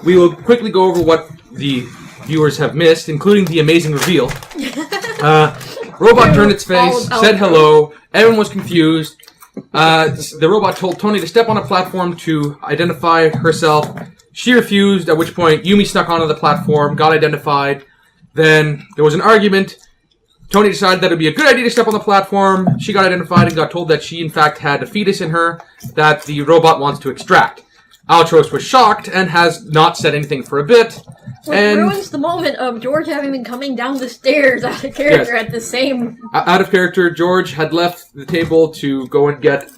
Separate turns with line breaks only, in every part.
we will quickly go over what the viewers have missed, including the amazing reveal. Robot turned its face, said hello, everyone was confused. The robot told Tony to step on a platform to identify herself. She refused, at which point Yumi snuck onto the platform, got identified. Then there was an argument. Tony decided that it would be a good idea to step on the platform. She got identified and got told that she, in fact, had a fetus in her that the robot wants to extract. Altros was shocked and has not said anything for a bit.
Which ruins the moment of George having been coming down the stairs out of character at the same...
Out of character, George had left the table to go and get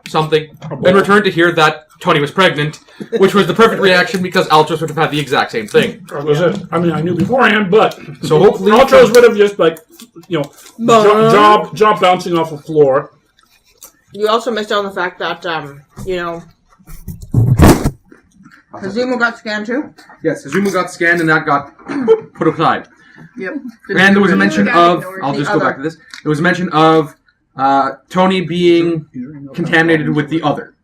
something, then returned to hear that Tony was pregnant, which was the perfect reaction because Altros would have had the exact same thing.
Was it? I mean, I knew beforehand, but
so hopefully
Altros would have just job bouncing off the floor.
You also missed out on the fact that Hazumo got scanned too.
Yes, Hazumo got scanned and that got put aside.
Yep.
And there was a mention of... I'll just go back to this. There was a mention of Tony being contaminated with the other.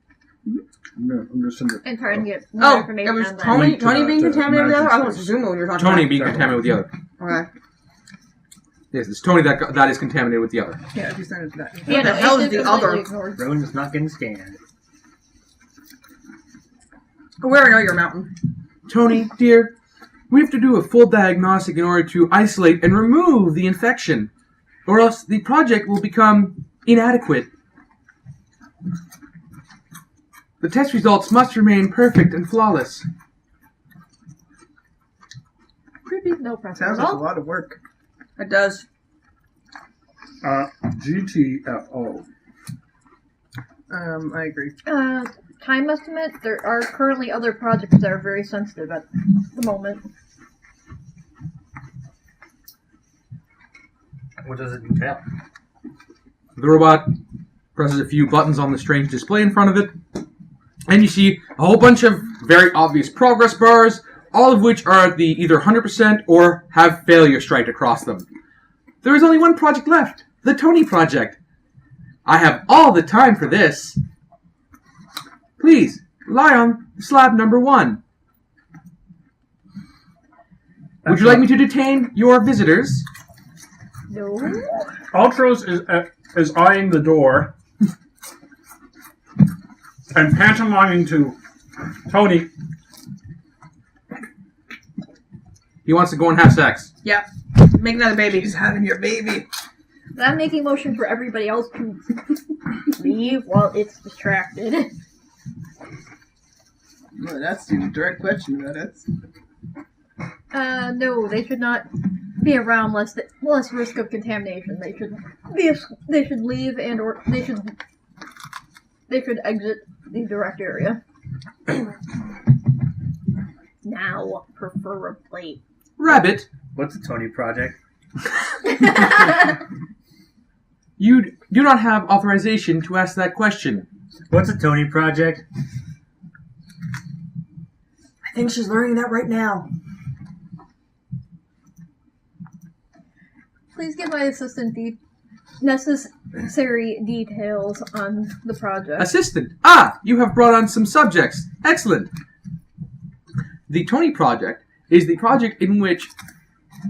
And trying to get more information
it was
on
Tony being contaminated with the other? I thought it was Hazumo when you were talking
Tony
about.
being contaminated with the other.
Okay.
Yes, it's Tony that is contaminated with the other.
Yeah, if you send it to that.
Yeah,
What the hell is the other?
Rowan is not getting scanned.
Where are your mountain?
Tony, dear, we have to do a full diagnostic in order to isolate and remove the infection, or else the project will become inadequate. The test results must remain perfect and flawless.
No problem.
Sounds like a lot of work.
It does.
GTFO.
I agree.
Time estimate, there are currently other projects that are very sensitive at the moment.
What does it entail?
The robot presses a few buttons on the strange display in front of it, and you see a whole bunch of very obvious progress bars, all of which are at the either 100% or have failure striped across them. There is only one project left, the Tony Project. I have all the time for this. Please, lie on slab number 1. Would you like me to detain your visitors?
No.
Altros is eyeing the door and pantomiming to Tony.
He wants to go and have sex.
Yep. Make another baby.
He's having your baby.
I'm making motion for everybody else to leave while it's distracted.
Well, that's a direct question about it.
No, they should not be around less risk of contamination. They should leave and or they should exit the direct area. Now, preferably.
Rabbit,
What's a Tony project?
you do not have authorization to ask that question.
What's a Tony project?
I think she's learning that right now.
Please give my assistant the necessary details on the project.
Assistant, you have brought on some subjects. Excellent. The Tony Project is the project in which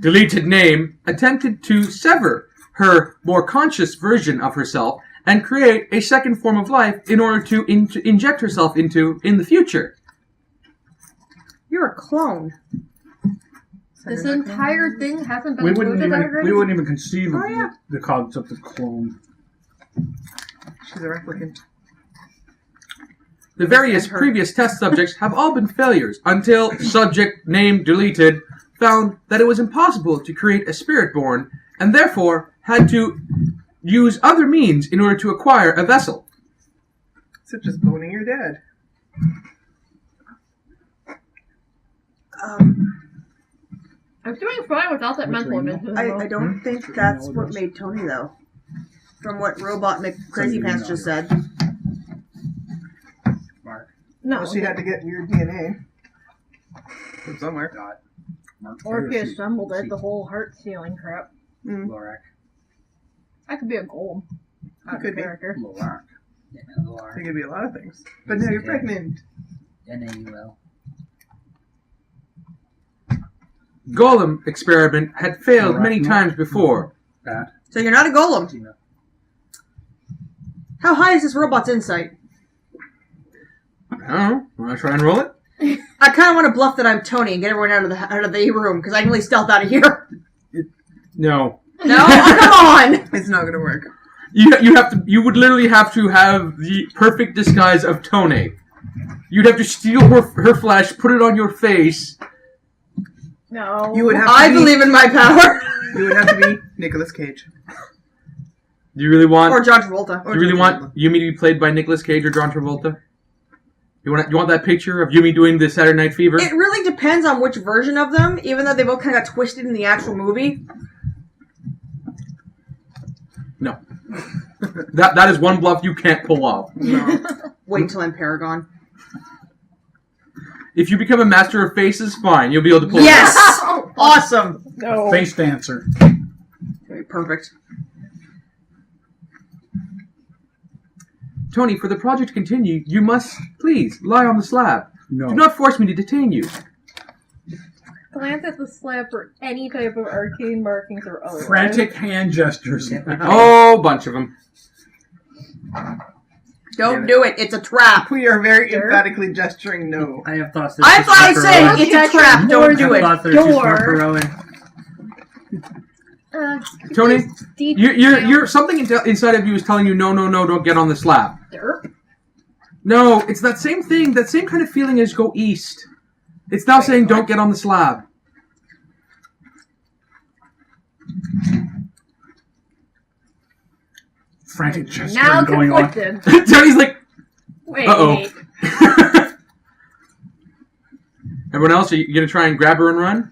Deleted Name attempted to sever her more conscious version of herself and create a second form of life in order to inject herself into in the future.
You're a clone.
This entire thing hasn't been
We
included
wouldn't
already?
even conceive of the concept of clone.
She's a replicant.
The various previous test subjects have all been failures until subject name deleted found that it was impossible to create a spirit born and therefore had to use other means in order to acquire a vessel.
Such as boning your dad.
I'm doing fine without that mental image.
I don't think that's what made Tony, though. From what Robot McCrazy Pants just said.
No.
Well, she had to get your DNA from somewhere.
Or if you assembled it, the whole heart sealing crap.
Lorac.
That could be a goal.
Could be.
Character.
Lorac. Yeah, Lorac.
It could be a lot of things. But now you're pregnant.
N-A-U-L.
golem experiment had failed many times before.
That.
So you're not a golem. How high is this robot's insight?
I don't know. Want to try and roll it?
I kind of want to bluff that I'm Tony and get everyone out of the room because I can really stealth out of here.
No.
No, oh, come on.
It's not gonna work.
You would literally have to have the perfect disguise of Tony. You'd have to steal her flesh, put it on your face.
No.
You would have.
I believe in my power.
You would have to be Nicolas Cage.
Do you really want?
Or John Travolta.
Do you really want Yumi to be played by Nicolas Cage or John Travolta? You want that picture of Yumi doing the Saturday Night Fever?
It really depends on which version of them, even though they both kind of got twisted in the actual movie.
No. That is one bluff you can't pull off.
No.
Wait until I'm Paragon.
If you become a master of faces, fine. You'll be able to pull
Yes!
it off.
Awesome!
No.
Face dancer.
Okay, perfect.
Tony, for the project to continue, you must, please, lie on the slab.
No.
Do not force me to detain you.
Glance at the slab for any type of arcane markings or otherwise.
Frantic hand gestures.
Oh, bunch of them.
Don't do it. It's a trap.
We are very emphatically gesturing no.
I have thoughts.
I thought I said
Rowan.
it's a trap. Don't do
I
it.
thought they're too smart for
Door.
Rowan.
Tony, you're something inside of you is telling you, no, don't get on the slab.
Derp.
No, it's that same thing, that same kind of feeling as go east. It's now saying, don't get on the slab.
Frantic gesturing
Now
going on.
conflicted.
Tony's like,
Wait.
uh-oh. Everyone else, are you going to try and grab her and run?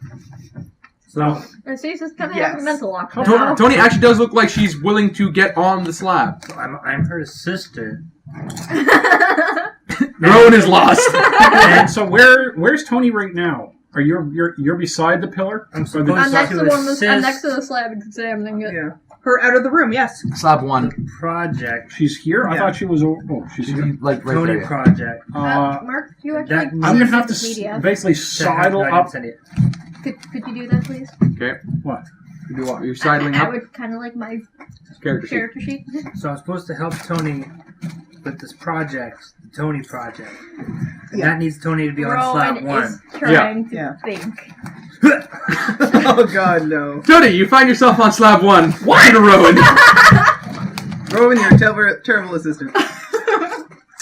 So,
Stasis kind of
Yes.
having a mental lock.
Tony actually does look like she's willing to get on the slab.
I'm her sister.
Rowan is lost.
and so where's Tony right now? Are you're beside the pillar?
I'm
Or
supposed
the-
I'm next to
to
one. I'm
assist
next to the slab examining it.
Yeah.
Her out of the room, yes.
Slab one.
project.
She's here. I
Yeah.
thought she was. Oh, she's here.
Like right
Tony
there.
project.
Mark, you actually.
that-
I'm gonna have to
media.
basically sidle up.
Send it.
Could you do that, please?
Okay.
What?
You do what? You're sidling
I
up.
would kind of like my
Character sheet.
character sheet.
So I'm supposed to help Tony with this project, the Tony project. And
Yeah.
that needs Tony to be on slot
Rowan
one.
is trying to
Yeah.
think.
Oh god, no.
Tony, you find yourself on slab one. What? Rowan.
Rowan, you're a terrible assistant.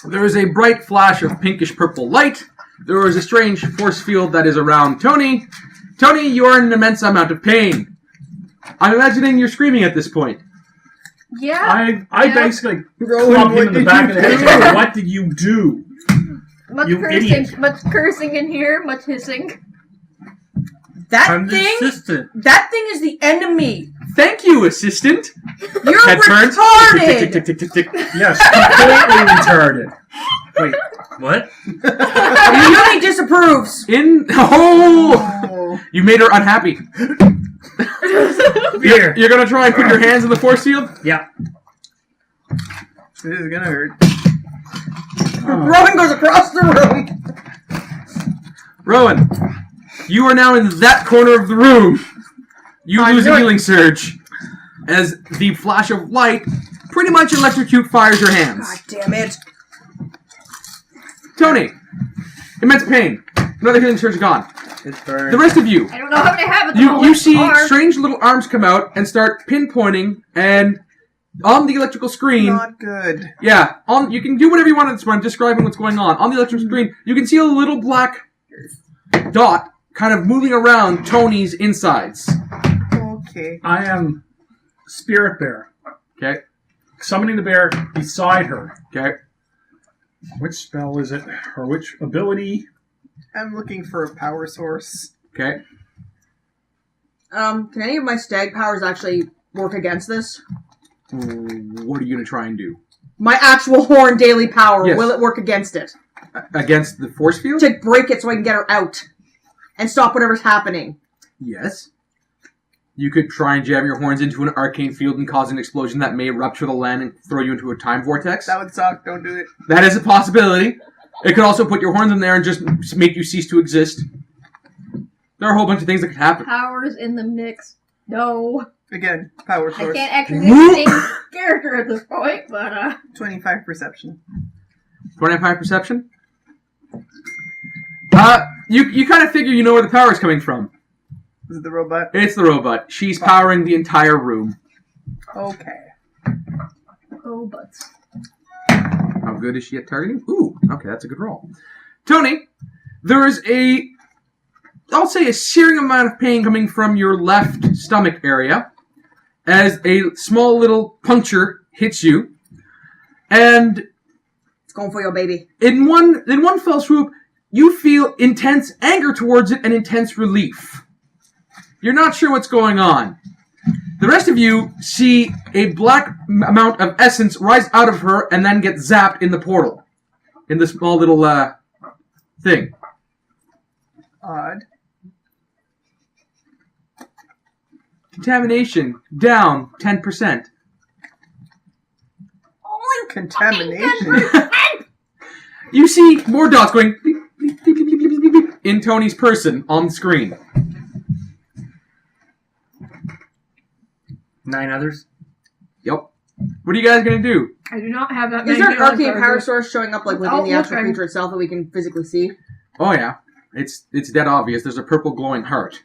There is a bright flash of pinkish purple light. There is a strange force field that is around Tony. Tony, you are in an immense amount of pain. I'm imagining you're screaming at this point.
Yeah.
I
Yeah.
basically
Rowan,
club him
what
in the
did
back
you
of the head.
do?
and go, what did you do?
Much
you
cursing.
idiot.
Much cursing in here. Much hissing.
I'm the assistant.
That thing is the enemy.
Thank you, assistant.
You're
Head turns. Tick,
retarded.
tick, tick, tick, tick, tick.
Yes, completely retarded. Wait,
What?
Yumi disapproves.
Oh.
You made her unhappy.
Here.
You're gonna try and put your hands in the force field?
Yeah.
This is gonna hurt.
Rowan goes across the room.
Rowan, you are now in that corner of the room. You
I'm
lose a
doing-
healing surge as the flash of light pretty much electrocute fires your hands.
God damn it.
Tony, immense pain. Another healing surge gone.
It's burned.
The rest of you,
I don't know how many habits.
you see strange little arms come out and start pinpointing, and on the electrical screen,
Not good.
yeah, you can do whatever you want at this point. I'm describing what's going on. On the electrical screen, you can see a little black dot kind of moving around Tony's insides.
Okay.
I am Spirit Bear.
Okay,
Summoning the bear beside her.
okay.
Which spell is it? Or which ability?
I'm looking for a power source.
Okay.
Can any of my stag powers actually work against this?
What are you going to try and do?
My actual horn daily power,
Yes.
will it work against it?
Against the force field?
To break it so I can get her out. And stop whatever's happening.
Yes. You could try and jam your horns into an arcane field and cause an explosion that may rupture the land and throw you into a time vortex.
That would suck. Don't do it.
That is a possibility. It could also put your horns in there and just make you cease to exist. There are a whole bunch of things that could happen.
Powers in the mix. No.
Again, power
I
source.
can't actually make the same character at this point, but
25 perception.
25 perception? You kind of figure you know where the power is coming from.
Is it the robot?
It's the robot. She's powering the entire room.
Okay.
oh, butts.
How good is she at targeting? Ooh, okay, that's a good roll. Tony, there is I'll say a searing amount of pain coming from your left stomach area as a small little puncture hits you. And
It's going for your baby.
in one fell swoop, you feel intense anger towards it and intense relief. You're not sure what's going on. The rest of you see a black amount of essence rise out of her and then get zapped in the portal. In this small little thing.
Odd.
Contamination down 10%.
Contamination.
You see more dots going beep, beep, beep, beep, beep, beep, beep, beep, in Tony's person on the screen.
9 others.
Yep. What are you guys gonna do?
I do not have that
Is
many
there an
healing
arcane power
charges.
source showing up like within
Oh,
the actual
okay.
creature itself that we can physically see?
Oh yeah, it's dead obvious. There's a purple glowing heart.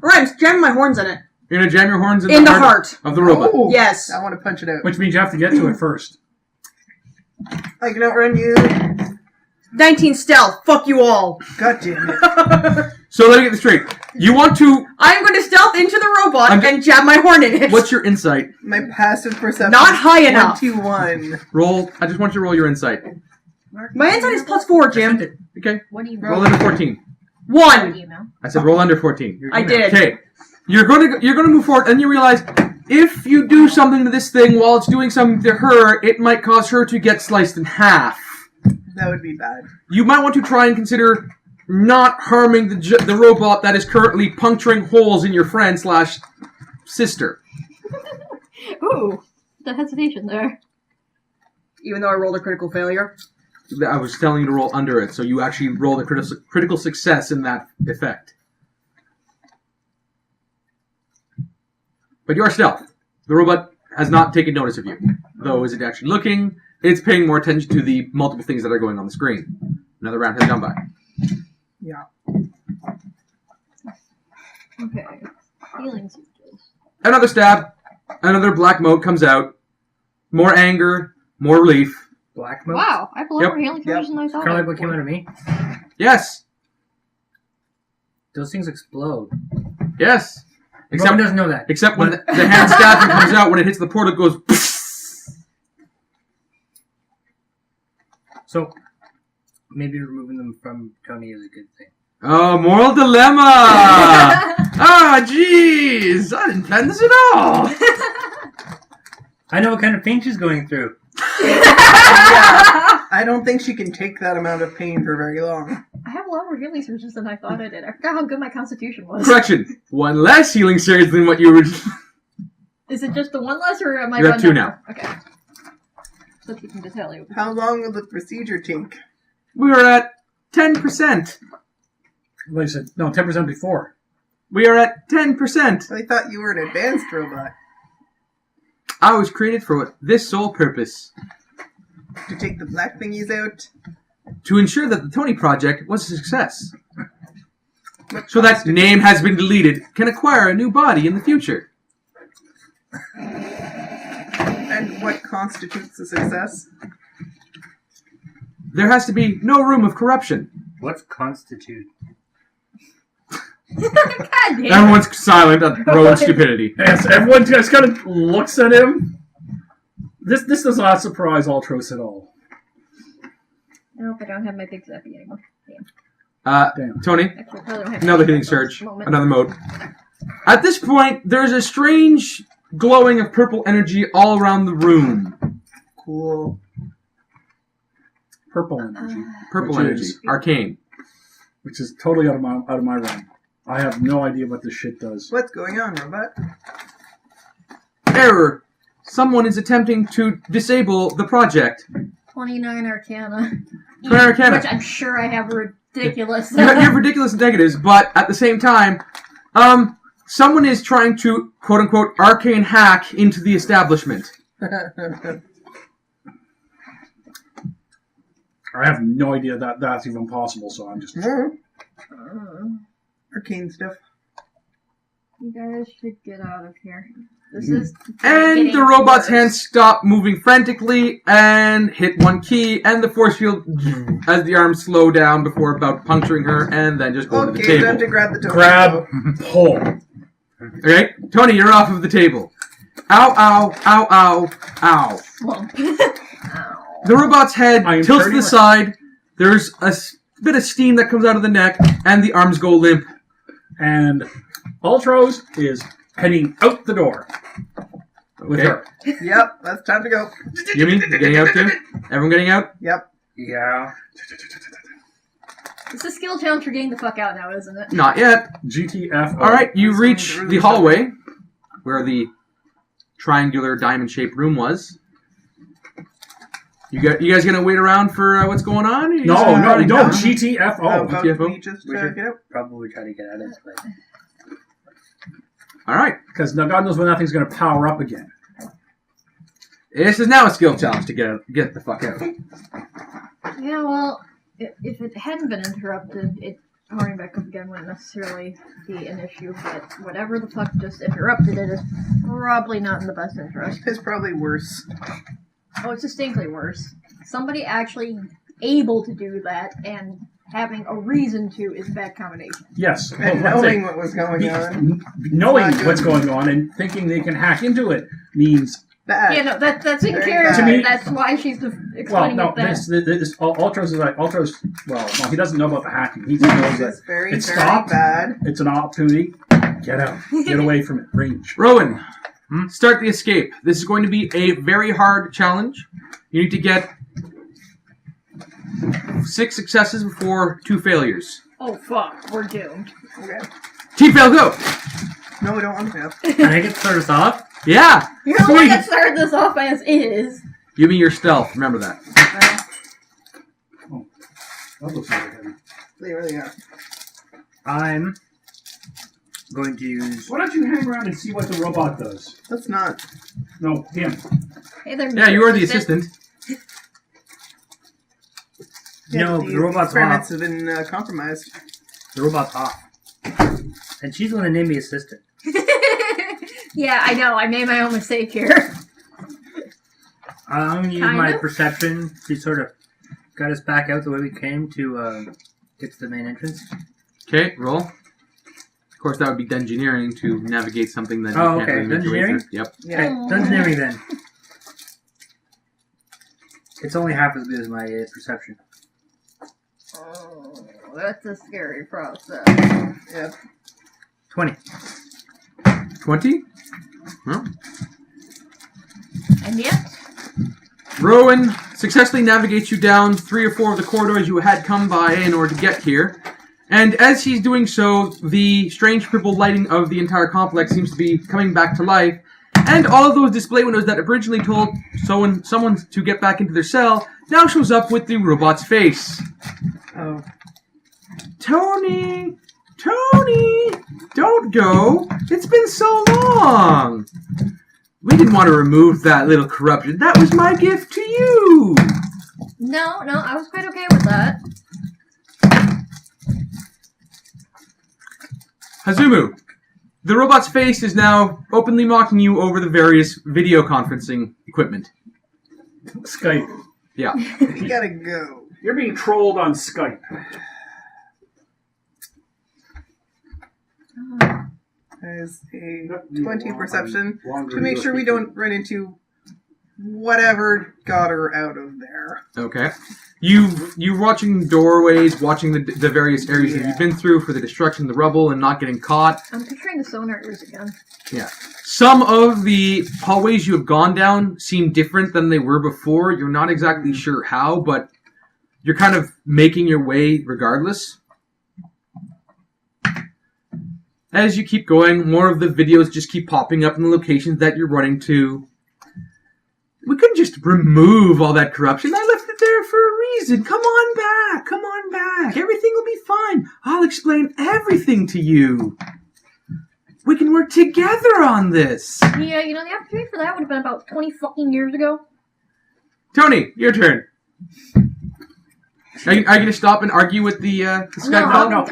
Alright, I'm jamming my horns in it.
You're gonna jam your horns
In the heart.
of the robot.
Oh,
Yes.
I want to punch it out.
Which means you have to get to it first.
I can outrun you.
19 stealth. Fuck you all.
God damn it.
So let me get this straight. You want to?
I'm going to stealth into the robot
I'm-
and jab my horn in it.
What's your insight?
My passive perception.
Not high enough.
21.
Roll. I just want you to roll your insight.
My insight is +4, Jim.
Okay.
What do you
Roll under 14.
What do
1.
you know?
I said roll under 14.
I did.
Okay. You're gonna move forward, and you realize if you do something to this thing while it's doing something to her, it might cause her to get sliced in half.
That would be bad.
You might want to try and consider not harming the robot that is currently puncturing holes in your friend / sister.
Ooh, the hesitation there.
Even though I rolled a critical failure.
I was telling you to roll under it, so you actually rolled a critical success in that effect. But you are stealth. The robot has not taken notice of you. Though, is it actually looking? It's paying more attention to the multiple things that are going on the screen. Another round has gone by.
Yeah.
Okay. Healing surges.
Another stab. Another black mote comes out. More anger. More relief.
Black mode.
Wow, I have a lot
Yep.
more healing charges than I thought.
Kind of
I
like what came out of me.
Yes.
Those things explode.
Yes.
Except
Except,
doesn't know that.
except when the hand stabbing comes out, when it hits the portal, it goes...
So maybe removing them from Tony is a good thing.
Oh, moral dilemma! Ah, jeez! I didn't plan this at all!
I know what kind of pain she's going through.
I don't think she can take that amount of pain for very long.
I have a lot more healing surges than I thought I did. I forgot how good my constitution was.
Correction. One less healing surge than what you originally...
Is it just the one less, or am I
You're at
run
2
down
now.
more? Okay. So keeping to tell you.
How long will the procedure take?
We are at 10%.
Like I said, no, 10% before.
We are at 10%.
I thought you were an advanced robot.
I was created for this sole purpose.
To take the black thingies out?
To ensure that the Tony Project was a success.
What
So that
constitutes-
name has been deleted can acquire a new body in the future.
And what constitutes a success?
There has to be no room of corruption.
What's constitute?
God damn.
Everyone's silent at Rowan's stupidity.
Yes, everyone just kind of looks at him. This does not surprise Ultros at all.
I hope I don't have my big zappy anymore. Damn.
Damn.
Tony,
Actually, I probably don't have
another
any
healing
at
surge.
this moment.
Another mode. At this point, there's a strange glowing of purple energy all around the room.
Cool.
Purple energy,
Purple
Which
energy.
is-
Arcane.
which is totally out of my realm. I have no idea what this shit does.
What's going on, robot?
Error. Someone is attempting to disable the project.
29 Arcana.
Arcana.
Which I'm sure I have ridiculous.
You have ridiculous negatives, but at the same time, someone is trying to, quote-unquote, arcane hack into the establishment.
I have no idea that that's even possible, so I'm just...
Arcane stuff.
You guys should get out of here. This is
And the robot's hands stop moving frantically and hit one key, and the force field, as the arms slow down before about puncturing her, and then just go to the
Okay, time
table.
to grab the token.
Grab, pull.
Okay, Tony, you're off of the table. Ow, ow, ow, ow, ow.
Slump. Ow.
The robot's head
I am
tilts to
turning
the side, there's a bit of steam that comes out of the neck, and the arms go limp.
And Ultros is heading out the door with
Okay.
her.
Yep, that's time to go.
Yumi, you getting out too? Everyone getting out?
Yep.
Yeah.
It's a skill challenge for getting the fuck out now, isn't it?
Not yet.
GTF.
Alright, you
This
reach
one's really
the hallway, where the triangular diamond-shaped room was. You guys gonna wait around for what's going on? Or you just
No,
gonna
no,
run
no,
down?
GTFO.
About
GTFO?
we just
We should
get out.
probably try to get out of this place.
Alright.
Because now God knows when that thing's going to power up again.
This is now a skill challenge to get the fuck out.
Yeah, well, if it hadn't been interrupted, powering back up again wouldn't necessarily be an issue, but whatever the fuck just interrupted it is probably not in the best interest.
It's probably worse.
Oh, it's distinctly worse. Somebody actually able to do that and having a reason to is a bad combination.
Yes.
And
that's
knowing
it.
what was going on.
Knowing
It's not
what's
good.
going on and thinking they can hack into it means...
Bad.
Yeah, no, that's in
Very
character.
bad.
That's why she's
Well,
explaining
no,
it that.
this Ultros is like... Ultros... Well, no, he doesn't know about the hacking. He just knows that
It's very,
it
very
stopped.
bad.
It's an opportunity. Get out. Get away from it. Range.
Rowan, start the escape. This is going to be a very hard challenge. You need to get 6 successes before 2 failures.
Oh fuck, we're doomed.
Okay.
Team fail, go!
No, we don't want to.
Can I get start us off?
Yeah!
You're the one that started this off as is.
Give me your stealth, remember that.
That looks like it.
They really are.
I'm going to use...
Why don't you hang around and see what the robot does?
Let's not.
No, him.
Hey there,
Yeah, you are the assistant.
No, the robot's
experiments
off.
have been compromised.
The robot's off. And she's going to name me assistant.
Yeah, I know. I made my own mistake here.
I'm going to use
Kind
my
of.
perception to sort of get us back out the way we came to get to the main entrance.
Okay, roll. Of course, that would be dungeoneering to navigate something that you
Oh,
can't
okay.
really make your way
Dungeoneering?
through. Yep.
Yeah.
Okay, dungeoneering then. It's only half as good as my perception.
Oh, that's a scary process.
Yeah.
20.
20? Well,
And yet,
Rowan successfully navigates you down 3 or 4 of the corridors you had come by in order to get here. And as he's doing so, the strange purple lighting of the entire complex seems to be coming back to life. And all of those display windows that originally told someone to get back into their cell now shows up with the robot's face.
Oh.
Tony! Tony! Don't go! It's been so long! We didn't want to remove that little corruption. That was my gift to you!
no, I was quite okay with that.
Hazumu, the robot's face is now openly mocking you over the various video conferencing equipment.
Skype.
Yeah.
You gotta go.
You're being trolled on Skype.
As a
You
20
want
perception
longer
to make sure we don't run into whatever got her out of there.
Okay. You're watching doorways, watching the various areas that you've been through for the destruction, the rubble, and not getting caught.
I'm picturing the sonar ears again.
Yeah. Some of the hallways you have gone down seem different than they were before. You're not exactly sure how, but you're kind of making your way regardless. As you keep going, more of the videos just keep popping up in the locations that you're running to. We couldn't just remove all that corruption. I left it there for a
reason. Come on back. Come on back. Everything will be fine. I'll explain everything to you. We can work together on this.
Yeah, the opportunity for that would have been about 20 fucking years ago.
Tony, your turn. Are you going to stop and argue with the Skype
No,
call?
No,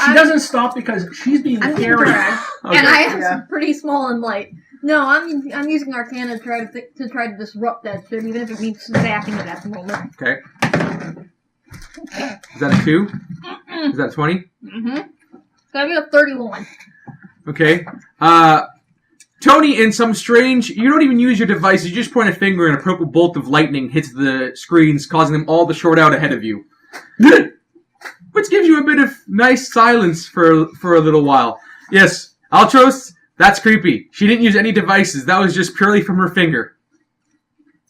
she doesn't stop because she's being
I'm being
carried.
dragged,
Okay.
and I am
Yeah.
pretty small and light. No, I'm using Arcana to try to disrupt that shit, even if it means zapping it at the moment.
Okay. Is that a 2? Is that a 20?
Mm-hmm. So I get a 31.
Okay. Tony, in some strange... You don't even use your device. You just point a finger and a purple bolt of lightning hits the screens, causing them all to short out ahead of you. Which gives you a bit of nice silence for a little while. Yes, Altros, that's creepy. She didn't use any devices. That was just purely from her finger.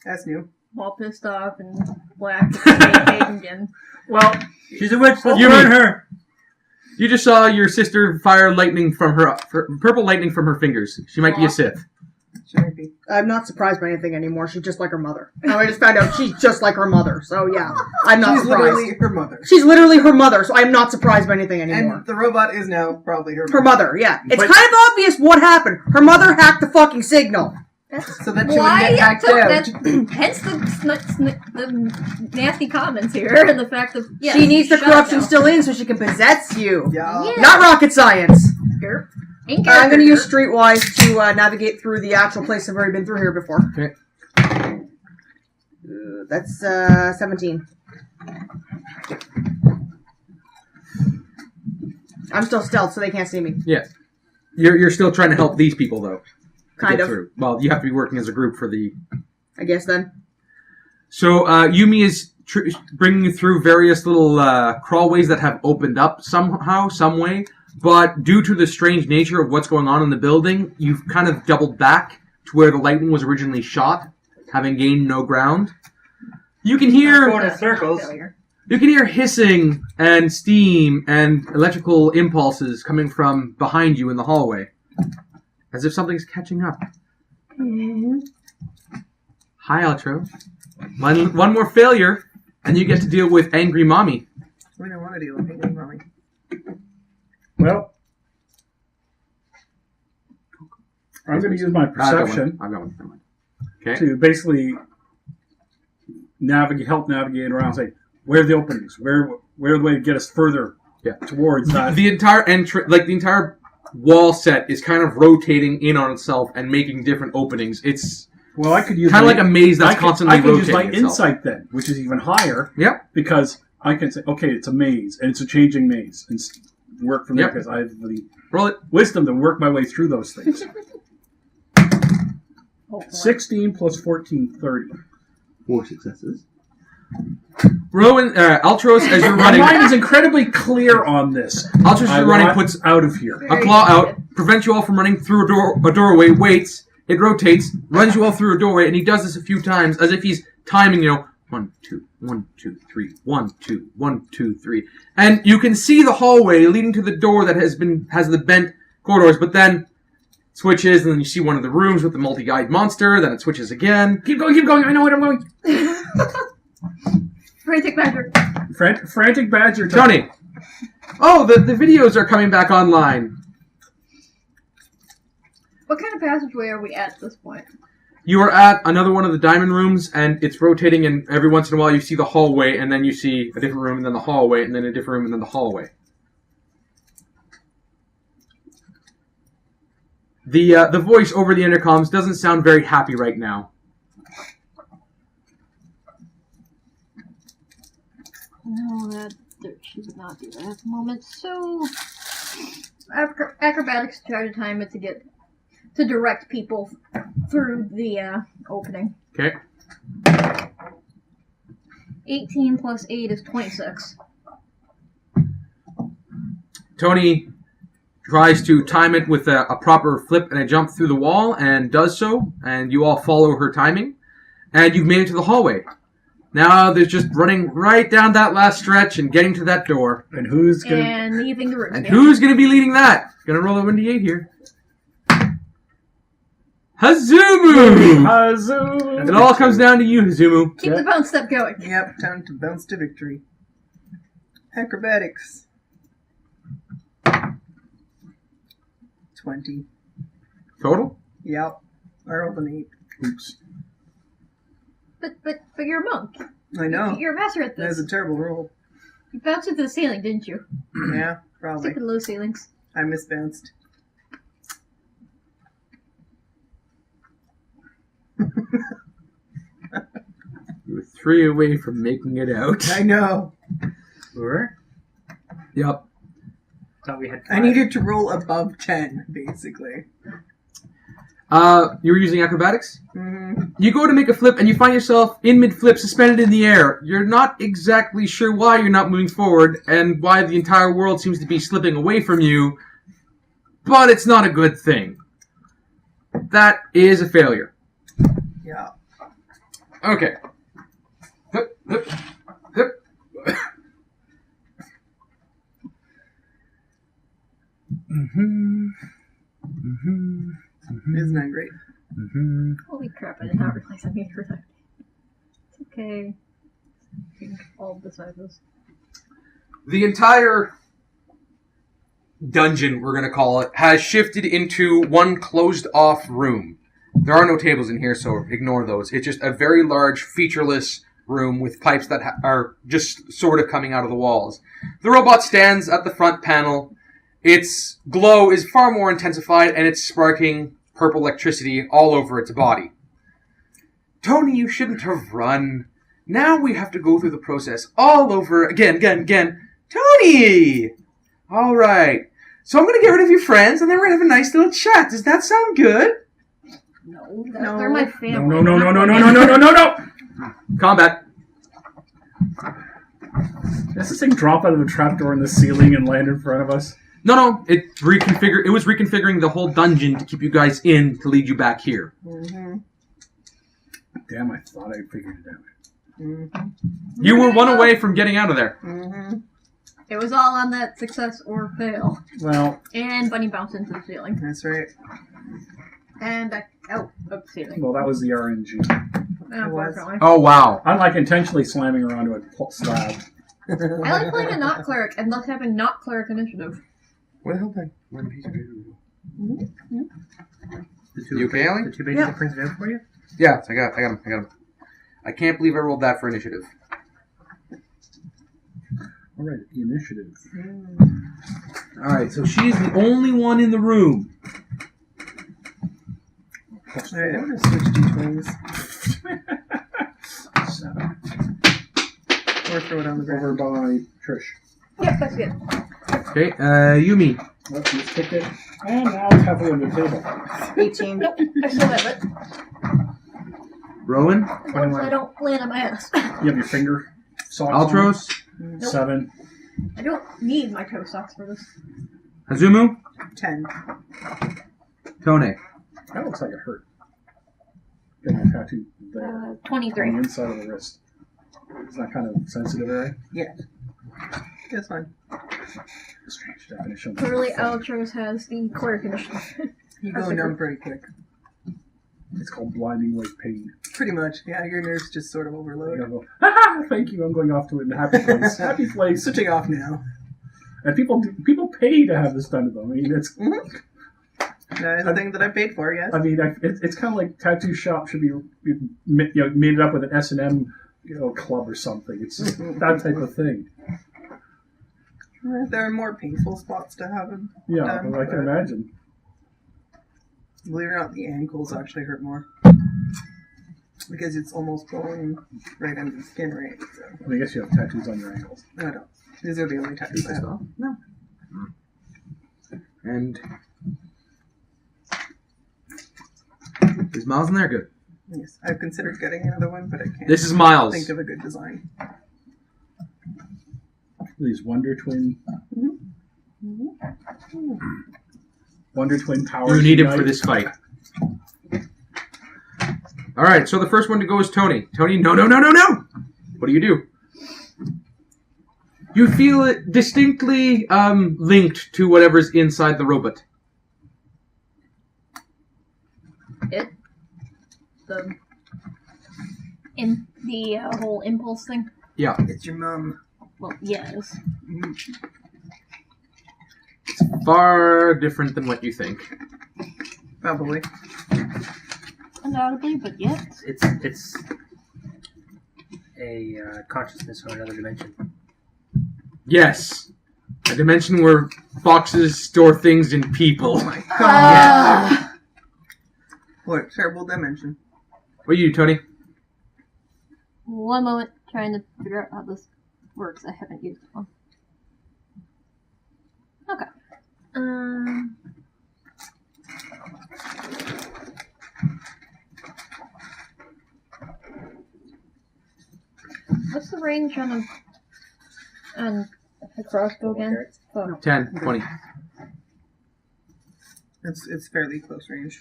That's new.
All pissed off and black and again.
Well,
She's a witch. Let's
You
burn
mean-
her.
You just saw your sister fire lightning from her... purple lightning from her fingers. She might be a Sith.
Shouldn't be.
I'm not surprised by anything anymore. She's just like her mother. And I just found out she's just like her mother. So yeah, I'm not
She's
surprised.
literally her mother.
She's literally her mother, so I'm not surprised by anything anymore.
And the robot is now probably her
Her mother, yeah. It's
But-
kind of obvious what happened. Her mother hacked the fucking signal.
So that she would
Why?
get hacked out.
Hence the nasty comments here, and the fact that
She needs the
shut
corruption
up
still in so she can possess you.
Yeah.
Yeah.
Not rocket science.
now. Ain't
I'm going to use
character.
Streetwise to navigate through the actual place I've already been through here before.
Okay.
That's 17. I'm still stealth, so they can't see me.
Yeah. You're still trying to help these people, though. to
Kind
get
of.
Through. Well, you have to be working as a group for the...
I guess then.
So, Yumi is bringing you through various little crawlways that have opened up somehow, some way. But due to the strange nature of what's going on in the building, you've kind of doubled back to where the lightning was originally shot, having gained no ground. You can hear...
Going in circles.
Failure.
You can hear hissing and steam and electrical impulses coming from behind you in the hallway. As if something's catching up. Hi, Outro. One more failure, and you get to deal with Angry Mommy.
We don't want to deal with anything, mommy.
well, I'm going to use my perception
I've got one. Okay.
to basically help navigate around and say, where are the openings? Where are the way to get us further towards that?
The entire the entire wall set is kind of rotating in on itself and making different openings. It's
Well, I could use
kind of
my-
like a maze that's constantly
I could use
rotating
my
itself.
insight then, which is even higher.
Yep.
Because I can say, okay, it's a maze, and it's a changing maze, and work from there
Yep.
because I have the
Roll it.
wisdom to work my way through those things.
Oh,
16 plus 14, 30.
4 successes.
Rowan, Altros, as you're
My
running,
mind is incredibly clear on this.
Altros, as
I
you're running,
want
puts
out of here.
a claw out, prevents you all from running through a doorway, waits, it rotates, runs you all through a doorway, and he does this a few times as if he's timing, 1, 2, 1, 2, 3, 1, 2, 1, 2, 3. And you can see the hallway leading to the door that has the bent corridors, but then switches, and then you see one of the rooms with the multi-eyed monster, then it switches again.
Keep going, I know where I'm going.
Frantic Badger.
Frantic Badger time.
Tony! Oh, the videos are coming back online.
What kind of passageway are we at this point?
You are at another one of the diamond rooms, and it's rotating, and every once in a while you see the hallway, and then you see a different room, and then the hallway, and then a different room, and then the hallway. The voice over the intercoms doesn't sound very happy right now.
No, she would not do that at the moment. So, acrobatics to try to time it to direct people through the opening.
Okay.
18 plus 8 is 26.
Tony tries to time it with a proper flip and a jump through the wall, and does so, and you all follow her timing, and you've made it to the hallway. Now there's just running right down that last stretch and getting to that door.
And who's going to...
And leaving the room.
And who's going to be leading that? Going to roll a 1d8 here. Hazumu!
Hazumu!
It all comes down to you, Hazumu.
Keep the bounce step going.
Yep, time to bounce to victory. Acrobatics. 20.
Total?
Yep. I rolled an 8.
Oops.
But you're a monk.
I know.
You're a master at
That was
this.
a terrible roll.
You bounced into the ceiling, didn't you?
Yeah, probably.
Stupid low ceilings.
I misbounced.
You were 3 away from making it out.
I know.
Sure.
Yep.
Thought we had
I
5.
needed to roll above 10, basically.
You were using acrobatics?
Mm-hmm.
You go to make a flip and you find yourself in mid-flip, suspended in the air. You're not exactly sure why you're not moving forward and why the entire world seems to be slipping away from you, but it's not a good thing. That is a failure.
Yeah.
Okay. Hup, hup, hup.
Isn't that great?
Holy crap, I did not realize I made her that. It's okay. I think all of the sizes.
The entire dungeon, we're going to call it, has shifted into one closed-off room. There are no tables in here, so ignore those. It's just a very large, featureless room with pipes that are just sort of coming out of the walls. The robot stands at the front panel. Its glow is far more intensified, and it's sparking purple electricity all over its body. Tony, you shouldn't have run. Now we have to go through the process all over again. Tony! All right. So I'm going to get rid of your friends, and then we're going to have a nice little chat. Does that sound good?
No,
No.
they're my family.
No.
Combat.
Does this thing drop out of the trapdoor in the ceiling and land in front of us?
No, it was reconfiguring the whole dungeon to keep you guys in to lead you back here.
Mm-hmm.
Damn, I thought I figured it out.
Mm-hmm.
You were one away from getting out of there.
Mm-hmm.
It was all on that success or fail.
Well,
And Bunny bounced into the ceiling.
That's right.
And back out of the ceiling.
well, that was the RNG.
Unfortunately.
Oh, wow.
Unlike intentionally slamming her onto a slab.
I like playing a not cleric and not having not cleric initiative.
Where the hell did one piece of
The two
You okay, Allie?
The two pages
Yeah.
I printed out for you?
Yeah, I got him. I can't believe I rolled that for initiative.
All right, the initiative.
Alright, so she's the only one in the room.
Alright, I'm going to switch D20s.
7.
Or throw it on the
Over
ground.
by Trish.
Yep, that's good.
Okay, Yumi.
Let's use ticket. And now it's halfway on the table.
18.
Nope, I still have it.
Rowan.
As long as I don't land on my ass.
You have your finger socks
Altros.
on?
Nope.
7.
I don't need my toe socks for this.
Hazumu.
10.
Tone.
That looks like it hurt. Getting a tattoo there. On
23.
the inside of the wrist. Is that kind of sensitive area?
Yeah. That's fine.
Strange definition.
Clearly, Altros has the cleric initiative.
You go numb pretty quick.
It's called blinding white pain.
Pretty much. Yeah, your nerves just sort of
You
overload.
gotta go, ha! Thank you, I'm going off to a happy place. Happy place.
Switching off now.
And people pay to have this done to them. I mean, it's...
That is the thing that I paid for, yes.
I mean, it's kind of like tattoo shop should be made it up with an S&M club or something. It's just that type of thing.
There are more painful spots to have them.
Yeah,
done,
I can imagine.
Believe it or not, the ankles actually hurt more. Because it's almost going right under the skin, right? So,
I mean, I guess you have tattoos on your ankles.
I don't. These are the only tattoos I have. No.
And is Miles in there? Good.
Yes. I've considered getting another one, but I can't
This is Miles.
think of a good design.
These Wonder Twin... Wonder Twin powers.
You need him
unite.
for this fight. Alright, so the first one to go is Tony. Tony, no. What do you do? You feel it distinctly linked to whatever's inside the robot.
it? The whole impulse thing?
Yeah.
It's your mum.
Well, yes.
Far different than what you think.
Probably.
Undoubtedly, but yet.
It's a consciousness from another dimension.
Yes. A dimension where boxes store things in people.
Oh my god. What a terrible dimension.
What are you, Tony?
One moment, trying to figure out how this works. I haven't used one. Okay. What's the range on a crossbow again? Oh.
10, 20.
It's fairly close range.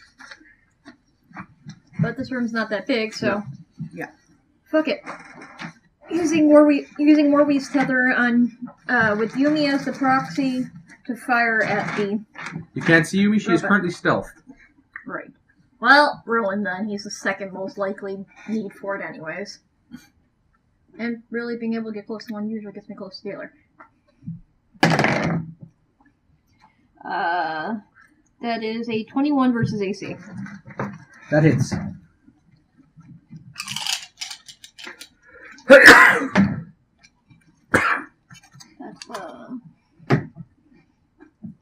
But this room's not that big, so
Yeah.
fuck it. Using Warwee's tether on with Yumi as the proxy to fire at the
You can't see Yumi. She is
Okay.
currently stealth.
right. Well, Rowan then. He's the second most likely need for it, anyways. And really, being able to get close to one usually gets me close to the other. That is a 21 versus AC.
That hits.
That's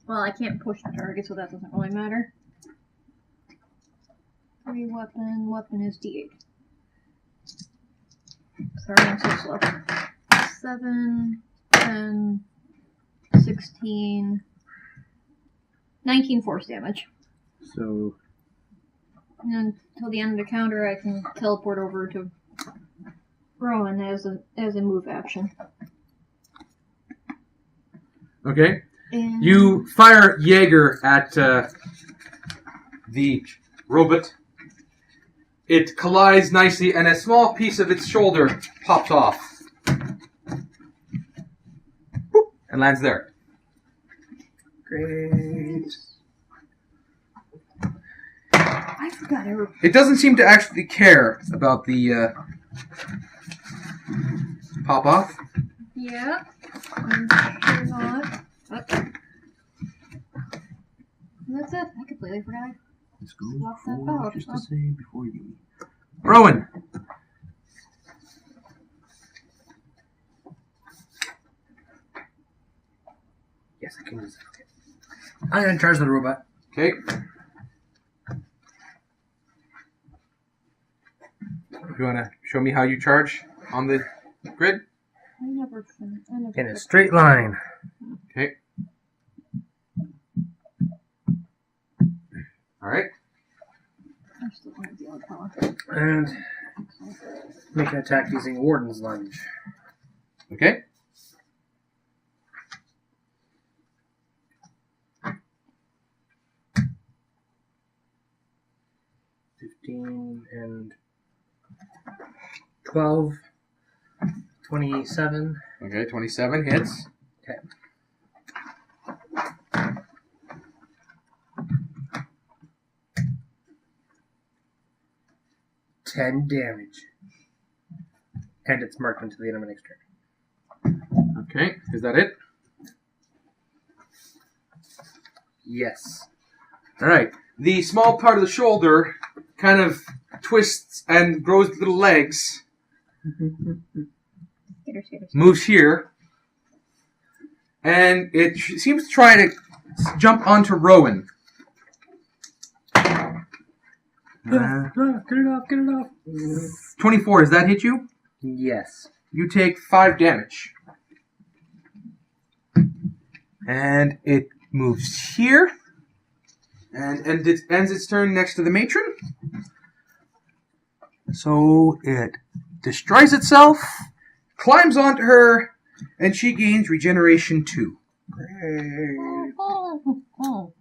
well, I can't push the target, so that doesn't really matter. 3 weapon is D8. Sorry, I'm so slow. 7, 10, 16, 19 force damage.
So,
And then until the end of the counter, I can teleport over to Rowan as a move action.
okay.
And
You fire Jaeger at the robot. It collides nicely, and a small piece of its shoulder pops off. Boop, and lands there.
Great.
I forgot I wrote.
It doesn't seem to actually care about the pop off.
Yeah, I'm sure not. But that's it. I completely forgot.
Let's go
Lock that out,
just
huh?
to say before you. Rowan!
Yes, I can use it. Okay. I'm gonna charge the robot.
Okay. You want to show me how you charge on the grid?
I never finished.
In a straight line.
Okay. Alright.
I still don't have the other power.
And make an attack using Warden's Lunge.
Okay.
And 12, 27.
Okay, 27 hits.
Okay. $10 damage. And it's marked until the end of my next turn.
Okay, is that it?
Yes.
Alright. The small part of the shoulder kind of twists and grows little legs. Moves here. And it seems to try to jump onto Rowan.
Get it off, get it off.
24, does that hit you?
Yes.
You take 5 damage. And it moves here. And it ends its turn next to the matron. So it destroys itself, climbs onto her, and she gains regeneration 2.
Great.
Oh.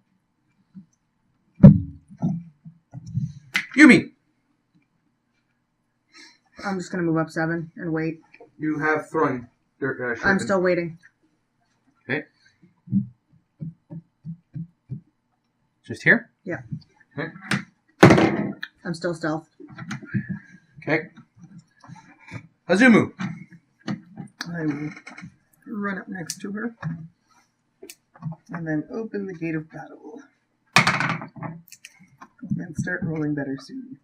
Yumi,
I'm just gonna move up 7 and wait.
you have thrown.
I'm still waiting.
Okay. Just here?
Yeah.
Okay.
I'm still stealth.
Okay. Hazumu.
I will run up next to her and then open the gate of battle and start rolling better soon.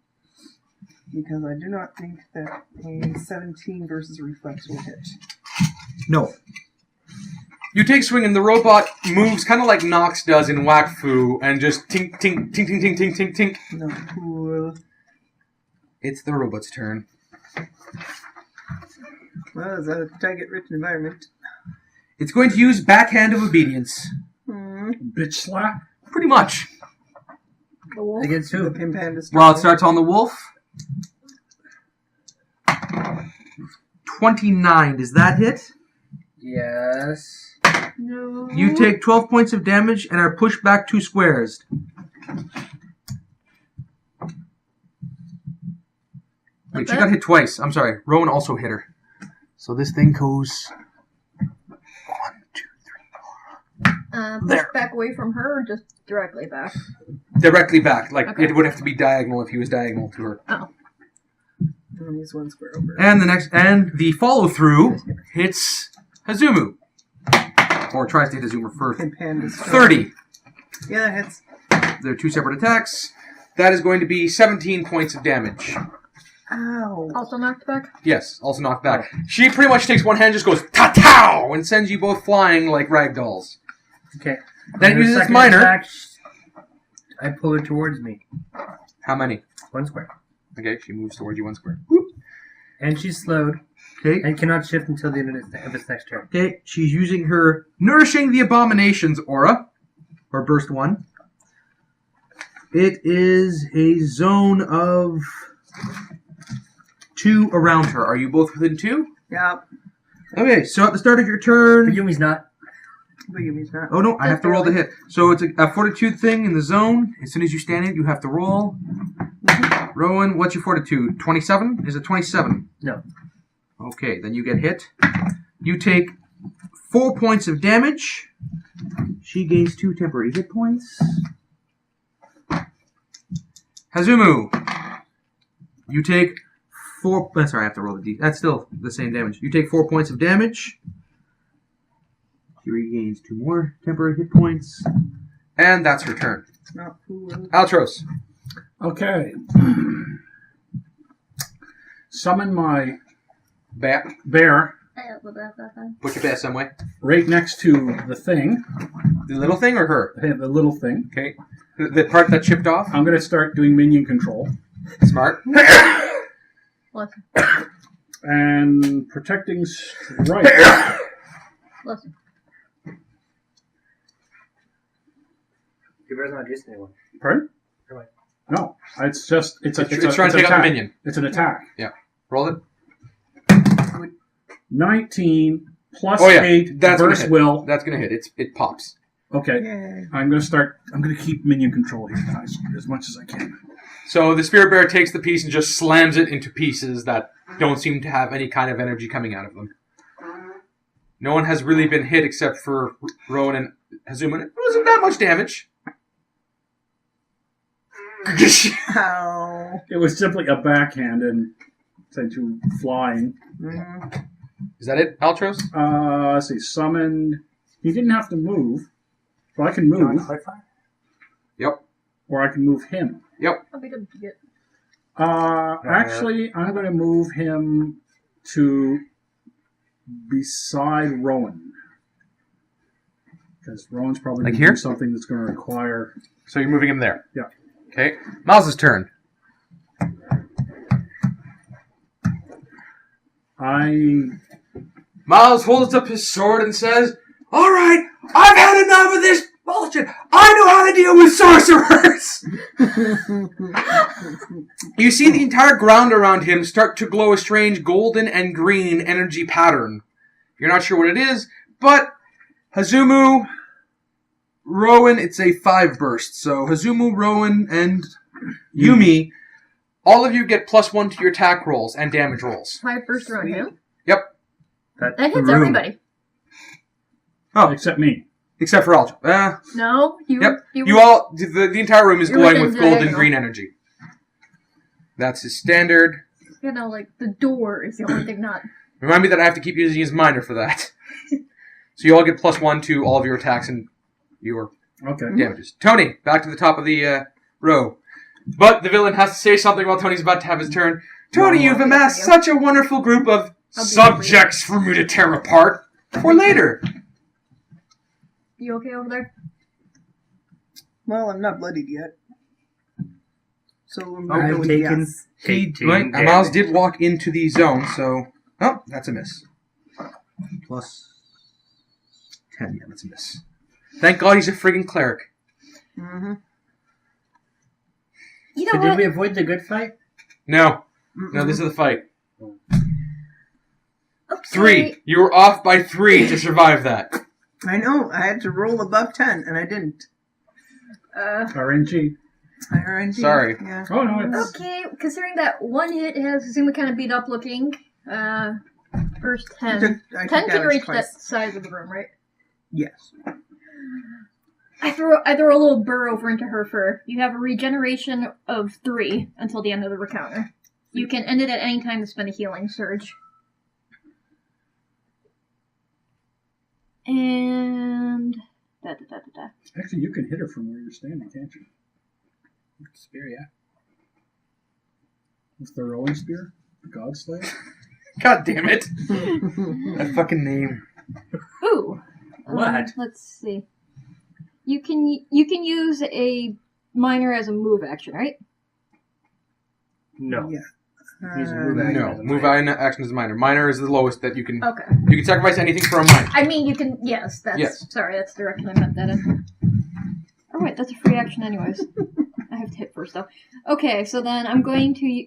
Because I do not think that a 17 versus reflex will hit.
No. You take swing and the robot moves kind of like Nox does in Whack Fu and just tink, tink, tink, tink, tink, tink, tink, tink.
No, cool.
It's the robot's turn.
Well, it's a target-rich environment.
It's going to use Backhand of Obedience.
Bitch slap.
Pretty much.
The wolf.
Against
The
who?
pimp hand is
Well, it starts on the wolf. 29. Does that hit?
Yes.
No.
You take 12 points of damage and are pushed back 2 squares. Wait, she got hit twice. I'm sorry. Rowan also hit her. So this thing goes 1, 2, 3, 4.
Push
There.
back away from her or just directly back?
Directly back. Like,
Okay.
it would have to be diagonal if he was diagonal to her.
Oh.
And he's one square over.
And the follow-through hits Hazumu. Or tries to hit Hazumu first.
Pimp hand is
30.
Yeah, that hits.
They're 2 separate attacks. That is going to be 17 points of damage.
Ow.
Also knocked back?
Yes, also knocked back. She pretty much takes one hand, just goes ta-tow, and sends you both flying like ragdolls.
Okay.
Then it
On her
uses its
second
minor.
attack, I pull her towards me.
How many?
1 square.
Okay, she moves towards you 1 square.
And she's slowed
Okay.
and cannot shift until the end of its next turn.
Okay, she's using her Nourishing the Abominations aura, or burst 1. It is a zone of 2 around her. Are you both within 2?
Yeah.
Okay, so at the start of your turn...
But Yumi's not.
But Yumi's not.
Oh no, I have to roll to hit. So it's a fortitude thing in the zone. As soon as you stand it, you have to roll. Rowan, what's your fortitude? 27? Is it 27?
No.
Okay, then you get hit. You take 4 points of damage. She gains 2 temporary hit points. Hazumu, you take 4... Sorry, I have to roll the D. That's still the same damage. You take 4 points of damage. She regains 2 more temporary hit points. And that's her turn.
Not cool.
Altros.
Okay. Summon my
Bat.
bear
Put your bat some way.
right next to the thing,
The little thing or her?
the little thing.
Okay. The part that chipped off?
I'm going to start doing minion control.
Smart.
Listen.
And protecting strike.
Listen.
Your bear's not juicing anyone.
Pardon?
Right.
No, it's just it's
It's trying to take out the
attack.
minion.
It's an attack.
Roll it.
19 plus
Oh, yeah.
8
That's gonna
verse
hit.
will.
That's going to hit. It pops.
Okay,
Yay.
I'm going to keep minion control here, guys, as much as I can.
So the spirit bear takes the piece and just slams it into pieces that don't seem to have any kind of energy coming out of them. No one has really been hit except for Rowan and Hazumu. It wasn't that much damage.
Ow.
It was simply a backhand and sent you flying.
Mhm.
Is that it, Altros?
Let's see, summoned. He didn't have to move. Well, I can move,
Yep.
or I can move him.
I'll be good to get.
Actually, I'm going to move him to beside Rowan. Because Rowan's probably
Like
going to
here?
do something that's going to require...
So you're moving him there?
Yeah.
Okay. Miles' turn. Miles holds up his sword and says, "All right, I've had enough of this bullshit. I know how to deal with sorcerers." You see the entire ground around him start to glow a strange golden and green energy pattern. You're not sure what it is, but Hazumu, Rowan, it's a 5 burst. So Hazumu, Rowan, and Yumi, all of you get +1 to your attack rolls and damage rolls.
5 burst around him?
Yep.
That hits
room.
everybody.
Oh,
Except me.
except for Altra.
No, you.
Yep. You all, the entire room is
You're
glowing
within
with golden
diagonal.
green energy. That's his standard.
You know, like, the door is the only thing not...
Remind me that I have to keep using his minor for that. So you all get +1 to all of your attacks and your
Okay.
damages. Tony, back to the top of the row. But the villain has to say something while Tony's about to have his turn. Tony, you've amassed such a wonderful group of subjects for me to tear apart for later.
You okay over there?
Well, I'm not bloodied yet. So I'm
I've
going
taken
yes.
18
Right,
damage.
Miles did walk into the zone, so... Oh, that's a miss. Plus 10, yeah, that's a miss. Thank God he's a friggin' cleric.
Mm-hmm.
You
So
know
did
what?
we avoid the good fight?
No. No, this is the fight.
Okay.
3. You were off by 3 to survive that.
I know. I had to roll above 10, and I didn't.
RNG.
RNG.
Sorry.
Yeah.
Oh, no, it's...
Okay, considering that one hit has seemed kind of beat up looking, first 10.
I took
10 can
damage
reach
twice.
that size of the room, right?
Yes.
I throw a little burr over into her fur. You have a regeneration of 3 until the end of the encounter. You can end it at any time to spend a healing surge. And...
Actually, you can hit her from where you're standing, can't you?
Spear, yeah.
With the rolling spear? The God Slayer?
God damn it. That fucking name.
Ooh!
What?
Let's see. You can use a minor as a move action, right?
No.
Yeah.
Use a move action
No,
as a
move
minor.
action is minor. Minor is the lowest that you can...
Okay.
You can sacrifice anything for a minor.
I mean, you can... Yes, that's...
Yes.
Sorry, that's the direction I meant that in. Oh, wait, that's a free action anyways. I have to hit first, though. Okay, so then I'm going to,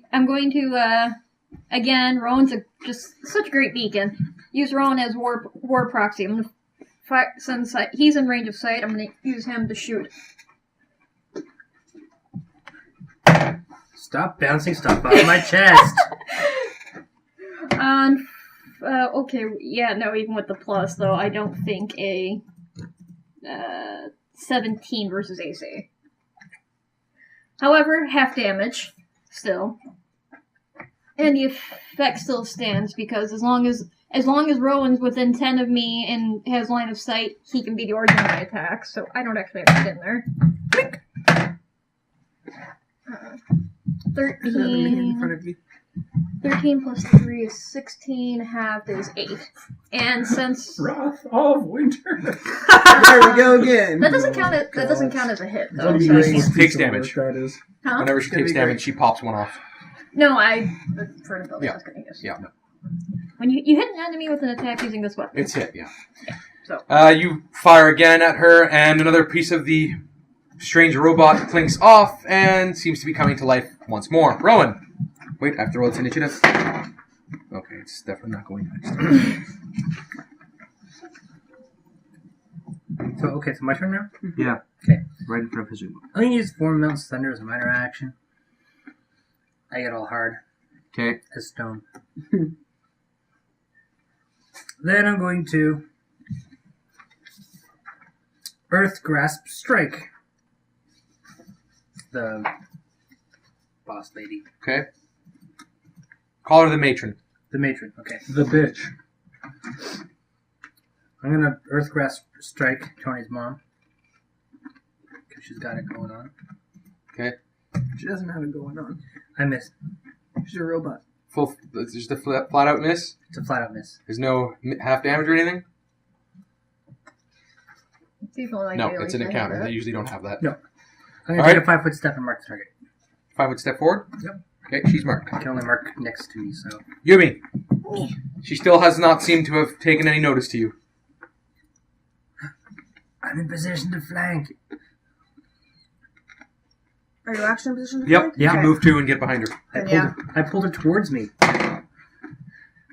again, Rowan's just such a great beacon. Use Rowan as war proxy. I'm gonna since he's in range of sight, I'm gonna use him to shoot.
Stop bouncing stuff out of my chest.
Okay, yeah, no, even with the plus, though, I don't think a 17 versus AC. However, half damage, still. And the effect still stands, because as long as Rowan's within 10 of me and has line of sight, he can be the origin of my attack, so I don't actually have to get in there. 13...
in front of you.
13 plus 3 is 16, half is 8. And since...
Wrath of Winter.
There we go again.
That doesn't count as a hit, though.
What do
So
you
I-
use
Takes
to
damage.
work That is.
Huh?
Whenever she
Gonna
takes
be great.
damage, she pops one off.
No, for the build,
Yeah.
I was going to use.
Yeah.
When you hit an enemy with an attack using this weapon.
It's hit, yeah.
So.
You fire again at her, and another piece of the strange robot clinks off and seems to be coming to life once more. Rowan! Wait, I have to roll its initiative. Okay, it's definitely not going next.
So my turn now?
Yeah.
Okay.
Right in front of Hazumo.
I'm going to use Form Mounts Thunder as a minor action. I get all hard
Okay.
as stone. Then I'm going to Earth Grasp Strike the boss lady.
Okay? Call her the matron.
The matron, okay.
The bitch.
I'm going to Earth Grasp Strike Tony's mom. Because she's got it going on.
Okay?
She doesn't have it going on.
I missed.
She's a robot.
It's just a flat out miss?
It's a flat out miss.
There's no half damage or anything?
People like
No,
they
it's an
always
encounter.
have
They
that.
usually don't have that.
No. I'm going
All
to take
right.
a 5-foot step and mark the target.
5 foot step forward?
Yep.
Okay, she's marked.
I can only mark next to me, so.
Yumi. She still has not seemed to have taken any notice to you.
I'm in position to flank.
Are you action position? to
Yep,
flank?
you can
Okay.
move to and get behind her.
I pulled her towards me.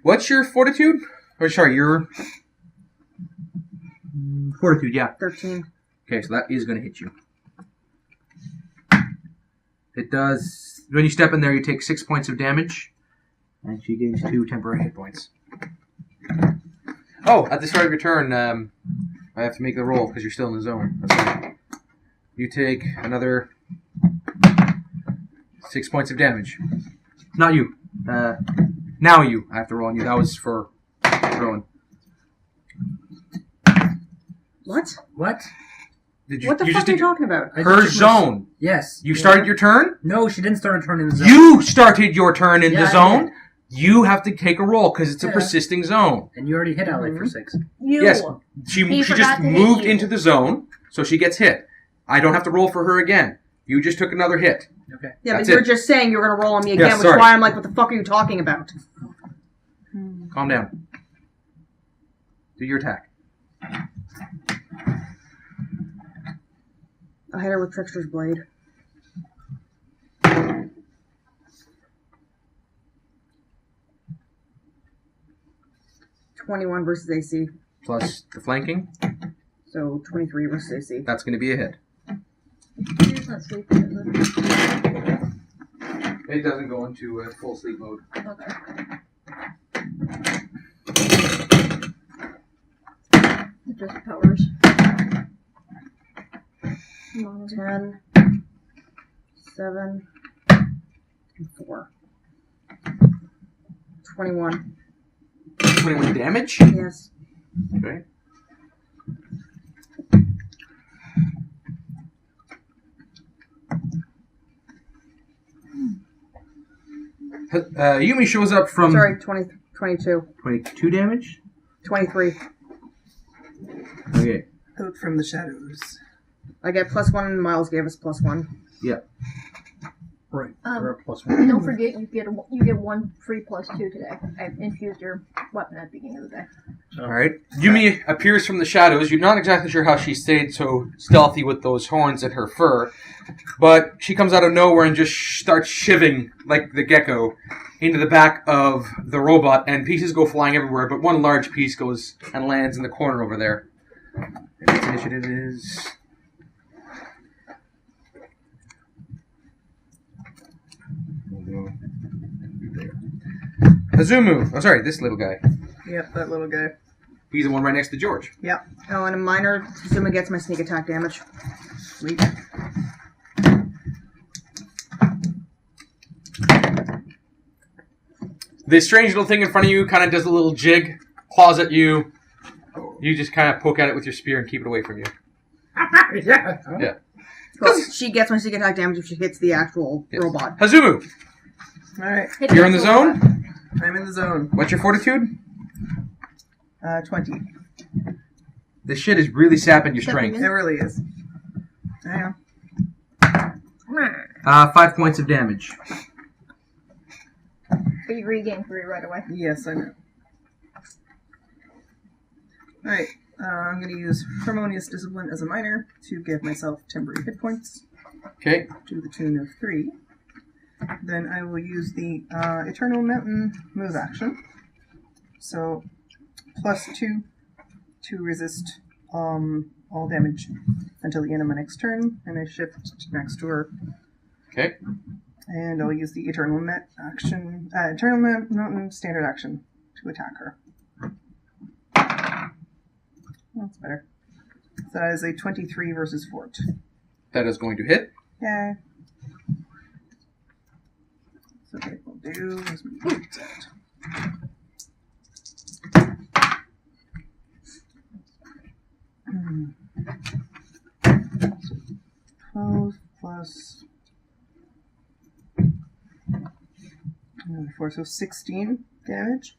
What's your fortitude? Or sorry, your...
Fortitude, yeah.
13.
Okay, so that is going to hit you. It does... When you step in there, you take 6 points of damage. And she gains 2 temporary hit points.
Oh, at the start of your turn, I have to make the roll because you're still in the zone. That's right. You take another 6 points of damage. Not you. Now you. I have to roll on you. That was for Rowan.
What?
What?
Did
What the
you
fuck
just
are you
did
talking about?
I
her
just-
zone?
Yes.
You started your turn?
No, she didn't start a turn in the zone.
You started your turn in
Yeah,
the
I
zone.
did.
You have to take a roll because it's a
Yeah.
persisting zone.
And you already hit Alec for 6.
You.
Yes, she
He
just
forgot to hit
moved
you.
into the zone, so she gets hit. I don't have to roll for her again. You just took another hit.
Okay.
Yeah,
That's
but you were
it.
just saying you were going to roll on me
Yeah,
again, which is
sorry.
why I'm like, what the fuck are you talking about?
Calm down. Do your attack.
I hit her with Trickster's Blade. $21 versus AC.
Plus the flanking.
So 23 versus AC.
That's going to be a hit.
He's not sleeping, is it?
It doesn't go into full sleep mode.
Okay. It just powers.
10, 7, and 4. 21.
21 damage?
Yes.
Okay. Yumi shows up from...
Sorry, 22.
22 damage?
23.
Okay.
Out from the shadows.
I get +1 and Miles gave us +1.
Yeah.
Right.
Um,
Or a +1.
Don't forget, you get 1 free +2 today. I infused your weapon at the beginning of the day.
Alright. Yumi appears from the shadows. You're not exactly sure how she stayed so stealthy with those horns and her fur, but she comes out of nowhere and just starts shivving like the gecko into the back of the robot, and pieces go flying everywhere, but one large piece goes and lands in the corner over there. And its initiative is... Hazumu. Oh, sorry, this little guy.
Yep, that little guy.
He's the one right next to George.
Yep.
Oh, and a minor, Zuma gets my sneak attack damage.
Sweet.
This strange little thing in front of you kind of does a little jig, claws at you. You just kind of poke at it with your spear and keep it away from you.
Yeah.
Yeah.
Well, she gets my sneak attack damage if she hits the actual
Yes.
robot.
Hazumu,
Alright.
you're in the zone?
I'm in the zone.
What's your fortitude?
20.
This shit is really sapping your strength.
It really is. I am.
5 points of damage.
But you regain 3 right away.
Yes, I know. Alright. I'm going to use Harmonious Discipline as a minor to give myself temporary hit points
Okay.
to the tune of 3. Then I will use the Eternal Mountain move action. So, +2 to resist all damage until the end of my next turn, and I shift next to her.
Okay.
And I'll use the Eternal Mountain standard action to attack her. That's better. So that is a 23 versus Fort.
That is going to hit.
Yay. So what we'll do is we do that. 12 plus 4, so 16 damage.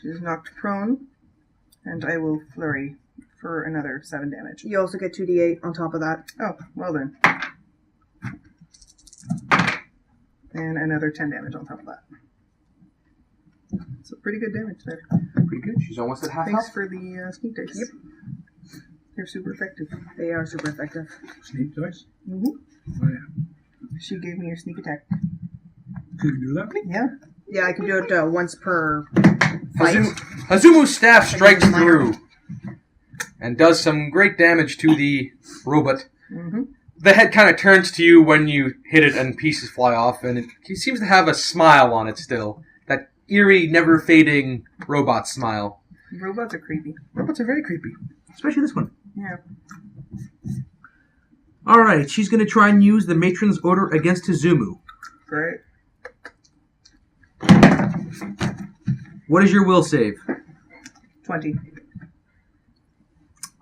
She's knocked prone, and I will flurry for another 7 damage.
You also get 2d8 on top of that.
Oh, well then. And another 10 damage on top of that. So pretty good damage there.
Pretty good. She's almost at half
Thanks
health.
for the sneak dice.
Yep.
They're super effective.
They are super effective.
Sneak dice.
Mm-hmm.
Oh, yeah.
She gave me your sneak attack.
You can do that?
Yeah.
Yeah, I can do it once per fight.
Hazumu's staff strikes
Like a minor.
through and does some great damage to the robot.
Mm-hmm.
The head kind of turns to you when you hit it and pieces fly off, and it seems to have a smile on it still. That eerie, never-fading robot smile.
Robots are creepy.
Robots are very creepy. Especially this one.
Yeah.
Alright, she's going to try and use the Matron's Order against Hizumu.
Great.
What is your will save?
20.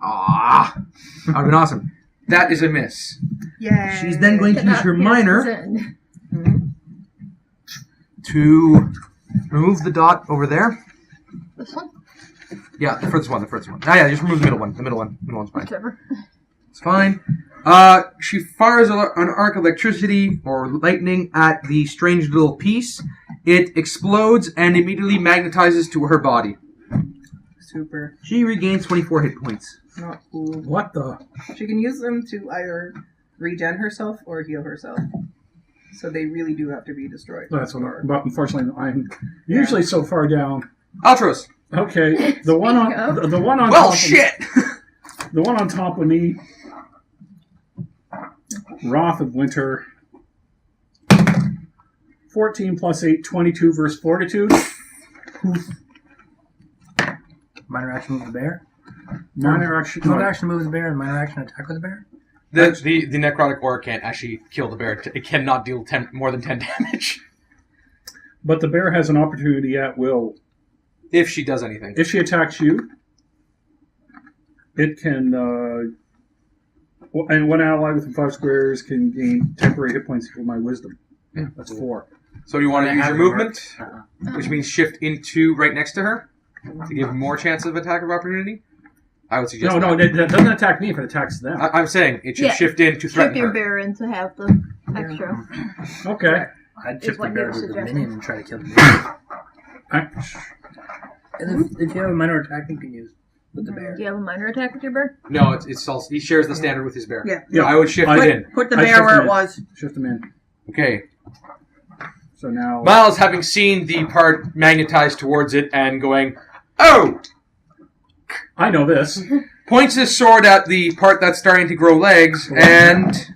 Ah, that would have been awesome.
That is a miss.
Yay.
She's then going to use her minor
Mhm.
to remove the dot over there.
This one?
Yeah, the first one. Ah, yeah, just remove the middle one. The middle one's fine.
Whichever.
It's fine. She fires an arc of electricity or lightning at the strange little piece. It explodes and immediately magnetizes to her body.
Super.
She regains 24 hit points.
Not cool.
What the?
She can use them to either regen herself or heal herself. So they really do have to be destroyed.
That's what. But unfortunately, I'm usually so far down.
Altros.
Okay, the one on
Speaking
the one on
Well,
top
shit!
Of, the one on top of me. Wrath of Winter. 14 plus 8, 22 versus Fortitude.
Minor action move the bear.
Minor action.
Minor action move the bear and minor action attack with the bear.
The necrotic aura can't actually kill the bear. It cannot deal more than 10 damage.
But the bear has an opportunity at will.
If she does anything.
If she attacks you, it can, and one ally within 5 squares can gain temporary hit points equal my wisdom.
Yeah.
That's 4.
So you want to use your movement,
Uh-huh.
which means shift into right next to her to give more chance of attack of opportunity? I would suggest
No,
that.
it doesn't attack me if it attacks them.
I'm saying it should
Yeah.
shift in to
Shift
threaten
your
her.
bear in to have the extra.
Okay.
I'd
Is
shift the
what
bear
you're
to the
suggesting.
minion and try to kill the bear. And if you have a minor attack, you can use with the bear.
Do you have a minor attack with your bear?
No, it's also, he shares the standard with his bear.
Yeah.
Yeah.
I would shift
I-
it in.
Put the
I
bear
shift
where
him
it
in.
was.
Shift them in.
Okay.
So now.
Miles, having seen the part magnetized towards it and going, oh!
I know this.
Points his sword at the part that's starting to grow legs, and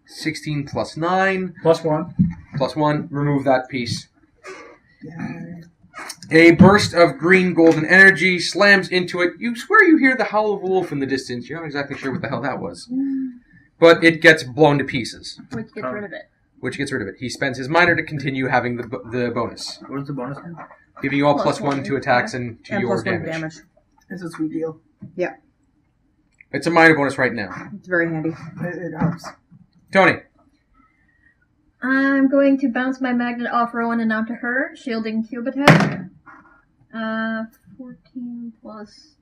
16 plus 9
+1.
plus 1, remove that piece. A burst of green golden energy slams into it. You swear you hear the howl of a wolf in the distance. You're not exactly sure what the hell that was. But it gets blown to pieces,
Which gets rid of it.
which gets rid of it. He spends his minor to continue having the bonus,
What is the bonus now?
giving you all
Plus
+1 to attacks and to
And
your
+1
damage.
damage.
It's a sweet deal.
It's a minor bonus right now.
It's very handy.
It helps.
Tony.
I'm going to bounce my magnet off Rowan and onto her, shielding cube attack. 14 plus,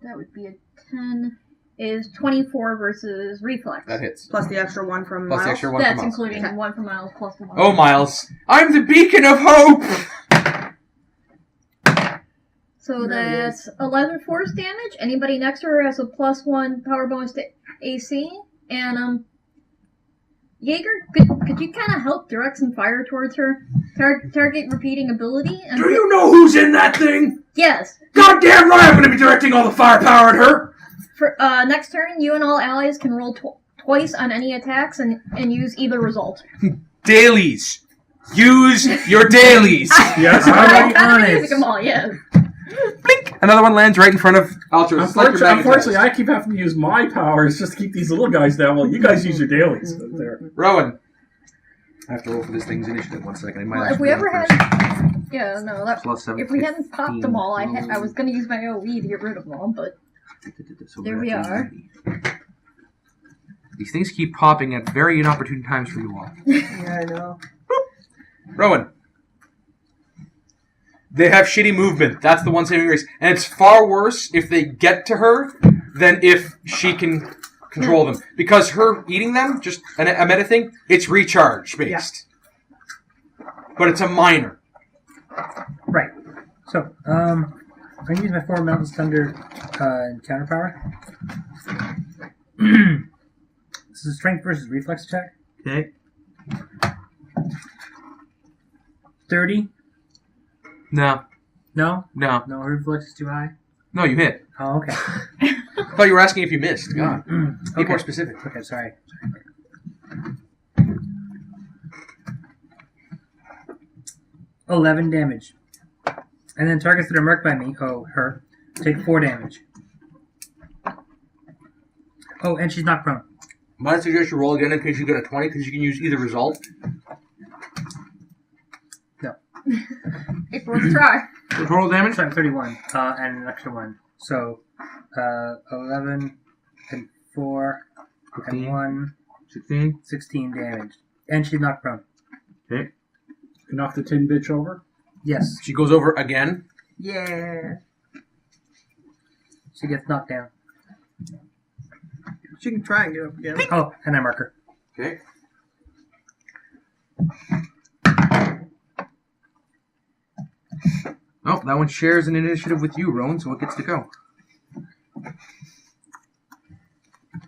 that would be a 10, is 24 versus reflex.
That hits.
Plus the extra 1 from
Plus the
Miles.
extra 1
That's
from Miles.
including the 1 from Miles plus the 1.
Oh, Miles. I'm the beacon of hope!
So that's 11 force damage. Anybody next to her has a +1 power bonus to AC. And, Jaeger, could you kind of help direct some fire towards her? Target repeating ability? And
Do you know who's in that thing?
Yes.
Goddamn right I'm going to be directing all the firepower at her!
For next turn, you and all allies can roll twice on any attacks and use either result.
Dailies. Use your dailies.
Yes.
Alright,
I'm
on it.
using them all, yes.
Blink. Another one lands right in front of Altros. It's like you're
Unfortunately,
magnetized.
I keep having to use my powers just to keep these little guys down while you guys use your dailies. There.
Rowan. I have to roll for this thing's initiative. 1 second. I might
Well, if
actually
we
go
ever
first.
had... Yeah, no, that...
Plus 7,
If we hadn't popped them all, I
15.
was going to use my AoE to get rid of them all, but...
So
There
we're
we
at
are.
90. These things keep popping at very inopportune times for you all.
Yeah, I know.
Rowan. They have shitty movement. That's the one saving grace. And it's far worse if they get to her than if she can control them. Because her eating them, just a meta thing, it's recharge based. But it's a minor.
Right. So, I'm going to use my 4 Mountains Thunder counter power. This is a strength versus reflex check.
Okay.
30.
No.
No?
No.
No, reflex is too high.
No, you hit.
Oh, okay.
I thought you were asking if you missed. God. Be
Okay.
more specific.
Okay, sorry. 11 damage. And then targets that are marked by me, her, take 4 damage. Oh, and she's not prone.
Might I suggest you roll again in case you get a 20, because you can use either result.
It's worth a try.
The total damage?
So I'm 31, and an extra one. So, 11 and 4
15.
and 1,
16.
16 damage. And she's knocked prone.
Okay.
You knock the tin bitch over.
Yes,
She goes over again.
Yeah.
she gets knocked down.
She can try and get up again.
Oh, and I mark her.
Okay. Oh, that one shares an initiative with you, Rowan, so it gets to go.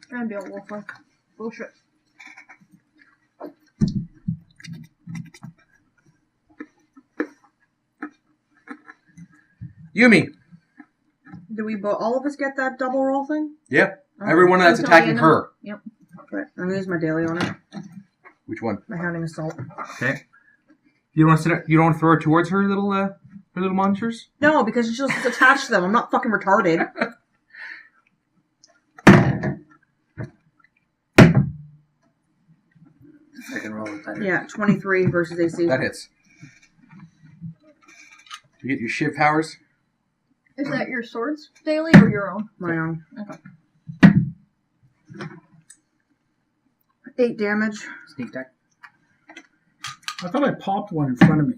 Trying to be a wolf like bullshit.
Yumi.
Do we all of us get that double roll thing?
Yeah. Everyone that's
Until the
attacking
end of-
her.
Yep.
Okay, I'm gonna use my daily on it.
Which one?
My hounding assault.
Okay. You don't want to you don't want to throw her towards her little monsters?
No, because it's just attached to them. I'm not fucking retarded.
Second roll with that.
Yeah, 23 versus AC.
That hits. You get your shiv powers.
Is that your swords daily or your own?
My own.
Okay.
8 damage.
Sneak attack.
I thought I popped one in front of me.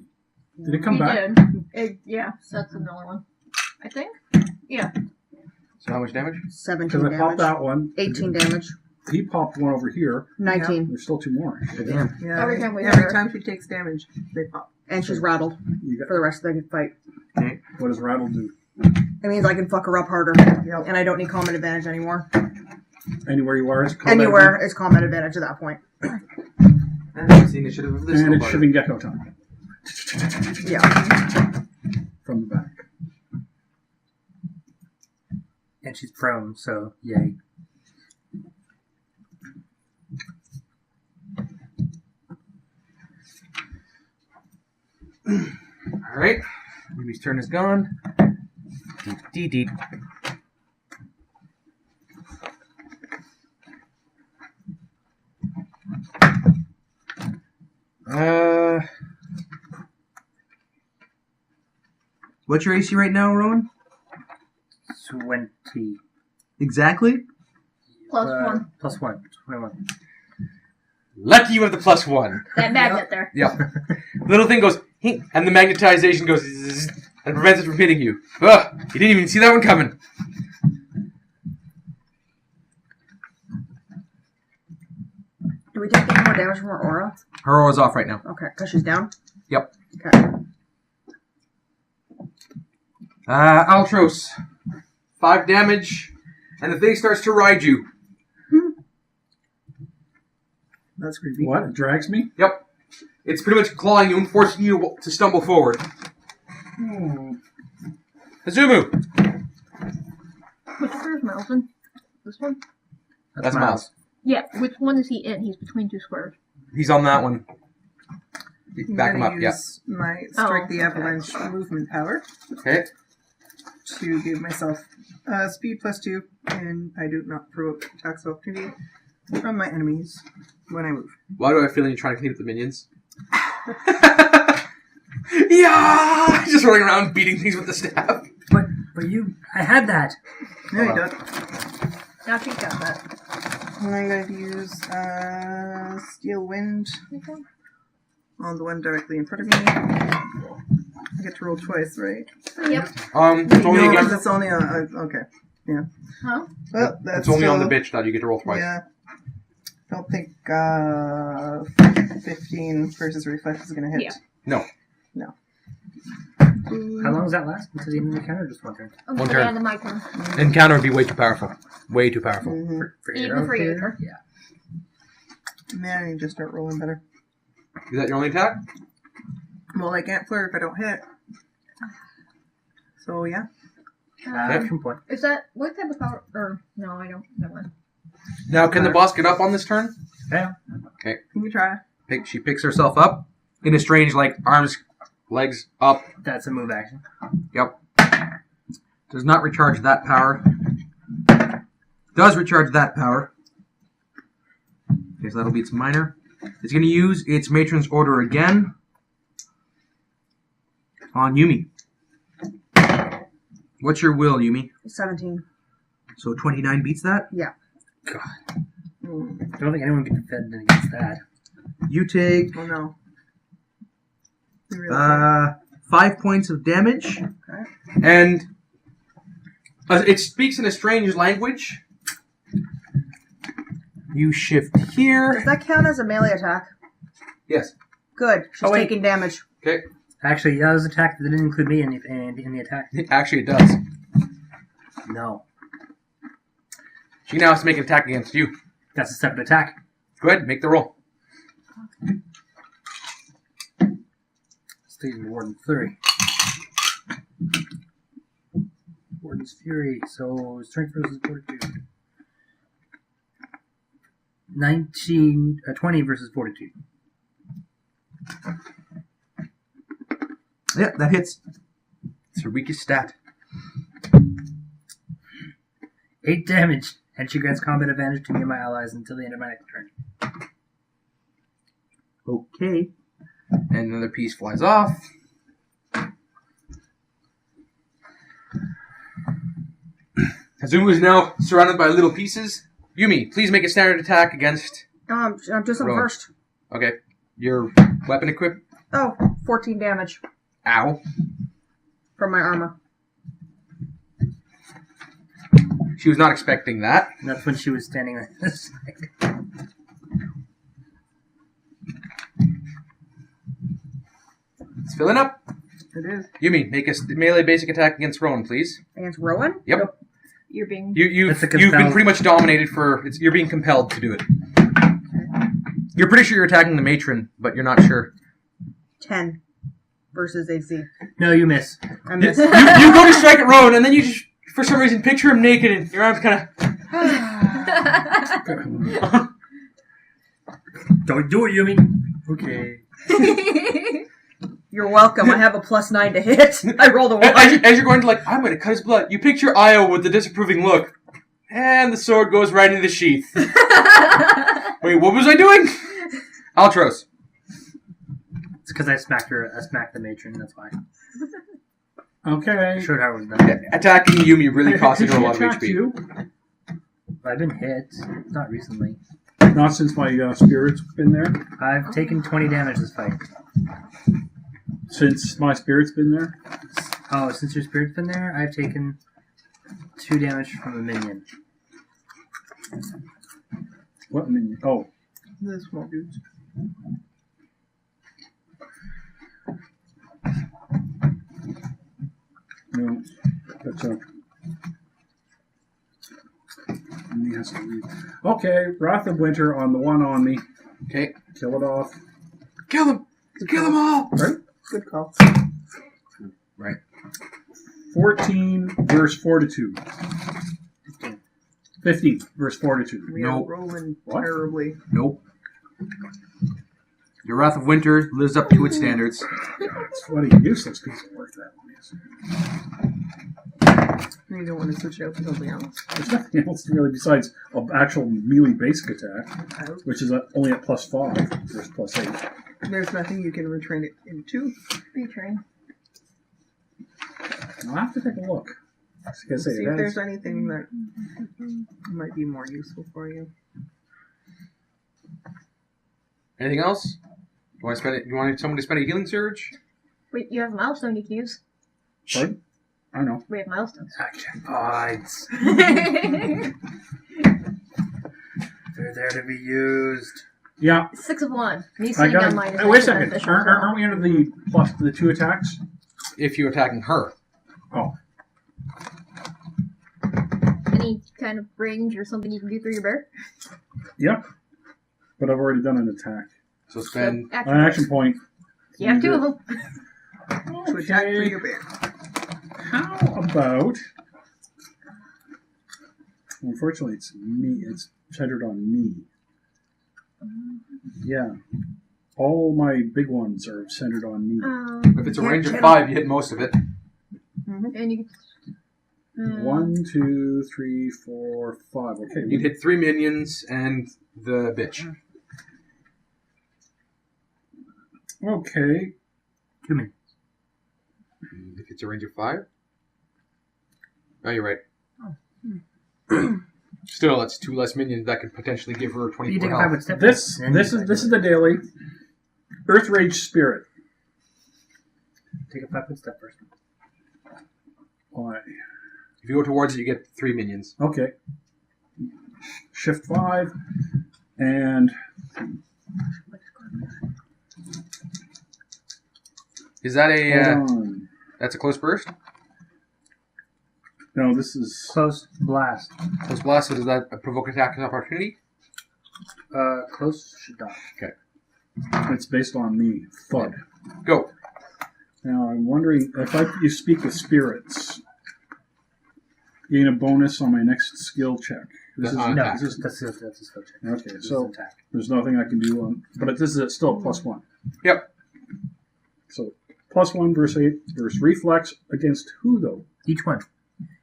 Did it come
You
back?
did. Yeah, so that's another one. I think? Yeah.
So how much damage?
17
Because I popped
damage.
that one.
18 damage.
He popped one over here.
19.
There's still 2 more.
Damn.
Yeah.
Every time we hit
every
her.
time she takes damage, they pop.
And she's rattled
You got,
for the rest of the fight.
what does rattle do?
It means I can fuck her up harder.
Yep.
And I don't need combat advantage anymore.
Anywhere you are is combat.
Anywhere is combat advantage at that point.
That's the initiative of this
And it's
nobody.
shiving gecko time.
Yeah.
From the back.
And she's prone, so yay.
Alright. Yumi's turn is gone. Deet, deet, deet. What's your AC right now, Rowan?
20.
Exactly?
Plus one.
Plus 1. 21.
Lucky you have the +1.
That magnet there.
Yep. Little thing goes, "Hink," and the magnetization goes zzz, and prevents it from hitting you. Ugh, you didn't even see that one coming.
Do we take any more damage from her aura?
Her aura's off right now.
Okay, because she's down?
Yep.
Okay.
Altros. 5 damage, and the thing starts to ride you.
That's creepy.
What? It drags me?
Yep. It's pretty much clawing you and forcing you to stumble forward. Hazumu.
Which square is Miles in? This one?
That's Miles.
Yeah, which one is he in? He's between 2 squares.
He's on that one.
I'm
Back him
gonna
up, yeah.
use my strike the
okay.
avalanche movement power
Okay.
to give myself speed +2, and I do not provoke attacks of opportunity from my enemies when I move.
Why do I feel like you're trying to clean up the minions? Yeah! Just running around beating things with the staff.
But you... I had that!
No, you
Oh,
don't.
Now she's got that.
And I'm going to use Steel Wind on the one directly in front of me. I get to roll twice, right?
Yep.
It's only
No,
against,
it's only on... okay. Yeah.
Huh?
Well, that's
it's only on the
still-
bitch that you get to roll twice.
Yeah. I don't think 15 versus reflex is going to hit.
Yeah.
No.
How long does that last? Until the end of the encounter or just one turn?
Until the
turn.
end of my turn.
Encounter would be way too powerful. Way too powerful.
Mm-hmm.
For
Even for you.
Yeah.
Man, I need to start rolling better.
Is that your only attack?
Well, I can't flare if I don't hit. So, yeah.
Action point.
Is that what type of power? Or no, I don't. Never mind.
Now, can the boss get up on this turn?
Yeah.
You can try.
She picks herself up in a strange, arms, legs up.
That's a move action.
Yep. Does not recharge that power. Does recharge that power. Okay, so that'll be its minor. It's going to use its matron's order again on Yumi. What's your will, Yumi?
17.
So 29 beats that?
Yeah.
God. I don't think anyone can defend against that.
You take
Oh no. You really can't.
5 points of damage.
Okay.
And it speaks in a strange language. You shift
Does
here.
that count as a melee attack?
Yes.
Good. She's
Oh, wait.
taking damage.
Okay.
Actually, that was an attack that didn't include me in the attack.
Actually, it does.
No.
She now has to make an attack against you.
That's a separate attack.
Go ahead, make the roll.
Let's take the Warden's Flurry. Warden's Fury. So, strength versus fortitude. 20 versus fortitude.
Yeah, that hits. It's her weakest stat.
8 damage, and she grants combat advantage to me and my allies until the end of my next turn.
Okay. And another piece flies off. Hazumu is now surrounded by little pieces. Yumi, please make a standard attack against...
I'm just on
Rowan.
first.
Okay. Your weapon equip.
Oh, 14 damage
Ow.
from my armor.
She was not expecting that.
And that's when she was standing on this side.
It's filling up.
It is.
Yumi, make a melee basic attack against Rowan, please.
Against Rowan?
Yep.
You're being.
You've
That's a
been
compelled-
pretty much dominated for... you're being compelled to do it. You're pretty sure you're attacking the matron, but you're not sure.
10 versus AC.
No, you miss.
I
You,
miss.
you go to strike at Rowan, and then you just, for some reason, picture him naked, and your arms kind of...
Don't do it, Yumi. Okay.
You're welcome. I have a +9 to hit. I rolled a 1.
As you're going to, like, I'm going to cut his blood, you picture Io with the disapproving look, and the sword goes right into the sheath. Wait, what was I doing? Altros.
It's because I smacked the matron, that's why.
Okay.
I showed how it was done.
Attacking Yumi really costing
Has
her a
she
lot of
attacked
HP.
you?
I've been hit. Not recently.
Not since my spirit's been there.
I've taken 20 damage this fight.
Since my spirit's been there.
Oh, since your spirit's been there, I've taken 2 damage from a minion.
What minion? Oh,
The small dudes.
no. That's a. He has to leave. Okay, Wrath of Winter on the one on me.
Okay.
Kill it off.
Kill them! Kill them all!
Right?
Good call.
Right.
14 verse Fortitude. 15 verse Fortitude.
We
Nope.
are rolling
What?
terribly.
Nope. Your Wrath of Winter lives up to its standards.
What a useless piece of work that one is.
You don't want to switch it out for something else.
There's nothing else really besides an actual melee basic attack, which is only at +5 versus +8.
There's nothing you can retrain it into.
Retrain.
I'll have to take a look. I was gonna say,
See
it
if there's
has-
anything that might be more useful for you.
Anything else? You want to spend it? You want someone to spend a healing surge?
Wait, you have a milestone you can use.
Pardon? I know.
We have milestones.
Action points. They're there to be used.
Yeah,
6 of 1. Me
I
sitting
got
on
it.
mine is
Hey, wait a
also
second.
beneficial as
Aren't
well.
we under the plus the 2 attacks?
If you're attacking her.
Oh,
Any kind of range or something you can do through your bear?
yep. But I've already done an attack.
So spend...
Action
An action point.
You have 2 of them.
To attack for
Okay.
your bear.
How about? Unfortunately, it's me. It's centered on me. Yeah. All my big ones are centered on me.
If it's a
Yeah,
range of
hit
5, you hit most of it.
And you can.
1, 2, 3, 4, 5. Okay.
You'd hit 3 minions and the bitch.
Okay.
2 minutes.
If it's a range of 5? Oh, you're right. Still, that's 2 less minions that could potentially give her
You
24
take a
health.
5 foot step.
This
and
is the daily Earth Rage Spirit.
Take a 5 foot step first.
Why?
If you go towards it, you get 3 minions.
Okay. Shift 5 and
Is that a...
hold on.
that's a close burst?
No, this is
Close blast.
Close blast, so does that provoke attack of opportunity?
Close should die.
it's based on me. Thud.
Go.
Now I'm wondering if you speak with spirits, gain a bonus on my next skill check. This is
On
No,
attack.
this is-
that's a skill check.
okay.
This is
So
attack.
there's nothing I can do on, but this is still a +1.
Yep.
So +1 versus 8 versus reflex against who though?
Each one.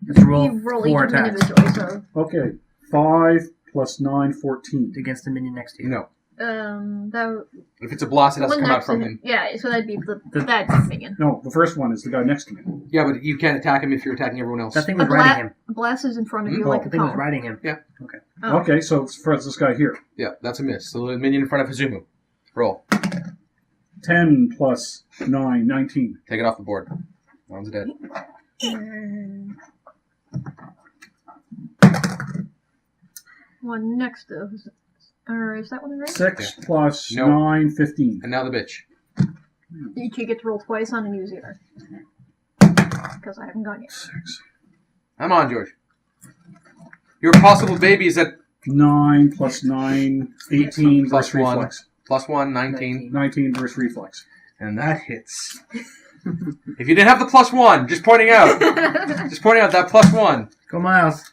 Let's roll
You roll
4
each of them
attacks
individually, so
Okay, 5 + 9, 14.
against the minion next to you.
No.
that
If it's a blast, it has to
one
come out
next to
from
him.
him.
Yeah, so that'd be the
The-
that minion.
No, the first one is the guy next to me.
Yeah, but you can't attack him if you're attacking everyone else.
That thing
A
was riding him.
blast is in front of you
Oh,
like
The
a
thing was
column.
riding him.
Oh.
Okay, so it's for this guy here.
Yeah, that's a miss. So the minion in front of Hazumu. Roll.
10 + 9, 19.
Take it off the board. That one's dead.
One next to, or is that one right?
6 +
No.
9, 15.
And now the bitch.
You two get to roll twice on and use either. Because I haven't gone yet.
6.
I'm on, George. Your possible baby is at
9 + 9, 18
Plus
versus
1.
reflex.
+1, 19.
19 versus reflex.
And that hits. If you didn't have the +1, just pointing out. Just pointing out that +1.
Go Miles.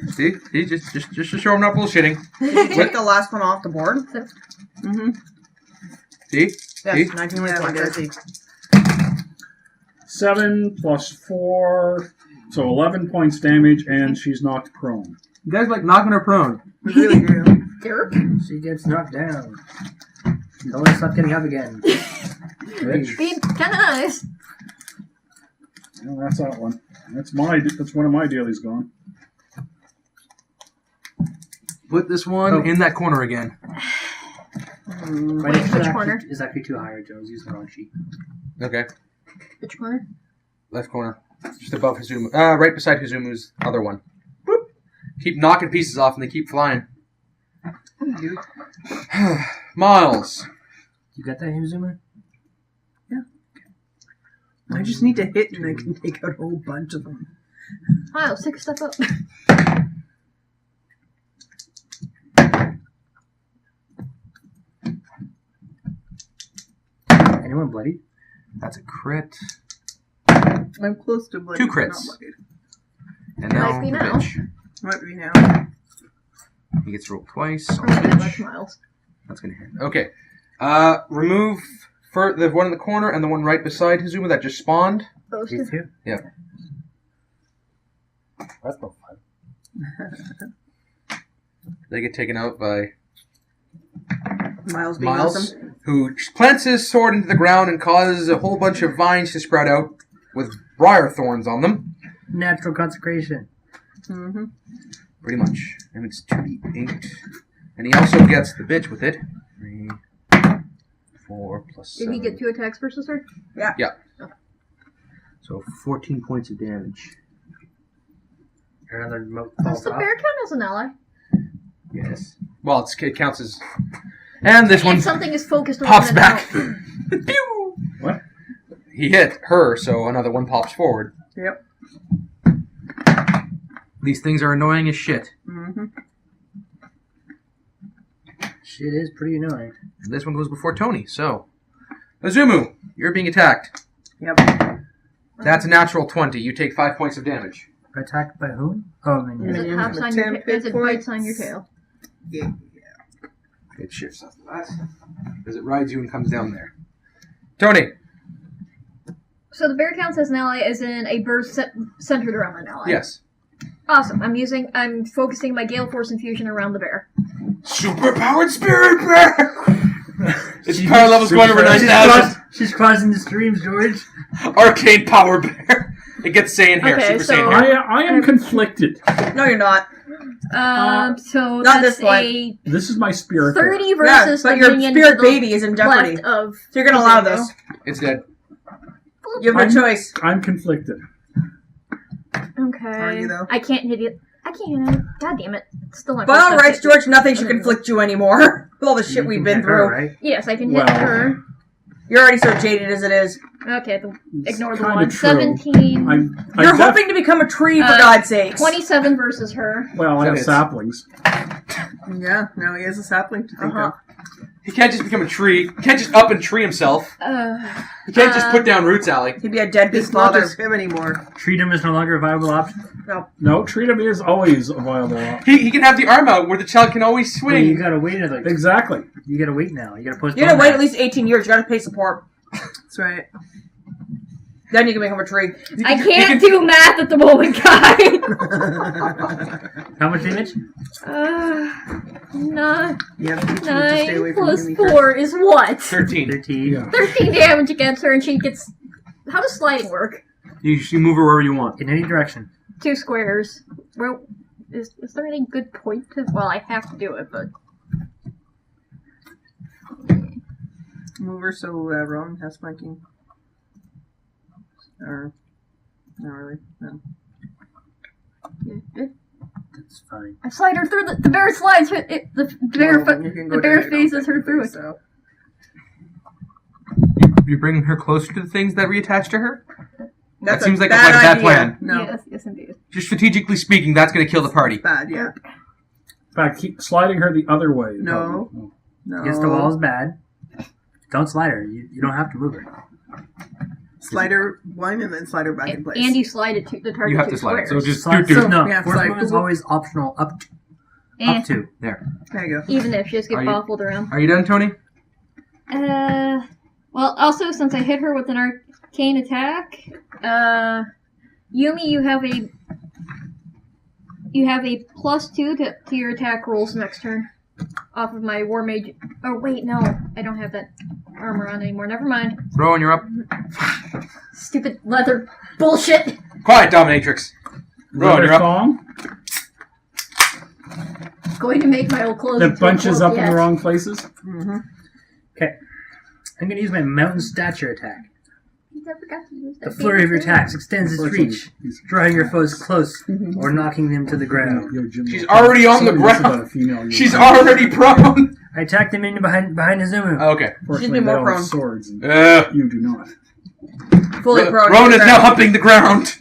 See? Just to show him not bullshitting.
Did you take the last one off the board?
Mm-hmm.
See?
Yes,
See?
19 wins one, Darcy.
7 + 4, so 11 points damage, and she's knocked prone.
You guys like knocking her prone.
We really do.
Derp.
She gets knocked down. Don't let her stop getting up again.
Bitch.
Being kind of nice.
Well, that's that one. That's one of my dailies gone.
Put this one in that corner again.
Right,
Wait,
it's
which
actually-
corner?
It's actually too high. Joe's using the wrong sheet.
Okay.
Which corner?
Left corner. Just above Hazumu. Right beside Hazumu's other one. Boop. Keep knocking pieces off and they keep flying. Miles.
You got that, Hizuma?
I just need to hit and I can take out a whole bunch of them.
Miles, take a step up.
Anyone bloody?
That's a crit.
I'm close to bloody.
2
but
crits.
not bloodied.
And now
Might be
the
now.
bitch.
Might be now.
He gets rolled twice.
Oh
On the
my god, that's
bitch.
Miles.
That's gonna hit. Okay. Remove the one in the corner and the one right beside Hazumu that just spawned.
Those two.
These two?
Yeah.
That's no fun.
They get taken out by
Miles being
Miles,
awesome.
who plants his sword into the ground and causes a whole bunch of vines to sprout out with briar thorns on them.
Natural consecration.
Mm-hmm.
Pretty much. And it's 2d8. And he also gets the bitch with it. 3, 4 plus
Did
7.
he get 2 attacks versus her?
So 14 points of damage.
Another remote
Does
falls
the
off.
bear count as an ally?
Yes. Well, it counts as... And this one
If something is focused on
pops
an
back.
ally-
Pew!
What?
He hit her, so another one pops forward.
Yep.
These things are annoying as shit.
Mm-hmm.
Shit is pretty annoying.
And this one goes before Tony, so... Azumu, you're being attacked.
Yep.
That's a natural 20. You take 5 points of damage.
Attacked by whom? Oh, minions.
As it
Minions
hops
with
on your
10
ta- as it
hit
bites
points.
on your tail.
Yeah.
It shifts after that. As it rides you and comes down there. Tony!
So the bear counts as an ally as in a burst centered around an ally.
Yes.
Awesome. I'm focusing my Gale Force infusion around the bear.
Superpowered spirit bear! Its power level's going over 9,000.
She's crossing the streams, George.
Arcane Power Bear. It gets Saiyan hair.
Okay,
Super
so-
Saiyan hair.
I am conflicted.
No, you're not.
So
Not
that's
this one.
a
This is my spirit.
30
Yeah,
versus
but
the
your
minion
spirit
to the
baby is in jeopardy.
left of.
So you're gonna allow this.
It's dead.
You have no choice.
I'm conflicted.
Okay.
Are you, though?
I can't hit it. I can't hit it. God damn it. It's still my
By
first
all
time
rights,
hitting.
George, nothing should conflict you anymore. With all the shit we've been
Hit her,
through.
right?
Yes, I can hit
Well-
her.
You're already so jaded as it is.
Okay, ignore the
kinda
one.
true.
17.
You're hoping to become a tree, for God's sake.
27 versus her.
Well, I have
That is-
saplings.
Yeah, now he has a sapling to think of.
He can't just become a tree. He can't just up and tree himself. He can't just put down roots, Allie.
He'd be a deadbeat
It's not
father.
just him anymore.
Treatum is no longer a viable option.
No, Treatum is always a viable option.
He can have the arm out where the child can always
Well, you
swing.
gotta wait another.
Exactly.
You gotta wait now. You gotta postpone.
You're gonna wait
that.
at least 18 years. You gotta pay support.
That's right.
Then you can become a tree.
I can't do math at the moment, guys.
How much damage?
You have to stay
9
away from
plus
Yumi
4 is what?
13.
13.
Yeah.
13 damage against her, and she gets. How does sliding work?
You move her wherever you want.
In any direction.
2 squares. Well, is there any good point to? Well, I have to do it, but
Move her so Rowan has flanking. Or, not really. No.
That's fine.
I slide her through the bear slides her. The bear
Well, you can go
the bear
down
phases her through it.
so.
You bring her closer to the things that reattach to her?
That's
that seems
a
like a
bad
bad
idea.
plan.
No,
Yes, indeed.
Just strategically speaking, that's going to kill the party.
bad, yeah.
In fact, keep sliding her the other way.
No.
Oh.
No.
Against the wall is bad. Don't slide her. You don't have to move her.
Slider one and then slider back in place.
And you slide it to the target
You have
2
to slide it.
squares.
So just
Slide,
do.
no,
Yeah,
force
slide.
movement is always optional. Up
Eh,
to.
There you go.
even if she just
Are
gets
you-
waffled around.
Are you done, Tony?
Well, also since I hit her with an arcane attack, Yumi, you have a +2 to your attack rolls next turn, off of my war mage. Oh wait, no, I don't have that armor on anymore. Never mind.
Rowan, you're up.
Stupid leather bullshit.
Quiet, Dominatrix. Rowan,
Leather
you're up.
thong
Going to make my old clothes.
that
into a
bunches
cloak
up in
yet.
the wrong places.
Mm-hmm.
Okay. I'm going to use my mountain stature attack.
You never got to use
The
that
flurry of your
thing.
attacks extends its reach, drawing your foes close or knocking them to the ground.
Yo, Jim,
She's already on the
somebody knows
ground.
about a female, you
She's
know.
already prone.
I attack the minion behind Izumu.
Okay.
Fortunately,
She'd be more
they all have
prone.
swords, and
Uh,
you do not.
Fully prone.
Rowan is now humping the ground.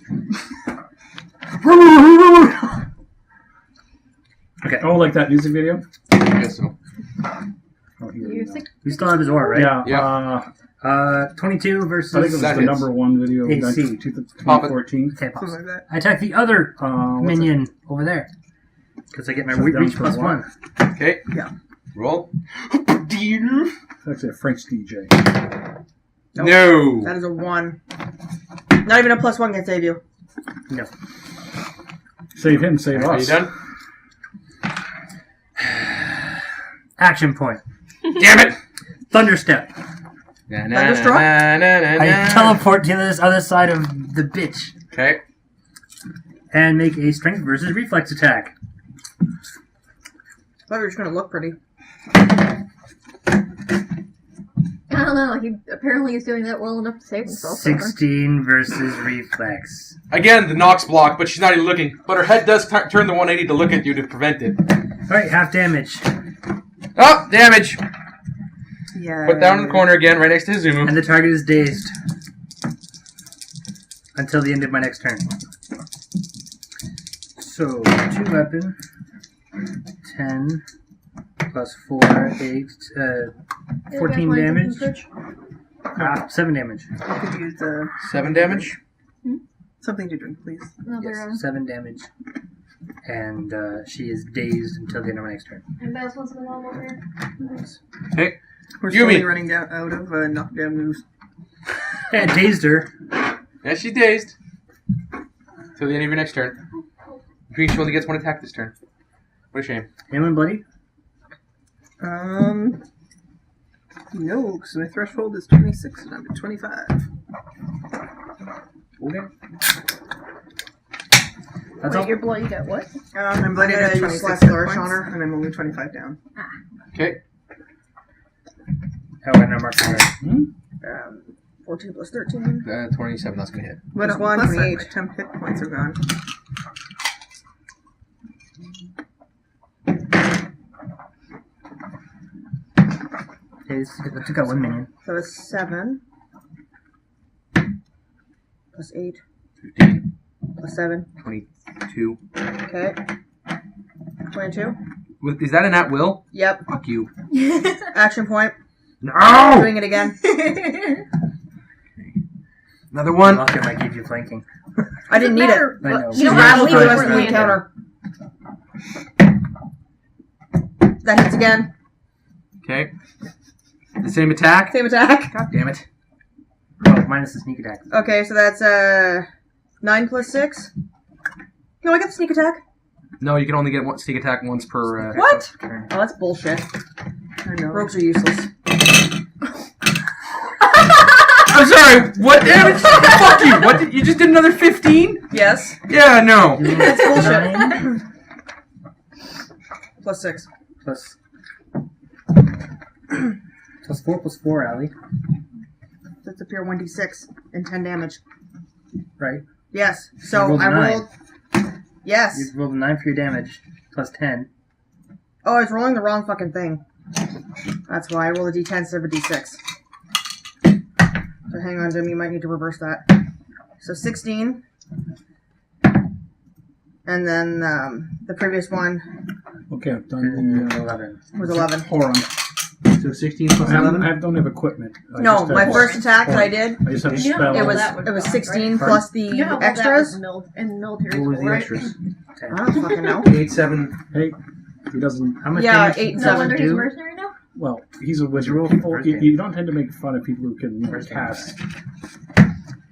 Okay.
Oh, like that music video?
I guess so.
Oh, here we
Music.
go.
We still have his aura, right?
Yeah.
Yeah.
22 versus.
I think it was
That
the
hits.
number one video of
AC.
2014.
Okay, pause.
Something like that.
I attack the other
What's
minion over there. Because I get my
Shut down
reach
for
plus
a while.
1.
Okay.
Yeah.
Roll.
It's actually a French DJ.
No.
That is a 1. Not even a +1 can save you.
No.
Save him, save
Are you
us.
done?
Action point.
Damn it.
Thunderstep.
Thunderstruck?
I teleport to this other side of the bitch
Okay.
and make a strength versus reflex attack.
Thought you were just gonna look pretty.
I don't know. He apparently is doing that well enough to save himself. so far.
16 versus reflex.
Again, the Nox block, but she's not even looking. But her head does turn the 180 to look at you to prevent it.
Alright, half damage.
Oh, damage.
Yeah.
Put down in the corner again, right next to Hizumu.
And the target is dazed. Until the end of my next turn. So, 2 weapon. 10. Plus 4, 8. 14 damage. 7 damage.
I could use
7 damage.
something to drink, please.
Another,
7 damage. And she is dazed until the end of my next turn.
and Baz wants to go over here.
Okay.
We're
Yumi.
slowly running down out of knockdown moves.
Yeah, dazed her.
Yeah, she's dazed. Till the end of your next turn. Which means she only gets 1 attack this turn. What a shame.
Anyone bloody?
No, because my threshold is 26 and I'm at 25.
Okay. That's
Wait,
all.
your bloody got what?
I'm bloody
gonna
at
use
26
less
hit
flourish
points,
on her.
and I'm only 25 down.
Okay.
Oh, and I'm marking already.
14 plus 13.
27. That's gonna hit.
But
Plus one,
plus
28.
my temp hit points are gone.
Okay, I took out 1 minion.
So it's 7. Plus 8.
15.
Plus 7.
22.
Okay. 22.
Is that an at will?
Yep.
Fuck you.
Action point.
No!
Doing it again.
Another one.
Lucky I gave you flanking.
I didn't need it.
I know.
She's
You don't
rattled
have
for
to
the
leave
rest of the
it
encounter. That hits again.
Okay. The same attack.
Same attack.
God damn it.
Oh, minus the sneak attack.
Okay, so that's 9 plus 6. No, I get the sneak attack.
No, you can only get one sneak attack once per.
What?
Turn.
Oh, that's bullshit.
I know.
Rogues are useless.
I'm sorry. What damage? Fuck you. What? You just did another 15?
Yes.
Yeah. No.
That's bullshit.
9
Plus 6.
plus. Plus 4 plus 4, Allie.
That's a pure 1d6 and 10 damage.
Right?
Yes. So
You rolled a
I
9.
rolled. Yes.
You rolled a 9 for your damage. Plus 10.
Oh, I was rolling the wrong fucking thing. That's why I rolled a d10 instead of a d6. So hang on, Jim. You might need to reverse that. So 16. And then the previous one
Okay, I've done the
11.
was 11.
horror.
So 16 plus
I
11.
don't have equipment. I
No,
just have
my
horror.
first attack that I did,
I just have a
You know,
spell.
it was
that would
it was
count,
16
right?
plus the
You know how
extras.
that was in military
What was
school,
the
right?
extras?
I don't fucking know.
8, 7.
Hey, he doesn't.
How much
Yeah,
damage
8 and
No
7.
wonder he's a
do?
mercenary now?
Well, he's a wizard.
roll
People,
first
you,
damage.
you don't tend to make fun of people who can cast,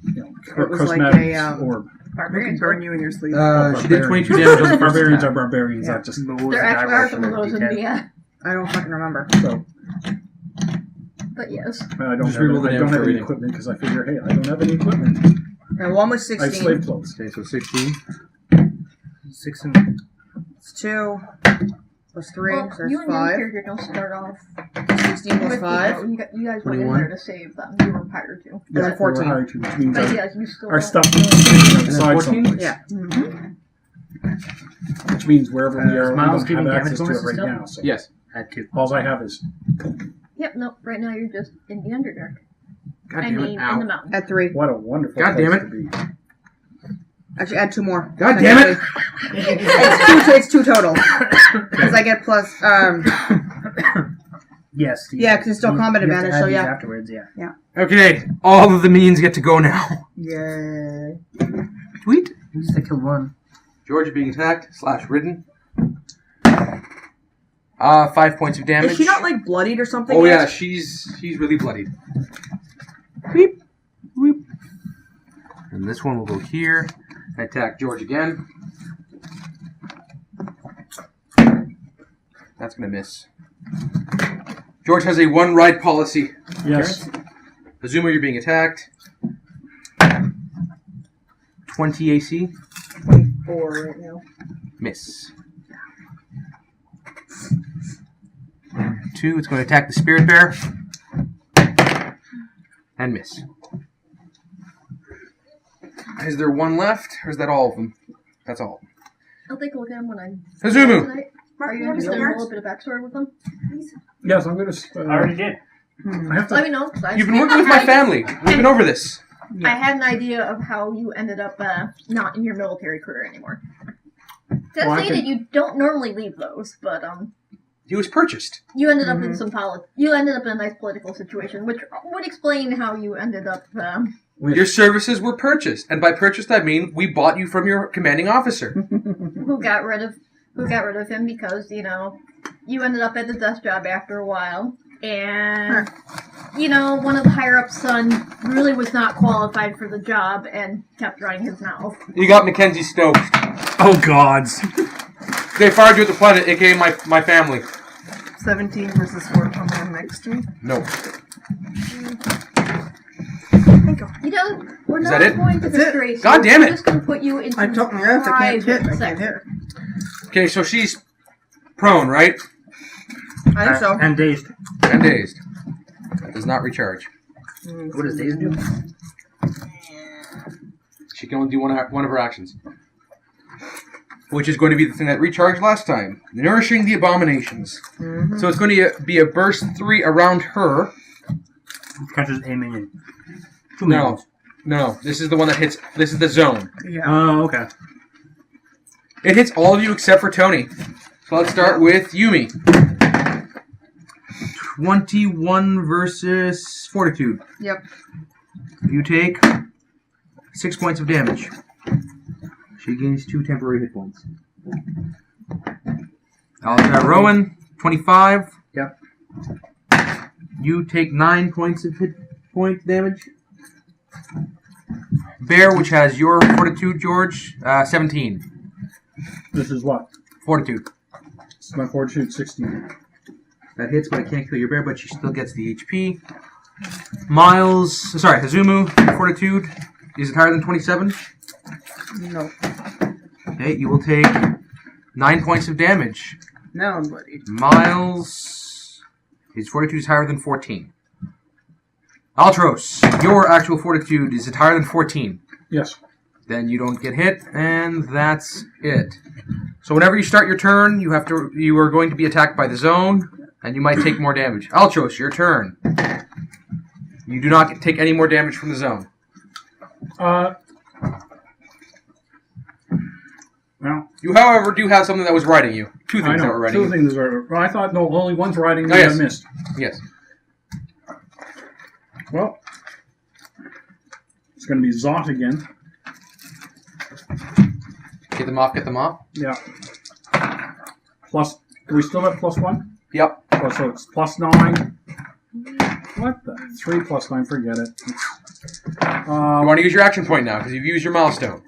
It was like
cosmetics
a,
or
We can
Barbarians.
burn you in your sleep.
She did 22 damage on the first
barbarians
attack.
are barbarians.
Yeah.
That just
But what was
There
the die
actually
roll
are
for
some of
the
those in
D10?
I don't fucking remember.
so.
but yes.
I don't
Just
have,
reroll the
I
damage
don't
for
have any
everything.
equipment because I figure, hey, I don't have any equipment.
And one was
I have
16.
slave clothes.
Okay, so 16.
6 and.
It's 2 plus 3,
Well,
so
you
there's
and your
5.
character don't start off
16 plus
with
5.
You guys went in
21.
there to save them. You were hired to.
Yeah,
then 14.
we were hired to, which means
But yes, you still
our
don't-
stuff is sitting outside
14?
someplace.
Yeah.
Which means wherever we are, we
Miles
don't
giving
have
damage
access to it
bonuses
right
still?
now. So
Yes.
Add 2.
all I have is
Yep, no, right now you're just in the Underdark.
God
I
damn
mean,
it.
in
Ow.
the mountain.
At 3.
what a wonderful
God
place
damn it.
to be.
Actually, add 2 more.
God damn it.
It's 2 total. Because I get plus,
Yes.
yeah, because it's still combat
you have to
advantage,
add
so
these
yeah.
Afterwards, yeah.
Okay, all of the minions get to go now.
Yay.
Sweet.
At least I killed 1.
George being attacked / ridden. 5 points of damage.
Is she not like bloodied or something?
Oh
yet?
yeah, she's really bloodied. Weep, weep. And this one will go here. I attack George again. That's gonna miss. George has a 1 ride policy.
Yes.
Azuma, you're being attacked. 20 AC.
4 right now.
Miss. 2, it's going to attack the Spirit Bear. And miss. Is there 1 left, or is that all of them? That's all.
I'll take a look at them when I'm
Hazumu!
tonight.
Mark,
Are you
you have
interested in a
cards?
little bit of backstory with them?
Yes, I'm going to.
I already did.
I have
Let
to.
me know. 'Cause
You've been working with my family. We've been over this.
I had an idea of how you ended up not in your military career anymore. That's
Well, I
saying
can-
that you don't normally leave those, but
He was purchased.
you ended up in some You ended up in a nice political situation, which would explain how you ended up.
Your services were purchased, and by purchased I mean we bought you from your commanding officer.
Who got rid of him because you ended up at the desk job after a while, and one of the higher ups' son really was not qualified for the job and kept running his mouth.
You got Mackenzie Stokes.
Oh gods!
They fired you at the planet, aka my family.
17 versus 4 on the one next to me.
No.
You know, we're
Is
not
that it?
going to
That's it.
disgrace.
God damn
We're
it.
just going to put you into
I don't know if I can't hit. I can't
private
hit.
Okay, so she's prone, right?
I think so.
And dazed.
And dazed. Does not recharge.
What does dazed do?
She can only do one of her actions. Which is going to be the thing that recharged last time. Nourishing the abominations.
Mm-hmm.
So it's going to be a burst 3 around her.
Catches aiming in 2
No.
minutes.
No, this is the one that hits. This is the zone.
Yeah.
Oh, okay.
It hits all of you except for Tony. So let's start with Yumi. 21 versus Fortitude.
Yep.
You take 6 points of damage. She gains 2 temporary hit points. Rowan, 25.
Yep.
You take 9 points of hit point damage. Bear, which has your Fortitude, George, 17.
This is what?
Fortitude.
It's my fortitude 16.
That hits, but I can't kill your bear, but she still gets the HP. Hazumu, Fortitude. Is it higher than 27?
No.
Okay, you will take 9 points of damage.
No, buddy.
Miles, his Fortitude is higher than 14. Altros, your actual Fortitude, is it higher than 14?
Yes.
Then you don't get hit, and that's it. So whenever you start your turn, you are going to be attacked by the zone, and you might take more damage. Altros, your turn. You do not take any more damage from the zone.
Well,
You, however, do have something that was riding you. Two
I
things that were
know.
riding
Two
you.
things are. Well, I thought no, only one's riding me.
Oh, yes.
I missed.
Yes.
Well, it's going to be Zot again.
Get them off, get them off.
Yeah. Plus, are we still at +1?
Yep.
Oh, so it's +9. What the? 3 + 9. Forget it.
You want to use your action point now, because you've used your milestone.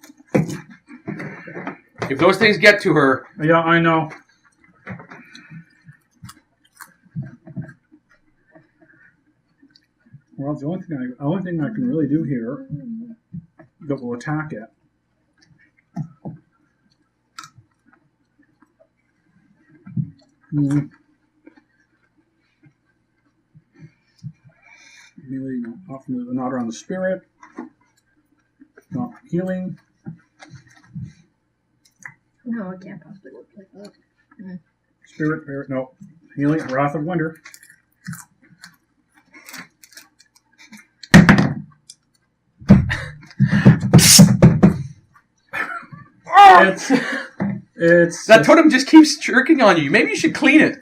If those things get to her,
Yeah, I know. Well, the only thing I can really do here that will attack it. Really not around the spirit. Not healing.
No, it can't possibly work like that.
Spirit, no. Healing, Wrath of Winter. It's
that totem just keeps jerking on you. Maybe you should clean it.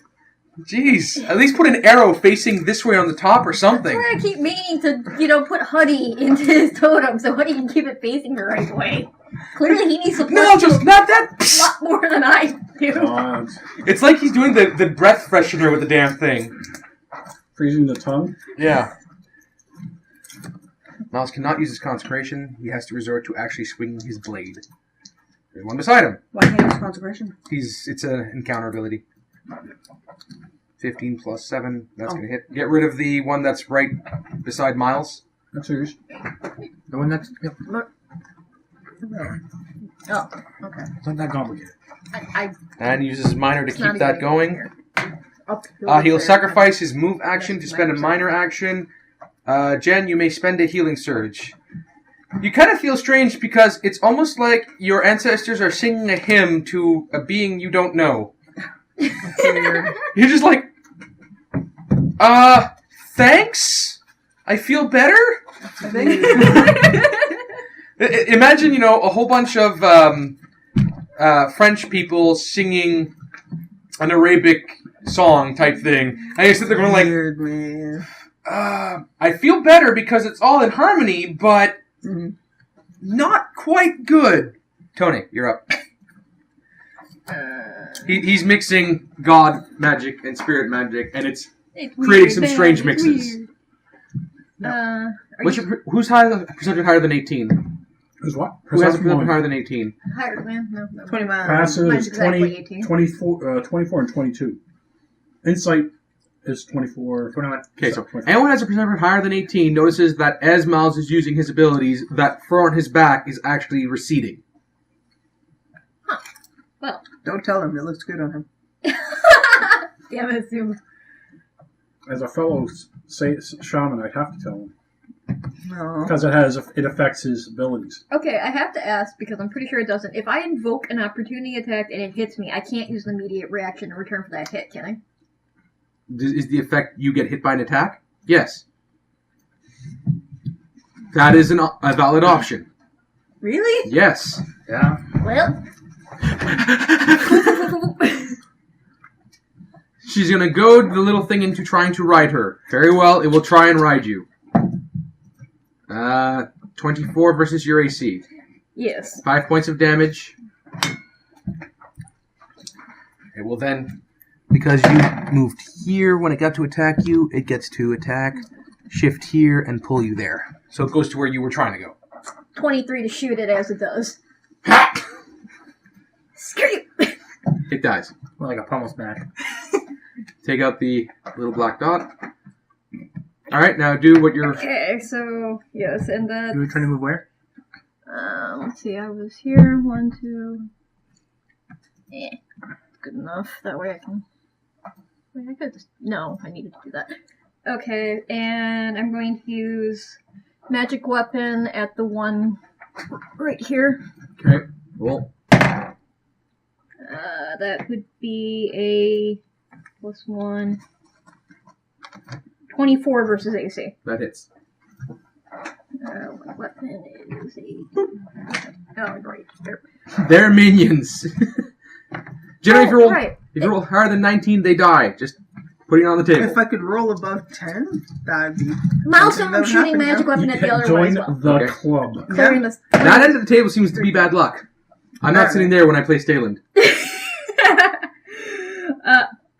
Jeez. At least put an arrow facing this way on the top or something.
That's why I keep meaning to, put honey into his totem so honey can keep it facing the right way. Clearly he needs support
No, just not that.
a lot more than I do.
It's like he's doing the breath freshener with the damn thing.
Freezing the tongue.
Yeah. Miles cannot use his consecration. He has to resort to actually swinging his blade. There's one beside him.
Why can't he use consecration?
It's an encounter ability. 15 plus 7. That's going to hit. Get rid of the one that's right beside Miles.
That's yours.
The one that's... Yep.
Oh, okay.
It's not that complicated.
I
And uses his minor to
it's not
keep that
even
going.
here.
He'll sacrifice his move action to spend a minor action. Jen, you may spend a healing surge. You kind of feel strange because it's almost like your ancestors are singing a hymn to a being you don't know. You're just like, thanks? I feel better?
I think.
Imagine, a whole bunch of French people singing an Arabic song type thing. And you sit there going like,
Weird, man.
I feel better because it's all in harmony, but not quite good. Tony, you're up. He's mixing God magic and spirit magic, and it's creating some strange mixes. Who's percentage higher than 18?
Who's what?
Who has percentage higher than 18?
Higher, man. No.
21.
Passive
Mine's
is
exactly
20,
18.
24 and 22. Insight is 24.
21.
Okay, so anyone has a perception higher than 18 notices that as Miles is using his abilities, that fur on his back is actually receding.
Well.
Don't tell him. It looks good on him.
Damn it, Zoom.
As a fellow shaman, I'd have to tell him.
No.
Because it affects his abilities.
Okay, I have to ask because I'm pretty sure it doesn't. If I invoke an opportunity attack and it hits me, I can't use an immediate reaction in return for that hit, can I?
Is the effect you get hit by an attack? Yes. That is a valid option.
Really?
Yes.
Yeah.
Well.
She's going to goad the little thing into trying to ride her. Very well, it will try and ride you. 24 versus your AC.
Yes.
5 points of damage. It will then, because you moved here when it got to attack you, it gets to attack, shift here, and pull you there. So it goes to where you were trying to go.
23 to shoot it as it does. Screw you!
It dies.
More like a pummel smash.
Take out the little black dot. Alright, now do what you're...
Okay, so, yes, and that...
You were trying to move where?
Let's see, I was here, 1, 2... good enough, that way I can... Wait, I could just... No, I needed to do that. Okay, and I'm going to use magic weapon at the one right here.
Okay, roll.
That would be a +1... 24 versus AC.
That hits.
Weapon is a... Oh, right. There.
They're minions. Generally,
Right.
if you roll higher than 19, they die. Just putting it on the table.
If I could roll above 10, that'd be...
Milestone
That
of
would
shooting
happen,
magic
yeah.
weapon at the other one
Join
as well.
the
Okay.
club.
Clearing this.
That end of the table seems to be bad luck. I'm not
Alright.
sitting there when I play Staland.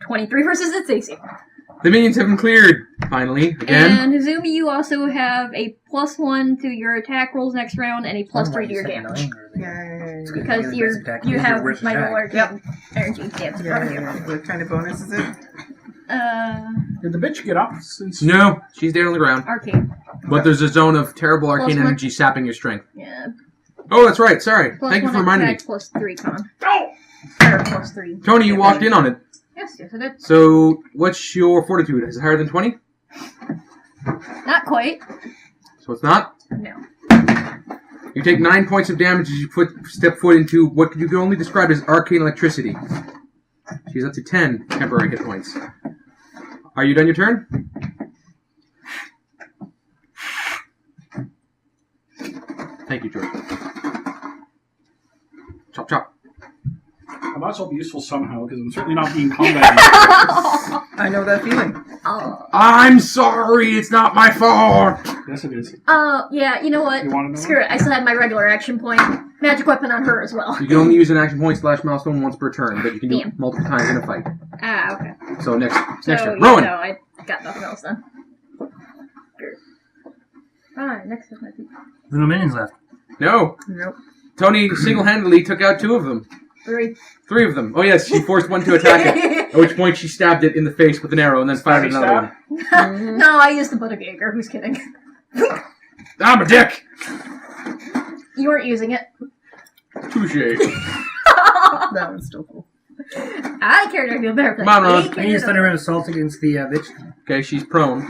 23 versus its AC.
The minions have been cleared, finally. Again.
And Hizumi, you also have a +1 to your attack rolls next round and a +3 to your damage.
Yay.
Because you have my roller energy dance in front of you.
What kind of bonus is it?
Did the bitch get up since...
No, she's dead on the ground.
Arcane.
But there's a zone of terrible arcane
Plus one.
energy sapping your strength.
Yeah.
Oh, that's right. Sorry.
Plus
Thank you
one
for reminding me.
attack, +3 con. Or +3.
Tony, you walked in on it.
Yes, I did.
So, what's your fortitude? Is it higher than 20?
Not quite.
So it's not?
No.
You take 9 points of damage as you step foot into what you can only describe as arcane electricity. She's up to 10 temporary hit points. Are you done your turn? Thank you, George. Chop, chop.
I might as well be useful somehow, because I'm certainly not being combated.
I know that feeling.
I'm sorry, it's not my fault.
Yes, it is.
Yeah, you know what?
You want to know?
Screw it. I still had my regular action point. Magic weapon on her as well.
You can only use an action point / milestone once per turn, but you can do
Damn.
it multiple times in a fight.
Ah, okay.
So next
So,
turn.
yeah,
Rowan!
no, I got nothing else then. Alright, next is my two.
Little minions left.
No.
Nope.
Tony single-handedly took out 2 of them.
3.
3 of them. Oh yes, she forced one to attack it. At which point she stabbed it in the face with an arrow and then fired
Stabby
another
stab?
one.
No, I used the butt of Jaeger. Who's kidding?
I'm a dick!
You weren't using it.
Touche.
That one's still cool.
I cared to do better.
Come on, Ron.
I use Thunder Assault against the bitch.
Okay, she's prone.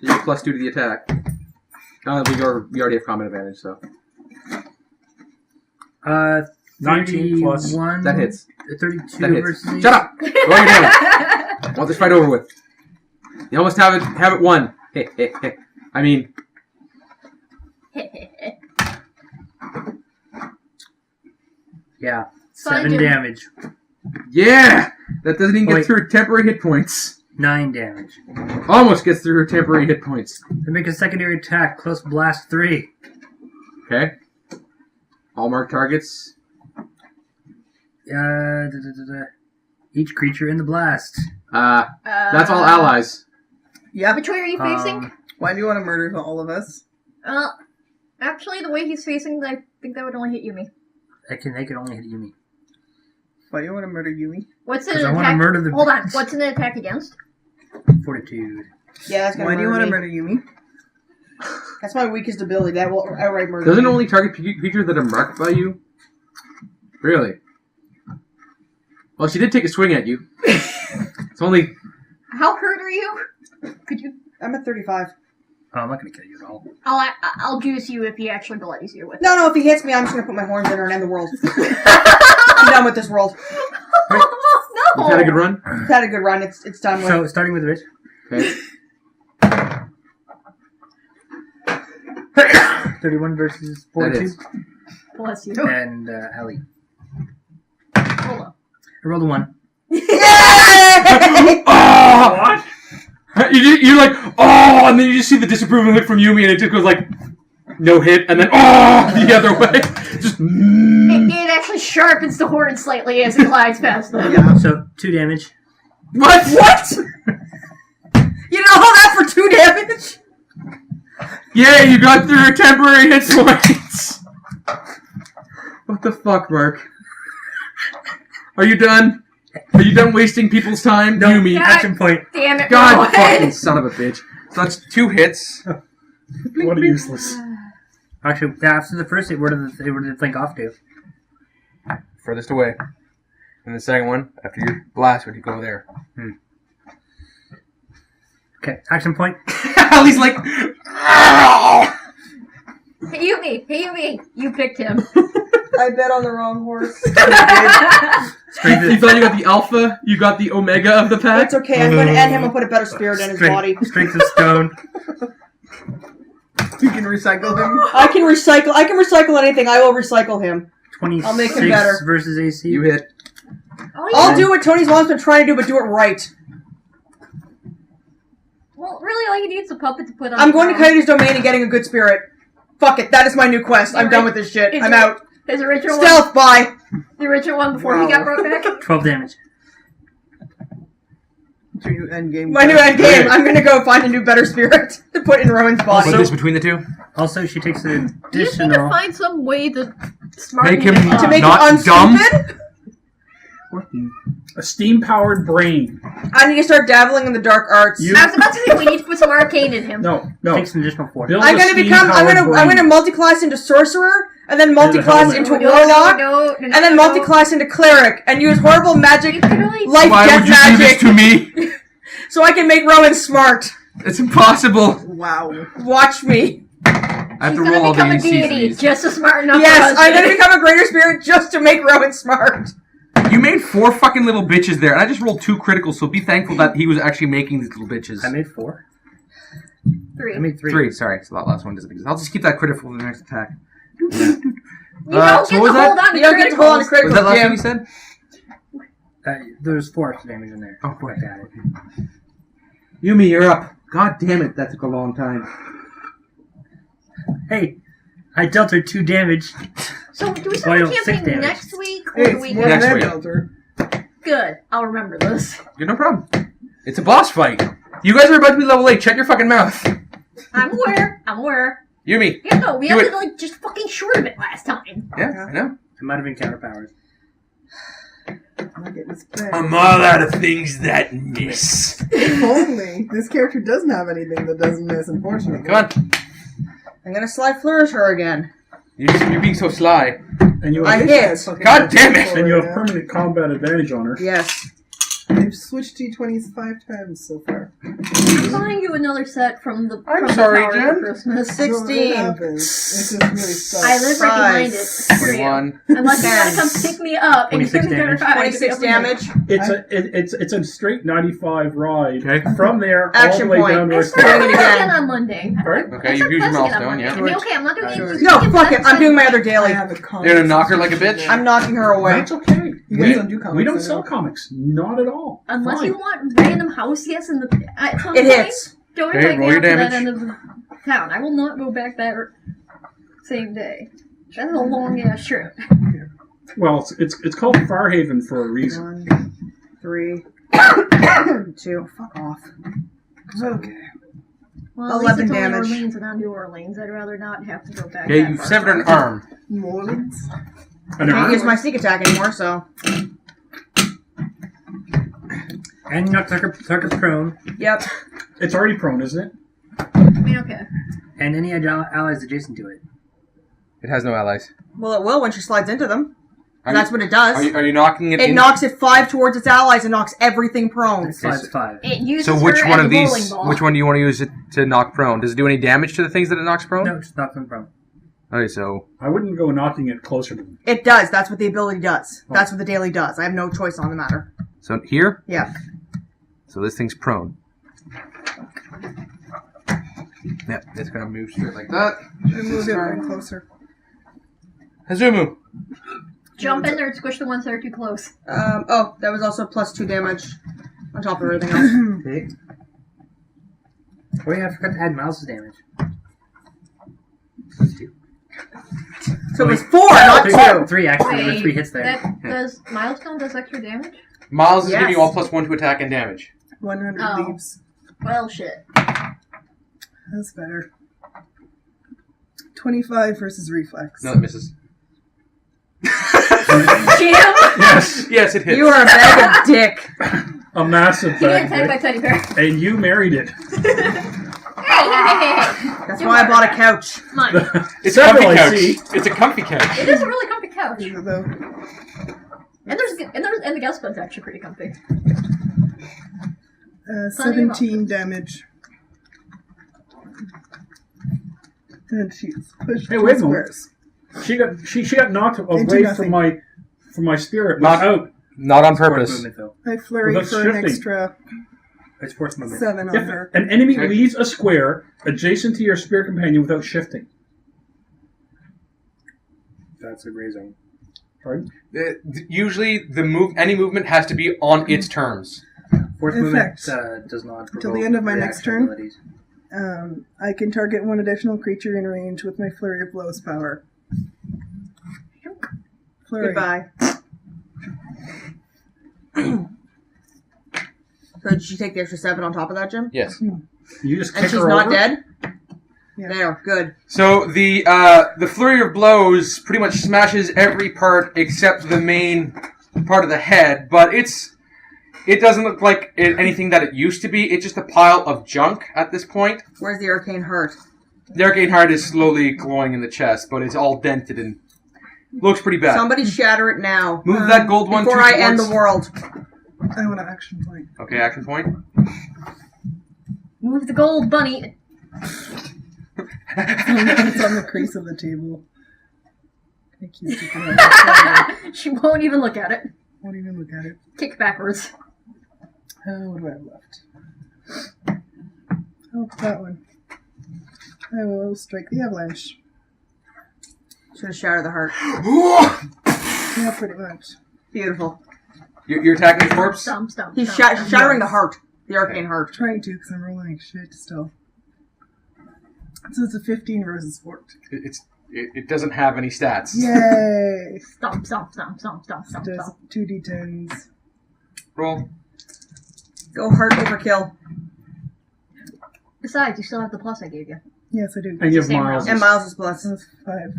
You get +2 to the attack. We already have combat advantage, so.
19 plus.
31,
That hits.
32
That hits.
versus...
Shut up! Roll your damage. Want this fight over with. You almost have it won. I mean,
Yeah.
Fine,
7
Jim.
damage.
yeah! That doesn't even get
Wait.
through her temporary hit points.
9 damage.
Almost gets through her temporary hit points.
Then make a secondary attack. Close blast 3.
Okay. All marked targets.
Each creature in the blast.
That's all allies.
Yeah.
Which way are you facing?
Why do you want to murder all of us?
Actually, the way he's facing, I think that would only hit Yumi.
They can only hit Yumi.
Why you want to murder Yumi?
What's an
'Cause I want to
attack?
murder the.
Hold on. What's an attack against?
Fortitude.
Yeah, that's gonna
Why do you want to
murder me.
murder Yumi?
That's my weakest ability. That will outright murder
Doesn't
me.
only target creatures that are marked by you? Really? Well, she did take a swing at you. It's only...
How hurt are you? Could you?
I'm at 35.
Oh, I'm not going to kill you at all.
I'll juice you if he actually bloodies you with it.
No, if he hits me, I'm just gonna put my horns in her and end the world. I'm done with this world.
No.
You've had a good run?
I've had a good run. It's done with.
So, starting with Rich.
Okay.
31 versus
That
42.
is.
Bless you.
And Ellie.
Hold on.
I rolled a 1.
Yay!
Oh!
What?
You're like, oh, and then you just see the disapproving look from Yumi, and it just goes like, no hit, and then, oh, the other way. Just,
It actually sharpens the horn slightly as it glides past them.
Yeah.
So, 2 damage.
what?
What? You know that for 2 damage?
Yay, you got through your temporary hit points. What the fuck, Mark? Are you done? Are you done wasting people's time?
No,
Yumi.
God.
Action point.
Damn it,
God
Rowan.
fucking son of a bitch.
So that's 2 hits.
What a useless.
Actually, yeah, after the first hit, where did the flank off to?
Furthest away. And the second one, after your blast, would you go there?
Okay, action point.
He's like,
Hey, Yumi, you picked him.
I bet on the wrong horse.
You thought you got the alpha, you got the omega of the pack?
It's okay. I'm going to end him and put a better spirit in his body.
Strength of stone.
You can recycle him.
I can recycle anything. I will recycle him.
26
I'll make him better.
versus AC.
You hit.
Oh, yeah.
I'll do what Tony's mom's been trying to do, but do it right.
Well, really, all you need is a puppet to put on.
I'm
the
going to
ground.
Coyote's domain and getting a good spirit. Fuck it. That is my new quest. I'm done with this shit. I'm out.
His original one.
Stealth, bye.
The original one before he got brought back.
12 damage.
To your end game.
My new end game. I'm going to go find a new better spirit to put in Rowan's body.
Put this between the two.
Also, she takes an
You just need to
additional.
find some way to smarten
Make him
up.
To make
Not
it unstupid?
A steam-powered brain.
I need to start dabbling in the dark arts.
You-
I was about to say we need to put some arcane in him.
No.
Takes an additional 4.
Build
I'm
a
going to become.
steam-powered
I'm
brain.
going to multi-class into sorcerer, and then multi-class
helmet.
into
No,
warlock,
no,
and then multi-class into cleric, and use horrible magic,
Literally,
life
Why
death
would you do this
magic,
to me?
so I can make Rowan smart.
It's impossible.
Wow.
Watch me.
I have
She's
to
gonna
roll all the
become a deity
UCs.
just to smarten up.
Yes,
her
I'm going to
husband.
become a greater spirit just to make Rowan smart.
you made 4 fucking little bitches there, and I just rolled 2 criticals, so be thankful that he was actually making these little bitches.
I made 4.
3.
I made 3.
3, sorry, so that last one doesn't exist. I'll just keep that critical for the next attack.
You don't
so
get
what
to
was
hold on to
You don't get to hold on to
criticals.
critical
Was that last one you
Jim.
said?
There's 4 extra damage in there.
Oh, boy.
Got it.
Yumi, you're up. God damn it, that took a long time.
Hey, I dealt her 2 damage.
So do we start
Well,
the
6
campaign
damage.
next week or
Hey,
the
it's
week
more than
Next
that,
week.
Delta.
Good. I'll remember this.
Good, no problem. It's a boss fight. You guys are about to be level 8. Shut your fucking mouth.
I'm aware.
Yumi.
Yeah, no, we
Do
had
it.
to like just fucking short of it last time.
Yeah, I know.
It might have been counter powers.
I'm not getting this back.
I'm all out of things that miss.
If only. This character doesn't have anything that doesn't miss, unfortunately.
Come on.
I'm going to slide flourish her again.
You're being so sly.
And you
I
have,
hit.
God damn it!
and you have permanent combat advantage on her.
Yes.
I've switched D20s 5 times so far.
I'm buying you another set from the
I'm
from
sorry,
the tower
Jen.
for Christmas.
So it
16.
happens. It just really sucks.
I live right behind it. Screw you.
21.
Unless you want to come pick me up and
26
give me another
damage.
26 damage.
It's a straight 95 ride.
Okay.
From there,
Action
all the way
point.
down to
I
our
start
Doing it
pressing
again.
on Monday.
Right?
Okay,
I
you
start
use your
pressing it on
milestone,
Monday.
yeah.
I mean, okay, I'm not doing it.
No, fuck it. I'm doing my other
I
daily.
have a comic.
You're gonna knock her like a bitch?
I'm knocking her away.
That's okay.
You guys don't do comics,
We don't
I
sell
know.
comics. Not at all.
Unless
Fine.
you want random house yes in the at some
It
point,
hits.
don't
Okay,
invite me
roll your
out to that
damage.
end of the town. I will not go back that same day. That's a long ass trip.
Well, it's called Farhaven for a reason.
1, 3, 2. Fuck off.
Okay.
Well, at least
11
it's only
damage.
Orleans and not New Orleans. I'd rather not have to go back.
Okay,
that
you've
far.
severed an arm.
Mullins.
An
Can't
arm?
use my sneak attack anymore, so.
And knock target prone.
Yep.
It's already prone, isn't it?
I mean, okay.
And any allies adjacent to it.
It has no allies.
Well, it will when she slides into them.
Are
That's
you,
what it does.
Are you knocking it?
It knocks it 5 towards its allies and knocks everything prone.
It slides 5.
It uses
So which
her
one
as
of
a bowling
these?
ball.
Which one do you want to use it to knock prone? Does it do any damage to the things that it knocks prone?
No, just knock them prone.
Okay, so
I wouldn't go knocking it closer to them.
It does. That's what the ability does. That's what the daily does. I have no choice on the matter.
here.
Yeah.
So this thing's prone. Yep, it's gonna move straight like that.
Move it right closer.
Hazumu.
Jump in there and squish the ones that are too close.
Oh, that was also +2 damage on top of everything else.
Okay. Oh yeah, I forgot to add Miles' damage. That's 2.
So it was 4, not 2.
3 actually. There were
Wait,
3 hits there.
that does Milestone does extra damage?
Miles is
Yes.
giving you all +1 to attack and damage.
100
Oh.
leaves.
Well, shit.
That's better. 25 versus reflex.
No, it misses.
Jim!
Yes,
Yes, it hits.
You are a bag of dick.
a massive
You get
bag,
attacked by Teddy Bear.
and you married it.
Hey!
That's why I bought a couch.
Mine.
It's a
Several,
comfy
I
couch.
see.
It's a comfy couch.
It is a really comfy couch.
Though.
And the guest bed's actually pretty comfy.
17 damage. And she's pushed
Hey,
2
wait a moment.
squares.
She got knocked away
nothing.
from my spirit.
Not-
Out.
Not on
Force
purpose.
movement, though.
I flurry
Well, that's
for an
shifting.
extra
It's force movement.
7 on
If
her.
an enemy
Okay.
leaves a square adjacent to your spirit companion without shifting.
That's a gray zone.
Pardon?
Usually, any movement has to be on its terms.
Force
Effect.
movement does not
Till
provoke
the end of my
reaction
next turn.
abilities.
I can target 1 additional creature in range with my flurry of blows power. Flurry.
Goodbye. So did she take the extra 7 on top of that, Jim?
Yes.
You just
And
kick
she's
her
not
over?
dead?
Yeah.
There, good.
So the flurry of blows pretty much smashes every part except the main part of the head, but it doesn't look like anything that it used to be. It's just a pile of junk at this point.
Where's the arcane heart?
The arcane heart is slowly glowing in the chest, but it's all dented and looks pretty bad.
Somebody shatter it now.
Move that gold one
Before
towards...
I end the world.
I want an action point.
Okay, action point.
Move the gold bunny.
It's on the crease of the table. I keep sticking out my finger.
She won't even look at it.
Won't even look at it.
Kick backwards.
What do I have left? Oh, that one. I will strike the avalanche.
Should have shattered the heart.
Yeah, pretty much.
Beautiful.
You're attacking the corpse?
Stomp.
He's
stomp.
shattering the heart. The arcane heart.
Trying to, because I'm rolling like shit still. So it's a 15 versus 14.
It doesn't have any stats.
Yay!
Stomp.
Does 2d10s.
Roll.
Go heart overkill.
Besides, you still have the plus I gave you.
Yes, I do.
And you have
Same
miles.
And Miles is plus.
That's 5.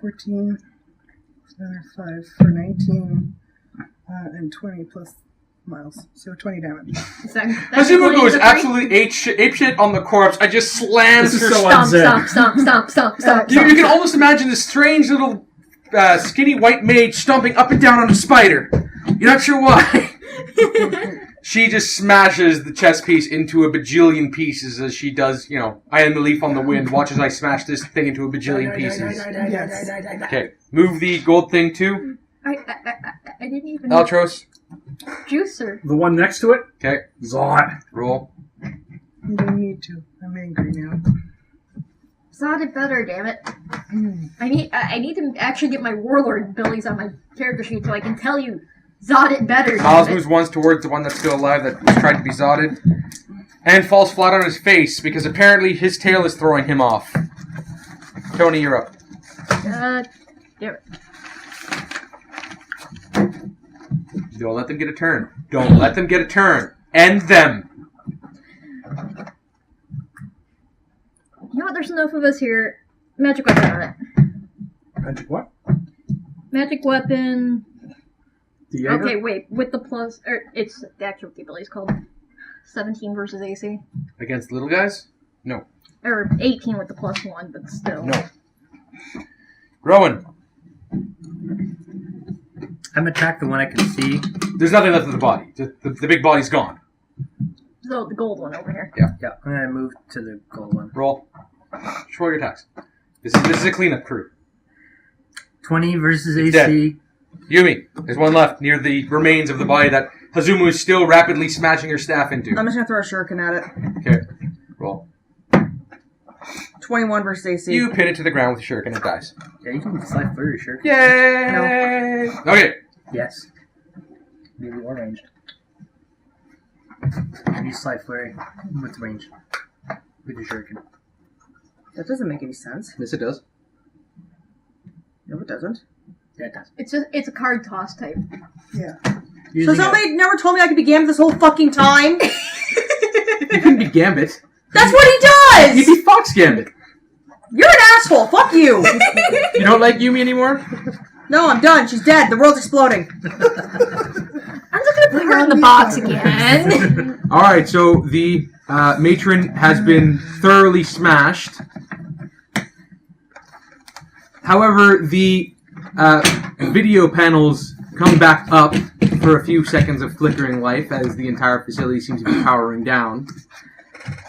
14. Another 5 for 19. And 20 plus Miles. So 20 damage.
Hazumu goes absolutely ape shit on the corpse. I just slams
This
her
is so
Stomp.
You can almost imagine this strange little skinny white mage stomping up and down on a spider. You're not sure why. She just smashes the chess piece into a bajillion pieces as she does, I am the leaf on the wind. Watch as I smash this thing into a bajillion pieces.
Yes.
Okay, move the gold thing to
I didn't even
Altros.
juicer.
The one next to it?
Okay,
Zot.
roll.
You don't need to. I'm angry now.
Zod it better, damn it. I need to actually get my warlord abilities on my character sheet so I can tell you Zod it better.
Miles
damn it.
moves once towards the one that's still alive that was tried to be zotted, and falls flat on his face because apparently his tail is throwing him off. Tony, you're up.
Damn it.
Don't let them get a turn. Don't let them get a turn. End them.
You know what? There's enough of us here. Magic weapon on it.
Magic what?
Magic weapon.
The Jaeger?
Okay, wait. With the plus, or it's the actual ability is called 17 versus AC,
Against little guys? No.
or 18 with the +1, but still.
No. Rowan.
I'm gonna attack the one I can see.
There's nothing left of the body. The big body's gone.
So the gold one over here.
Yeah, I'm gonna move to the gold one.
Roll. Just roll your attacks. This is a cleanup crew.
20 versus
It's
AC.
Yumi, there's one left near the remains of the body that Hazumu is still rapidly smashing her staff into.
I'm just gonna throw a shuriken at it.
Okay. Roll.
21 versus AC.
You pin it to the ground with a shuriken, it dies.
Yeah, you can slide through, sure.
Yay! Okay.
Yes. Maybe or ranged. You slide flurry with range. With your shuriken.
That doesn't make any sense.
Yes, it does.
No, it doesn't.
Yeah, it does.
It's a card toss type.
Yeah.
So
Using
somebody never told me I could be Gambit this whole fucking time?
You couldn't be Gambit.
That's what he does!
You'd be Fox Gambit.
You're an asshole! Fuck you!
You don't like Yumi anymore?
No, I'm done. She's dead. The world's exploding.
I'm just gonna put her in the box again.
Alright, so the matron has been thoroughly smashed. However, the video panels come back up for a few seconds of flickering life as the entire facility seems to be powering down.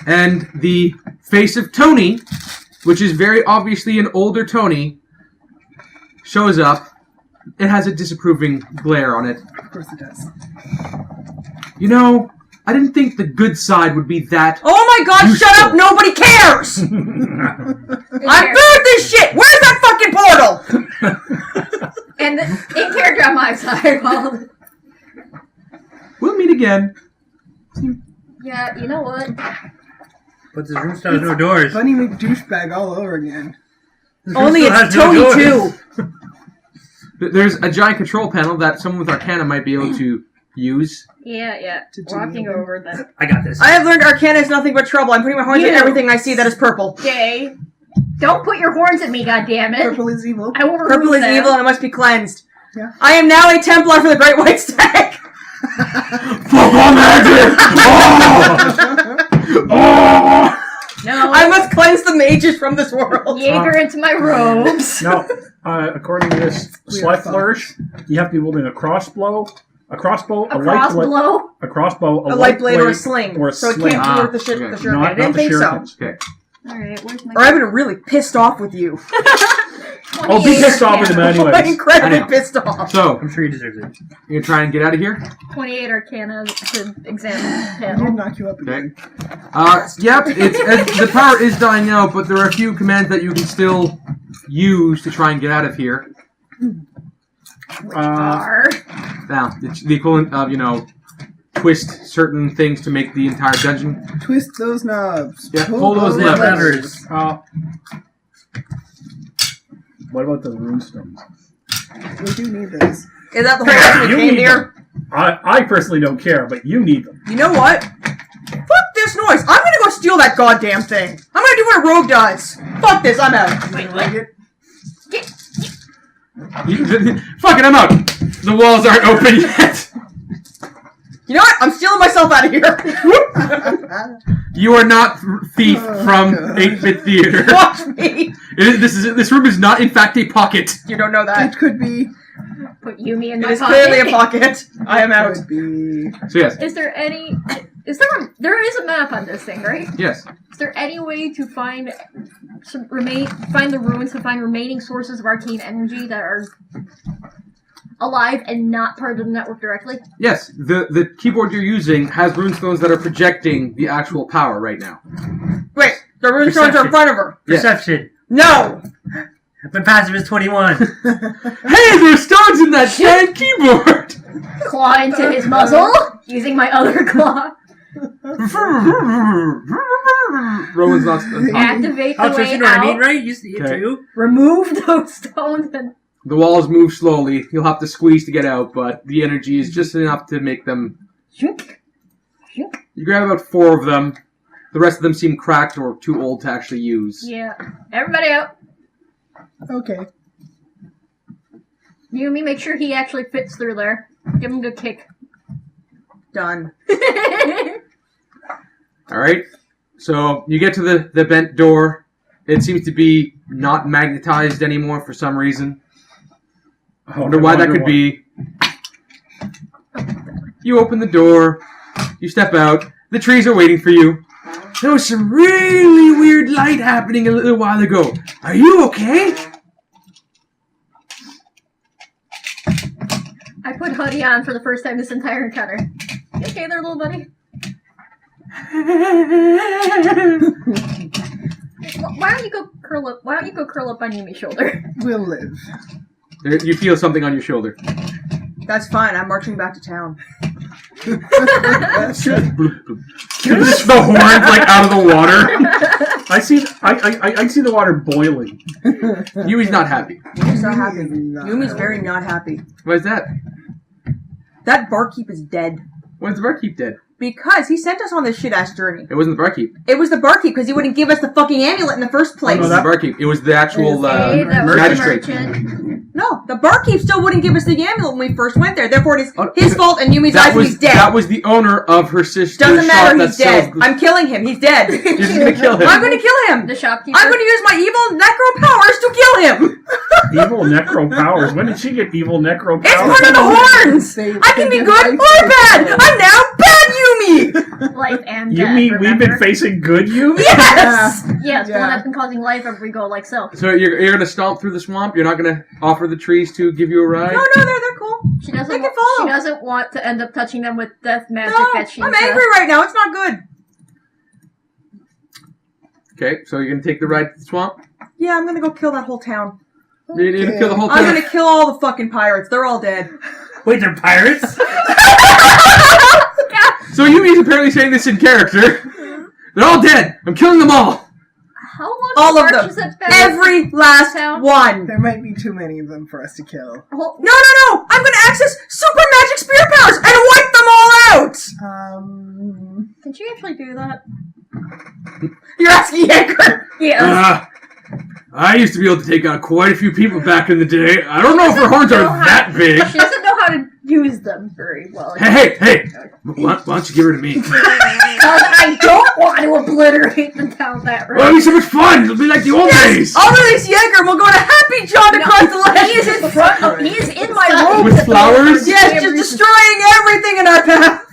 And the face of Tony, which is very obviously an older Tony, shows up. It has a disapproving glare on it.
Of course it does.
You know, I didn't think the good side would be that.
Oh my god,
Useful.
shut up! Nobody cares! I'm through with this shit! Where's that fucking portal?
And in character on my side, well,
We'll meet again.
yeah, you know what?
But this room still has no doors.
Bunny McDouchebag all over again.
This room
Only
still
it's
has no
Tony
doors.
too.
There's a giant control panel that someone with Arcana might be able to use.
Yeah.
To do
Walking
it.
over that.
I got this.
I have learned Arcana is nothing but trouble. I'm putting my horns in
You.
everything I see that is purple.
Yay. Don't put your horns at me, goddammit.
Purple is evil.
I will remove
Purple is
them.
evil and it must be cleansed.
Yeah.
I am now a Templar for the Great White Stag.
Football magic! Oh!
No.
I must cleanse the mages from this world.
Jaeger into my robes.
Now, according to this
We are
slight
fucked.
flourish, you have to be wielding a crossbow, a crossbow,
A
light blade,
crossbow.
a crossbow,
A light blade or a sling.
or a
so it
sling.
can't do with the shit.
okay.
The shuriken. I
Not
didn't
the
think so.
shurikens.
Okay.
Alright, where's my...
Or I've been really pissed off with you.
Oh, be pissed off with him
I'm
anyways.
incredibly
I know.
pissed off.
So,
I'm sure he deserves it.
you're gonna try and get out of here?
28 Arcana to examine the
I did
panel.
knock you up
Okay.
again.
Yep, the power is dying out, but there are a few commands that you can still use to try and get out of here.
Arr.
Now, it's the equivalent of, twist certain things to make the entire dungeon.
Twist those knobs.
Yeah, pull those
The
levers.
levers.
What about the runestones?
We do need those.
Is that the whole reason we
You
came
need
here?
I personally don't care, but you need them.
You know what? Fuck this noise. I'm gonna go steal that goddamn thing. I'm gonna do what a rogue does. Fuck this. I'm out.
Wait,
Like
what?
it?
Fuck it, I'm out! The walls aren't open yet!
You know what? I'm stealing myself out of here.
You are not thief
Oh,
from
God.
8-Bit Theater.
Watch me.
This room is not, in fact, a pocket.
You don't know that.
It could be.
Put Yumi in
It
my
is
pocket.
clearly a pocket. I am out.
Could be.
So yes,
Is there any... there is a map on this thing, right?
yes.
Is there any way to find find the ruins to find remaining sources of arcane energy that are alive and not part of the network directly?
Yes, the keyboard you're using has runestones that are projecting the actual power right now.
Wait, the rune stones are in front of her.
Yes.
Perception.
No.
My passive is 21.
Hey, there's stones in that damn keyboard!
Claw into his muzzle, using my other claw.
Rowan's not...
Activate the
Oh, so
way
you know what I mean,
out.
right? You see it
Okay.
too?
Remove those stones and...
The walls move slowly. You'll have to squeeze to get out, but the energy is just enough to make them... You grab about 4 of them. The rest of them seem cracked or too old to actually use.
Yeah. Everybody out.
Okay.
Yumi, make sure he actually fits through there. Give him a kick.
Done.
All right. So you get to the bent door. It seems to be not magnetized anymore for some reason. I wonder why that could be. You open the door. You step out. The trees are waiting for you. There was some really weird light happening a little while ago. Are you okay?
I put hoodie on for the first time this entire encounter. You okay there, little buddy? Why don't you go curl up? Why don't you go curl up on Yumi's shoulder?
We'll live.
You feel something on your shoulder.
That's fine. I'm marching back to town.
Just the horns like out of the water.
I see the water boiling.
Yumi's not happy.
Yumi's not happy.
Not
Yumi's
happy.
very not happy.
Why is that?
That barkeep is dead.
Why is the barkeep dead?
Because he sent us on this shit-ass journey.
It wasn't the barkeep.
It was the barkeep because he wouldn't give us the fucking amulet in the first place.
It was the barkeep. It was the actual
Hey, that was the
magistrate.
merchant.
No, the barkeep still wouldn't give us the amulet when we first went there. Therefore, it is
Oh,
his fault and Yumi's eyes, and he's dead.
That was the owner of her sister's
Doesn't matter,
shop
he's dead. I'm killing him. He's dead.
You're just gonna kill him.
I'm going to kill him.
The shopkeeper.
I'm going to use my evil necro powers to kill him.
Evil necro powers. When did she get evil necro
It's
powers?
part of the horns. I can be good or bad. I'm now bad Yumi.
Life and
You
death.
mean we've
remember?
been facing good Yumi?
Yes.
Yes, the one
Yeah.
that's been causing life if we go like so.
So you're gonna stomp through the swamp. You're not gonna offer the trees to give you a ride.
No, they're cool.
She doesn't.
They can follow.
She doesn't want to end up touching them with death magic
No,
that she's.
I'm angry right now. It's not good.
Okay, so you're gonna take the ride to the swamp.
Yeah, I'm going to go kill that whole town.
You're gonna kill the whole
I'm
town.
going to kill all the fucking pirates. They're all dead.
Wait, they're pirates?
So Yumi's apparently saying this in character. They're all dead. I'm killing them all.
How long?
All of
march
them.
is it back?
Every last
Town?
one.
There might be too many of them for us to kill.
Well,
No. I'm going to access super magic spirit powers and wipe them all out.
can she actually do that?
You're asking Yanker.
Yes.
I used to be able to take out quite a few people back in the day. I don't know if her horns are that big.
She doesn't know how to use them very well.
Hey! Why don't you give her to me?
Because I don't want to obliterate the town that
Well, it'll be so much fun. It'll be like the old days.
I'll release Yanker and we'll go to Happy John across the land.
He is in front of. He is in my room
With flowers?
Yes, just destroying everything in our path.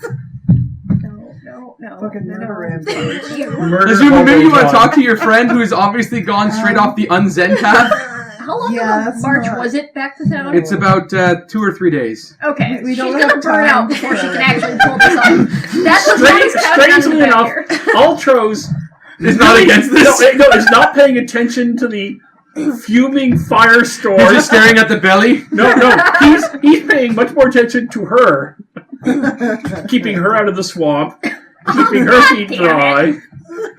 No.
Fucking murder rampage.
Murder
Azuma, maybe you want to
hobo
talk to your friend who has obviously gone straight off the unzen path.
How long
Yeah,
of a
that's
march
not-
was it back to town?
It's about 2 or 3 days.
Okay,
We
she's
don't
gonna
have
burn
time
out before she
for-
can actually pull this off. That's what's always counting on
Strangely
the back
enough,
here.
Ultros
Is not against this.
No, is not paying attention to the fuming firestorm.
He's just staring at the belly.
No, he's paying much more attention to her, keeping her out of the swamp, keeping her feet
Damn
dry.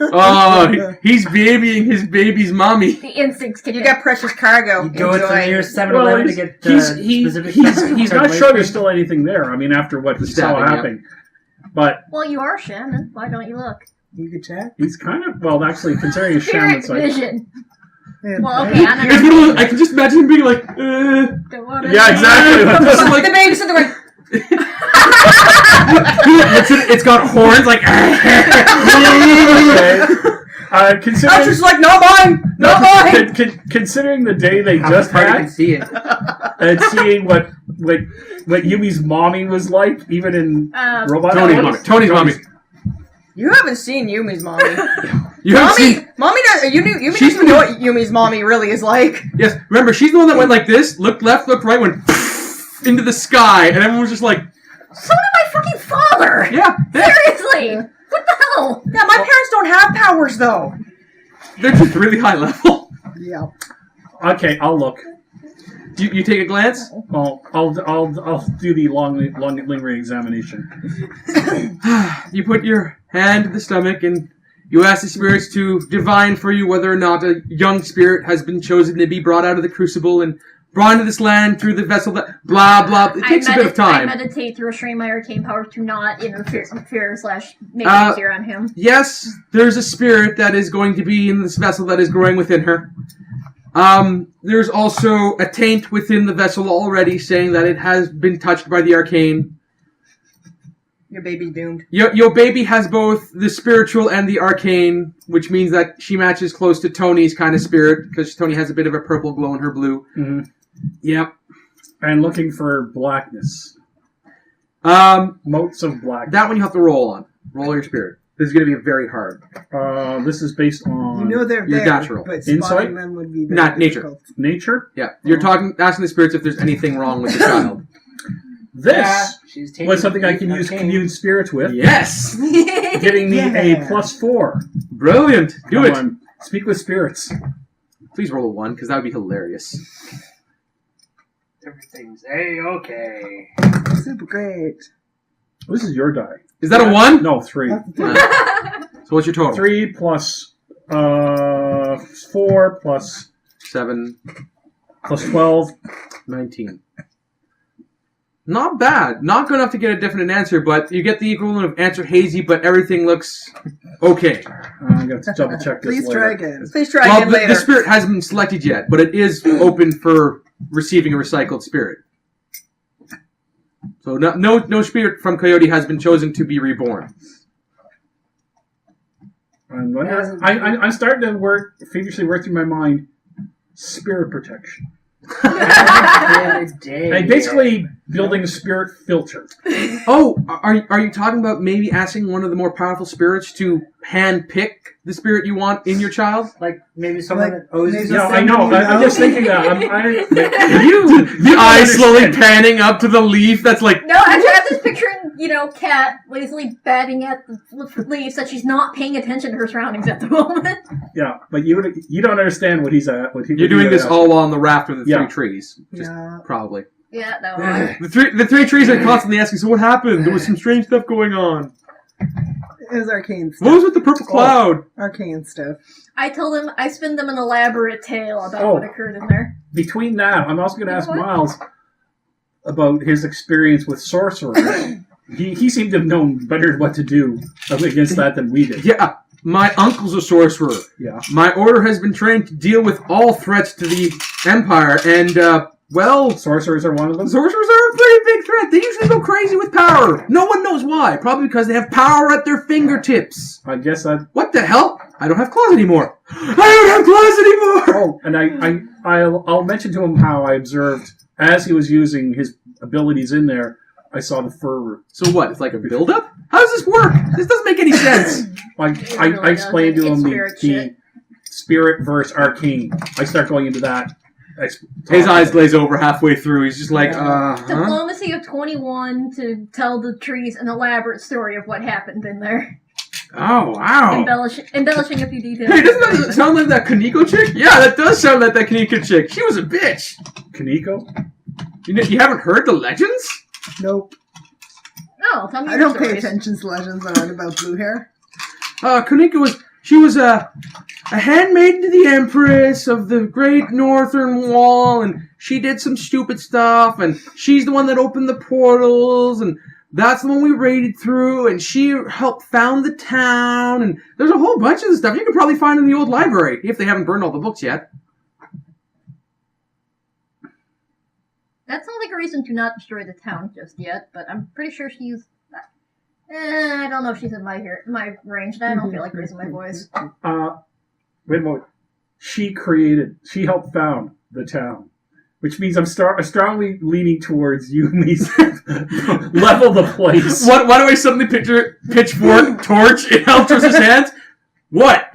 Oh, he's babying his baby's mommy.
The instincts can
You got precious cargo.
You go to the
Enjoy.
nearest 7-Eleven to get specific
He's not sure there's still anything there. I mean, after what just saw
Stabbing, yeah.
happen, but
Well, you are Shannon. Why don't you look?
You could check.
he's kind of actually considering a shaman.
Spirit vision.
Yeah.
Well, okay, I'm
It's
not
little- I can just imagine him being like,
don't wanna
Yeah, exactly.
This is like,
The babysitter went,
it's got horns like.
Okay. Considering,
Ultra's like, not mine, not mine.
Considering the day they
How
just
far you can
had,
see it.
and seeing what Yumi's mommy was like, even in Robot
Tony's mommy.
You haven't seen Yumi's mommy.
You haven't seen.
Mommy doesn't. Yumi
She's
doesn't know what Yumi's mommy really is like.
Yes, remember, she's the one that went like this, looked left, looked right, went into the sky, and everyone was just like,
So did my fucking father!
yeah.
Seriously! What the hell?
Yeah, my parents don't have powers though.
They're just really high level.
Yeah.
Okay, I'll look.
You take a glance?
I'll do the lingering examination.
You put your hand to the stomach and you ask the spirits to divine for you whether or not a young spirit has been chosen to be brought out of the crucible and brought into this land through the vessel that blah blah. It takes a bit of
I
time.
meditate through a stream my arcane power to not interfere / make it easier on him.
Yes, there's a spirit that is going to be in this vessel that is growing within her.
There's also a taint within the vessel already saying that it has been touched by the arcane.
Your baby's doomed.
Your baby has both the spiritual and the arcane, which means that she matches close to Tony's kind of spirit, because Tony has a bit of a purple glow in her blue.
Mm-hmm.
Yep.
And looking for blackness. Motes of blackness.
That one you have to roll on. Roll your spirit. This is going to be very hard.
This is based on...
You know they're
Your
there,
natural.
but
Insight?
spotting them would be very
Not nature.
difficult.
Nature?
Yeah. You're asking the spirits if there's anything wrong with the child.
This
she's taking
was something I can use
arcane.
commune spirits with.
Yes!
Getting me a +4.
Brilliant. Do it.
On. Speak with spirits.
Please roll a 1, because that would be hilarious.
Everything's A-okay.
Super great.
This is your die.
Is that a 1?
No, 3.
So what's your total?
3 plus 4 plus
7,
plus 12.
19. Not bad. Not good enough to get a definite answer, but you get the equivalent of answer hazy, but everything looks okay.
I'm going to double check this
Please
later.
try again.
Please try
Well,
again
the
later.
spirit hasn't been selected yet, but it is open for receiving a recycled spirit. So no spirit from Coyote has been chosen to be reborn.
I'm starting to feverishly work through my mind spirit protection. And basically building a spirit filter.
Oh, are you talking about maybe asking one of the more powerful spirits to hand pick the spirit you want in your child?
Like maybe someone
Like,
that owes
maybe
you.
No, I know. I'm just thinking that.
The eyes slowly panning up to the leaf that's like...
No, actually, I'm just picturing, Kat lazily batting at the leaves that she's not paying attention to her surroundings at the moment.
Yeah, but you don't understand what he's at.
You're doing this all while on the raft with the
Yeah.
three trees. Just
Yeah.
probably.
Yeah, no.
The three trees are constantly asking, so what happened? There was some strange stuff going on.
It was arcane
What was
stuff.
with the purple cloud?
Arcane stuff.
I told him, I spin them an elaborate tale about
Oh.
what occurred in there.
Between that, I'm also going to ask
You know what?
Miles about his experience with sorcerers. He seemed to have known better what to do against that than we did.
Yeah, my uncle's a sorcerer.
Yeah.
My order has been trained to deal with all threats to the Empire, and, well,
Sorcerers are one of them.
sorcerers are a pretty big threat. They usually go crazy with power. No one knows why. Probably because they have power at their fingertips.
I guess that.
What the hell? I don't have claws anymore. I don't have claws anymore!
Oh, and I'll mention to him how I observed as he was using his abilities in there. I saw the fur root.
So what? It's like a build-up? How does this work? This doesn't make any sense.
I
really
explained to
doesn't.
him
It's
the
spirit
spirit versus arcane. I start going into that.
His eyes glaze over halfway through. He's just like,
Diplomacy of 21 to tell the trees an elaborate story of what happened in there.
Oh, wow.
Embellishing a few details.
Hey, doesn't that sound like that Kaneko chick? Yeah, that does sound like that Kaneko chick. She was a bitch.
Kaneko?
You haven't heard the legends?
Nope.
No, tell me
I
your
don't pay
stories.
attention to legends that aren't about blue hair.
Kaneko was a handmaiden to the Empress of the Great Northern Wall, and she did some stupid stuff, and she's the one that opened the portals, and that's the one we raided through, and she helped found the town, and there's a whole bunch of the stuff you can probably find in the old library, if they haven't burned all the books yet.
That sounds like a reason to not destroy the town just yet, but I'm pretty sure she's... I don't know if she's in my range, and I don't feel like raising my voice.
Wait a moment. She helped found the town. Which means I'm strongly leaning towards Yumi's level the place.
Why do I suddenly picture pitchfork, torch in Altro's hands? What?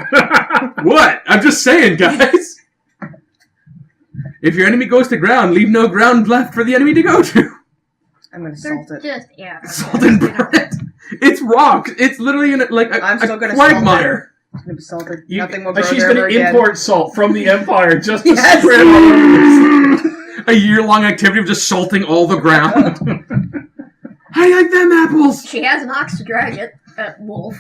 What? I'm just saying, guys. If your enemy goes to ground, leave no ground left for the enemy to go to.
I'm gonna
They're
salt it.
just, yeah.
Salt and burn it. It's rock. It's literally like
I'm still
a
gonna salt
quagmire.
It's gonna be salted. Nothing will
And
grow
she's
there
going
ever
to
again.
import salt from the Empire just to
Yes.
spread all over.
A year-long activity of just salting all the ground. I like them apples.
She has an ox to drag it at Wolf.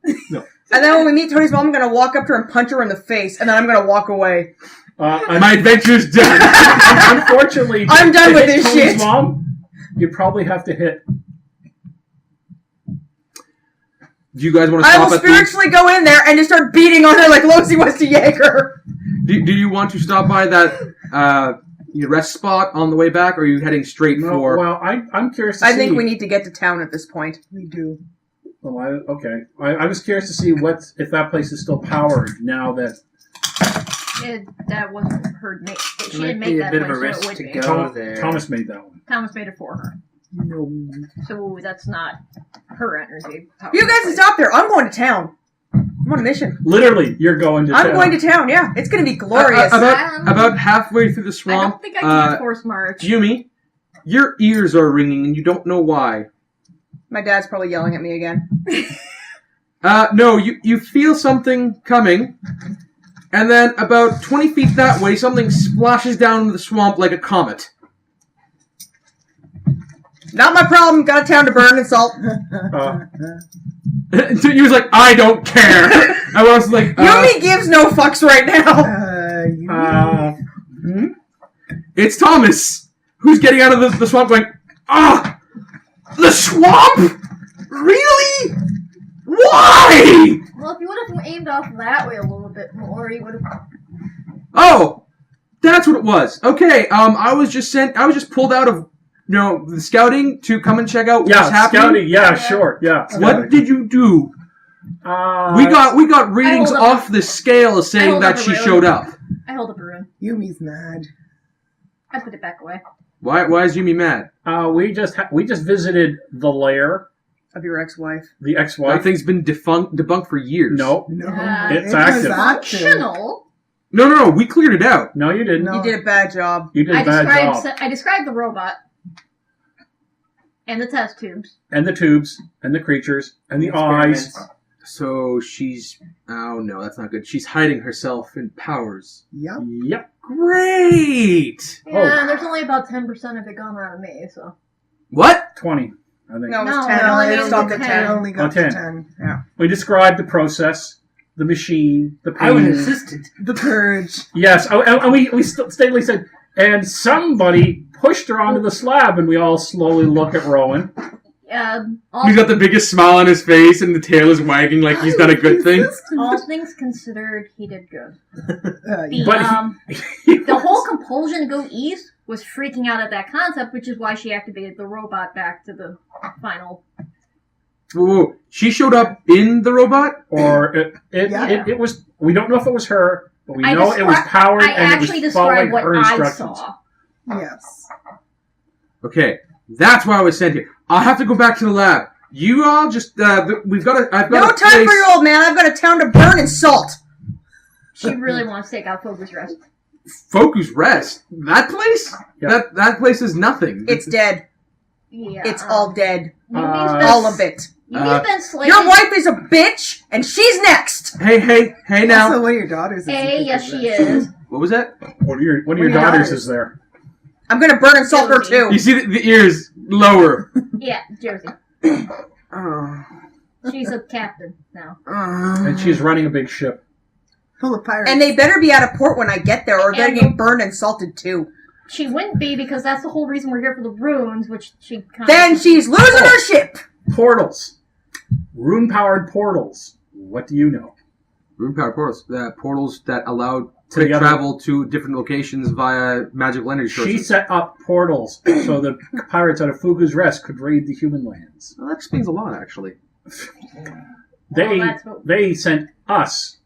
And then when we meet Tony's mom, I'm gonna walk up to her and punch her in the face, and then I'm gonna walk away.
My adventure's done.
Unfortunately,
I'm done
to
with
hit
this
Tony's
shit.
Mom, you probably have to hit.
Do you guys want to
I
stop
will
at the...
spiritually go in there and just start beating on her like Lucy was to Jaeger.
Do you want to stop by that your rest spot on the way back, or are you heading straight
No,
for...
well, I'm curious to see...
I think we need to get to town at this point.
We do.
Well, okay. I was curious to see if that place is still powered now that...
That wasn't her name. She
It
didn't
might
make
be
that
a bit of a
place, so
risk
it would
to
be.
go there.
Thomas made that one.
Thomas made it for her.
No.
So that's not her energy.
You guys stop there. I'm going to town. I'm on a mission.
Literally, you're going to
I'm
town.
going to town, yeah. It's going to be glorious.
About halfway through the
I
swamp,
don't think I can force March.
Yumi, your ears are ringing and you don't know why.
My dad's probably yelling at me again.
No, you feel something coming, and then about 20 feet that way, something splashes down into the swamp like a comet.
Not my problem. Got a town to burn and salt.
So you was like, I don't care. I was like,
Yumi gives no fucks right now.
You
it's Thomas, who's getting out of the swamp going, the swamp? Really? Why?
Well, if you would have aimed off that way a little bit more, you would have.
Oh, that's what it was. Okay, I was just pulled out of, the scouting to come and check out what's happening.
Scouting. Yeah, sure. Yeah.
What did you do? We got readings off the scale saying that she showed up.
I held up a rune.
Yumi's mad.
I put it back away.
Why is Yumi mad?
We just visited the lair,
Of your ex-wife.
the
That
ex-wife.
thing's been debunked for years.
No,
No.
It's
it was
active.
Functional.
No, we cleared it out.
No, you didn't.
No.
You did a bad job.
You did a bad job.
I described the robot and the test tubes.
And the tubes, and the creatures, and the eyes.
Experiments.
So she's... Oh, no, that's not good. She's hiding herself in powers.
Yep.
Yep.
Great!
Yeah, and there's only about 10% of it gone out of me, so.
What?
20, I think.
No, it was
No,
10.
no,
Only
it
stopped
was
at
10.
10.
Only got
Oh, 10.
to 10.
Yeah.
We described the process, the machine, the
I was
pain.
assistant.
The purge.
Yes, and we stately said, and somebody pushed her onto the slab, and we all slowly look at Rowan.
He's got the biggest smile on his face, and the tail is wagging like he's done a good thing.
all things considered, he did good. The,
But
the whole compulsion to go east was freaking out at that concept, which is why she activated the robot back to the final.
Whoa. She showed up in the robot?
or
Yeah.
it was, we don't know if it was her, but we
I
know it was powered
I
and
actually
it was following
described what
her
I
instructions.
saw.
Yes.
Okay, that's why I was sent here. I'll have to go back to the lab. You all just, I've got
No
a
time
place...
for your old man. I've got a town to burn and salt.
She really wants to take out Focus Rest.
Focus Rest? That place?
Yeah.
That place is nothing.
It's dead.
Yeah.
It's all dead.
Yumi's been,
All of it.
Yumi's been slightly...
Your wife is a bitch, and she's next.
Hey now.
Also, one of your daughters is
A,
a
yes she
Focus Rest.
is.
What was that?
One of your daughters is there.
I'm gonna burn and salt her
Josie.
You
too.
see the ears lower.
Yeah, Josie.
Oh.
She's a captain now.
And she's running a big ship.
Full of pirates.
And they better be out of port when I get there, or they're
And-
getting burned and salted too.
She wouldn't be because that's the whole reason we're here for the runes, which she kind
Then she's losing her ship.
Portals. Rune-powered portals. What do you know?
Rune-powered portals. Portals that allow to
Together.
travel to different locations via magical energy sources.
She set up portals so the pirates out of Fugu's Rest could raid the human lands.
Well, that explains a lot, actually.
They sent us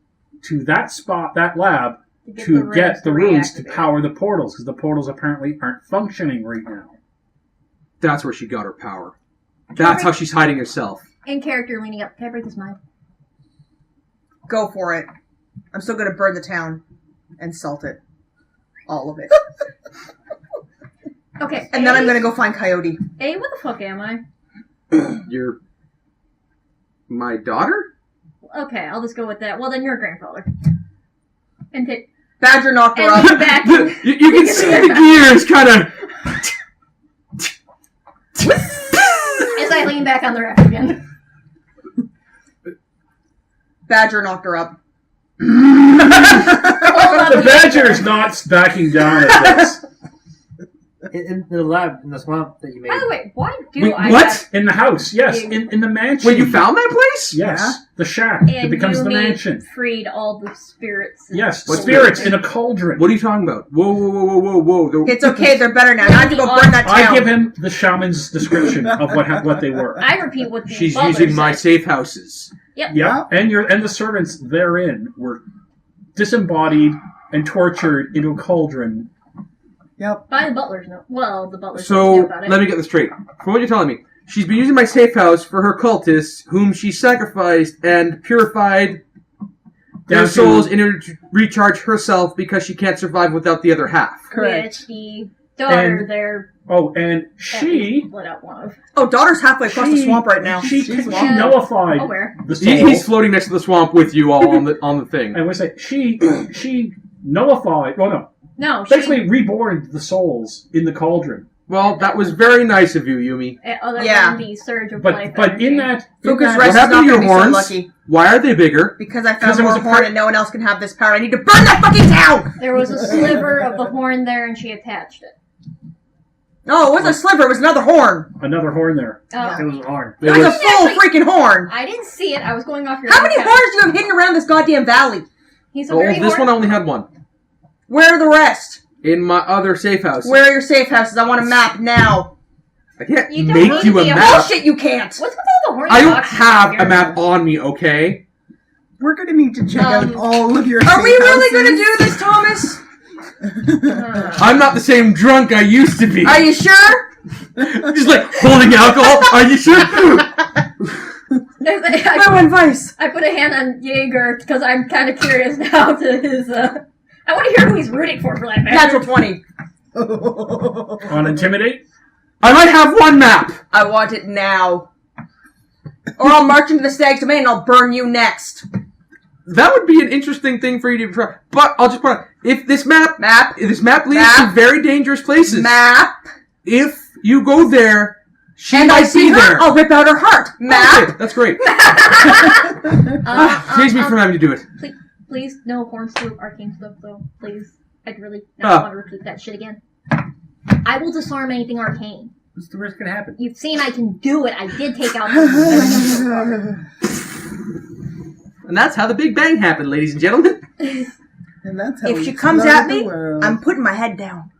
to that spot, that lab, to
the
get the runes to
reactivate.
power the portals, because the portals apparently aren't functioning right now.
That's where she got her power. That's how she's hiding herself.
In character leaning up. Can I break his mind?
Go for it. I'm still gonna burn the town and salt it. All of it.
Okay.
And then I'm gonna go find Coyote.
A, what the fuck am I?
You're my daughter?
Okay, I'll just go with that. Well, then you're a grandfather. And hit.
Badger knocked her
And
up.
back.
You can see the gears kind of...
As I lean back on the rack again.
Badger knocked her up.
Hold up,
The badger is not backing down at this.
In the lab, in the swamp that you made.
By the way, why do
Wait,
I
what?
have...
In the house, yes.
Yeah.
In the mansion.
Wait, you found that place?
Yes.
Yeah.
The shack.
And
It becomes the
Yumi
mansion.
freed all the spirits. and
Yes.
What
Spirits in a cauldron.
What are you talking about? Whoa.
It's okay, they're better now. Now I have to go burn that
I
town.
give him the shaman's description of what they were.
I repeat what the
She's
butler
using my
said.
safe houses.
Yeah, and the servants therein were disembodied and tortured into a cauldron.
Yep.
By the butlers, no. Well, the butlers
So,
knew about it.
let me get this straight. From what you're telling me, she's been using my safe house for her cultists, whom she sacrificed and purified their
Down to-
souls in order to recharge herself because she can't survive without the other half.
Correct.
Which the daughter
And-
there
Oh, and
at
she
least let out one of.
Oh, daughter's halfway across the swamp right now.
She
She's
nullified
Aware.
the soul.
He's floating next to the swamp with you all on the thing.
And we say she nullified. Well, no,
No, she,
basically reborn the souls in the cauldron.
Well, that was very nice of you, Yumi.
other
Yeah.
than the surge of life
But in
energy.
that,
Fuku's
What
rest is
happened
not
to your
going to be so
horns?
lucky.
Why are they bigger?
Because I
'Cause
found
there was
more
a
horn
part-
and no one else can have this power. I need to burn that fucking town!
There was a sliver of the horn there, and she attached it.
No, it wasn't a sliver, it was another horn.
another horn there.
Oh,
It was a horn.
It
It was a
was,
full
Actually-
freaking horn.
I didn't see it. I was going off your.
How
own
many
account.
horns do you have hidden around this goddamn valley?
He's a
oh,
very
this
horn.
one only had one.
Where are the rest?
In my other safe house.
Where are your safe houses? I want a map now.
I can't
You don't
make
need
you a
the
map.
Bullshit, you can't.
What's with all the horny
I don't
boxes
have
here?
a map on me, okay?
We're going to need to check out all of your
Are we
safe
really going to
houses.
do this, Thomas?
I'm not the same drunk I used to be.
Are you sure?
Just like holding alcohol. Are you sure?
My one vice.
I put a hand on Jaeger because I'm kind of curious now to his. I want to hear who he's rooting for that matter.
Natural 20.
On intimidate.
I might have one map.
I want it now. Or I'll march into the stag's domain and I'll burn you next.
That would be an interesting thing for you to try. But I'll just point out, if this map leads
Map.
to very dangerous places.
Map.
If you go there, she
And I
might
see
be
her,
there.
I'll rip out her heart. Map.
Okay, that's great.
Uh,
Saves me from having to do it.
Please, no horns to arcane stuff though. Please, I'd really
Ah.
not want to repeat that shit again. I will disarm anything arcane.
What's the worst gonna happen?
You've seen I can do it. I did take out.
And that's how the Big Bang happened, ladies and gentlemen.
And that's how
If
we
she comes
flooded
at
the
me,
world.
I'm putting my head down.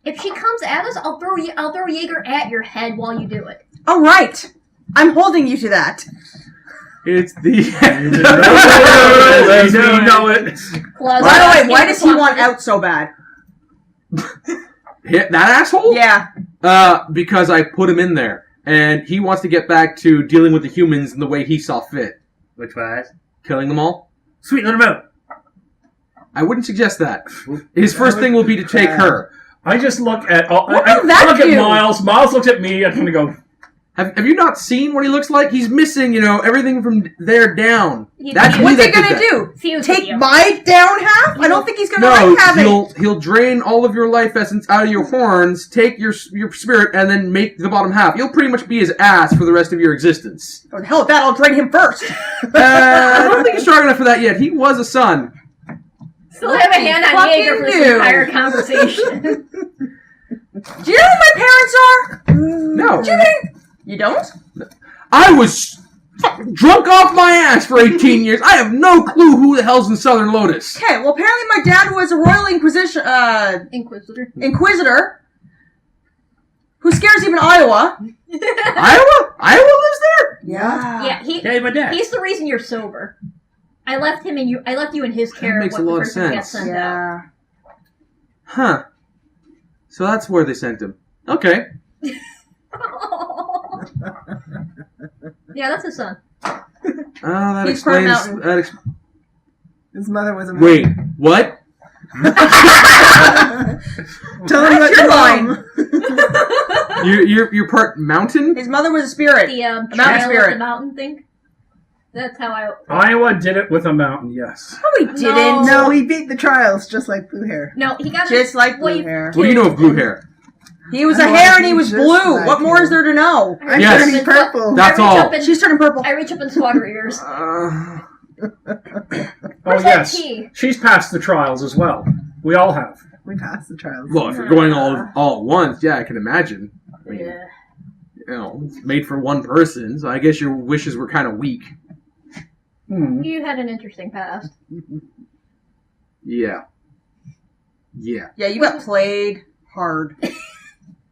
If she comes at us, I'll throw Jaeger at your head while you do it.
All right. I'm holding you to that.
It's the end.
As we know it.
Claws
By the
out,
way, why
skin
does he
swamp
want
it.
out so bad?
Hit that asshole?
Yeah.
Because I put him in there. And he wants to get back to dealing with the humans in the way he saw fit.
Which was?
Killing them all?
Sweet little moat.
I wouldn't suggest that. His first thing will be to take her.
I just look at.
What
I
did that
look at
do?
Miles. Miles looks at me. I kind of go.
Have you not seen what he looks like? He's missing, everything from there down. That's me
What's he
that did
gonna
that.
do?
Fuse with
Take
you.
my down half? I don't think he's gonna
No,
like having.
he'll drain all of your life essence out of your horns, take your spirit, and then make the bottom half. You'll pretty much be his ass for the rest of your existence.
Oh, hell with that, I'll drain him first.
I don't think he's strong enough for that yet. He was a son.
Still have a hand on
Fucking
Jaeger for this
do.
entire conversation.
Do you know who my parents are?
No.
Do you think? You don't?
I was fucking drunk off my ass for 18 years. I have no clue who the hell's in Southern Lotus.
Okay, well apparently my dad was a Royal
Inquisitor.
Inquisitor who scares even Iowa.
Iowa? Iowa lives there?
Yeah.
Yeah,
Yeah, my dad.
he's the reason you're sober. I left him and you. I left you in his care.
makes
of
a
what
lot
the
of
person got
sense.
sent out.
Yeah.
Huh. So that's where they sent him. Okay.
Yeah, that's his son.
Oh, that
He's from
explains...
Mountain.
His mother was a
Wait, what?
Tell him
That's
about
your
your
line.
mom.
You're part mountain?
His mother was a spirit.
The
A mountain
trail of
spirit.
the mountain thing. That's how I.
Iowa did it with a mountain. Yes.
No, he didn't.
No, he beat the trials just like blue hair.
No, he got
Just like
Well,
blue
you-
hair.
What do you know of blue hair?
He was a
I
hare
wanna
and he
be
was
just
blue.
like
What more
him.
is there to know?
I reach
Yes.
up
Turning
and-
purple.
That's
I reach
all.
up and-
She's turning purple.
I reach up and swat her ears.
Oh
Where's that
yes.
tea?
She's passed the trials as well. We all have.
We passed the trials.
Well, if you're going all at once, yeah, I can imagine. I mean,
Yeah.
you know, it's made for one person, so I guess your wishes were kind of weak.
You had an interesting past.
Yeah. Yeah.
Yeah, you got played hard.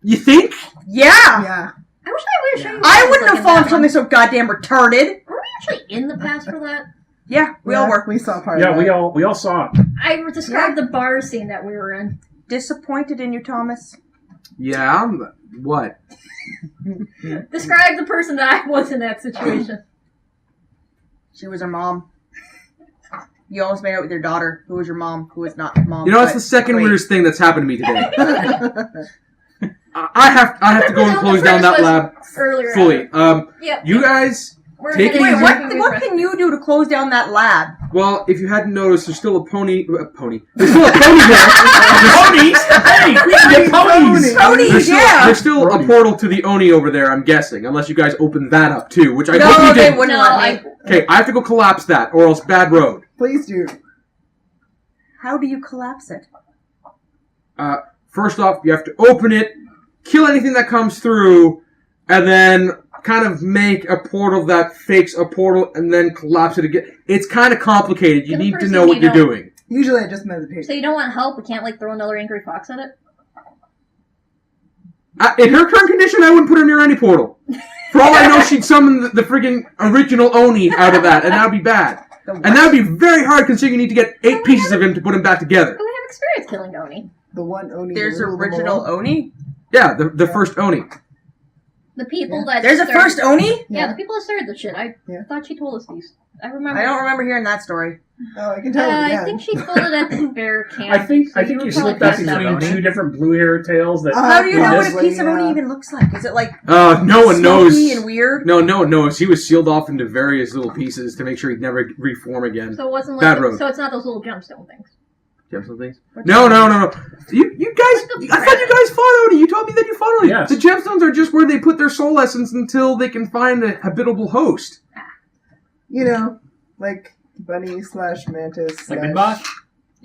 You think?
Yeah!
Yeah.
I wish I would have shown you.
I
guys,
wouldn't
like,
have
in
fallen
that
for something
one.
so goddamn retarded.
Were we actually in the past for that?
Yeah, we all were.
We saw part
Yeah,
of
we
that.
all saw it.
I described the bar scene that we were in.
Disappointed in you, Thomas.
Yeah. What?
Describe the person that I was in that situation.
She was her mom. You almost made out with your daughter, who was your mom, who was not your mom.
You know, it's
but
the second
great.
weirdest thing that's happened to me today. I have to go and close down that lab
Earlier.
fully.
Yep.
You guys,
We're
take it
heading
easy.
away from
What can you do to close down that lab?
well, if you hadn't noticed, there's still a pony. There's still a pony there.
Ponies! Hey, we can get ponies!
Ponies, yeah!
There's still a portal to the Oni over there, I'm guessing. Unless you guys opened that up too, which I hope
No,
you
they
did.
wouldn't
No,
let me.
Okay, I have to go collapse that, or else bad road.
Please do.
How do you collapse it?
First off, you have to open it, kill anything that comes through, and then kind of make a portal that fakes a portal, and then collapse it again. It's kind of complicated. You
Can the
need to
person
know what
need
you're
help?
doing.
Usually I just meditate.
So you don't want help? We can't like throw another angry fox at it?
In her current condition, I wouldn't put her near any portal. For all I know, she'd summon the friggin' original Oni out of that, and that would be bad. And that would be very hard considering you need to get 8 pieces of him to put him back together.
But we have experience killing Oni.
The one Oni.
There's
to rule them
original
all.
Oni?
Yeah, the first Oni.
The people that
There's a
started-
first Oni?
Yeah, the people that started the shit. I
Yeah.
thought she told us these. I remember.
I don't remember hearing that story.
Oh, I can tell you.
I think she told it at the bear camp.
I think
so
you
were
slipped
probably
up
past
between two different blue hair tails that.
How do you know what
this
a piece of
way,
Oni even looks like? Is it like
No one knows.
smoky and weird?
No one knows. He was sealed off into various little pieces to make sure he'd never reform again.
So it wasn't
Bad
like
road.
so it's not those little gemstone things.
Gemstone things? No. You guys, I thought you guys fought Oni. You told me that you fought Oni.
Yes.
The gemstones are just where they put their soul essence until they can find a habitable host.
You know, like bunny slash mantis.
Like
slash-
Midboss?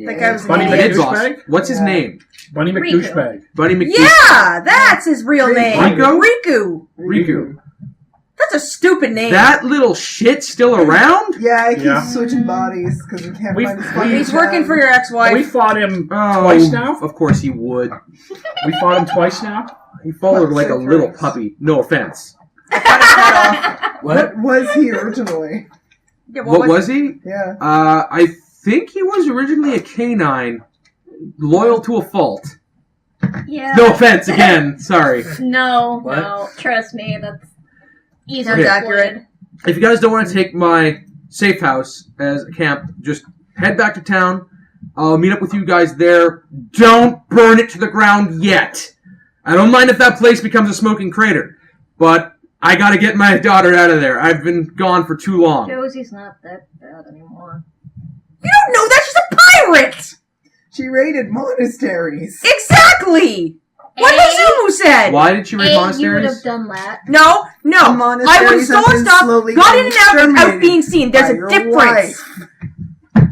That guy was an
Bunny
idiot.
McDouchebag? What's his
Yeah.
name?
Bunny
Riku.
McDouchebag.
Bunny McDouchebag.
Yeah, that's his real name.
Riku?
Riku.
Riku.
That's a stupid name.
That little shit still around?
Yeah, he keeps
Yeah.
switching bodies because we can't
We've-
find his
we-
body.
He's working for your
We
ex-wife.
fought him
Oh,
twice now.
Of course he would.
We fought him twice now.
He followed like a
Same
little
phrase.
puppy. No offense.
What was he originally?
Yeah,
What was he?
Yeah.
I think he was originally a canine, loyal to a fault.
Yeah.
No offense again. Sorry.
No,
What?
no. Trust me, that's easily
Sounds accurate.
exploited.
If you guys don't want to take my safe house as a camp, just head back to town. I'll meet up with you guys there. Don't burn it to the ground yet. I don't mind if that place becomes a smoking crater, but I gotta get my daughter out of there. I've been gone for too long.
Josie's not that bad anymore.
You don't know that she's a pirate!
She raided monasteries.
Exactly! What Mizumu said!
Why did she raid
You would have
monasteries?
done that.
No.
The
I
monasteries
would stole
have been
stuff,
slowly
got in and out without
exterminated
being seen. There's
by
a
your
difference.
wife.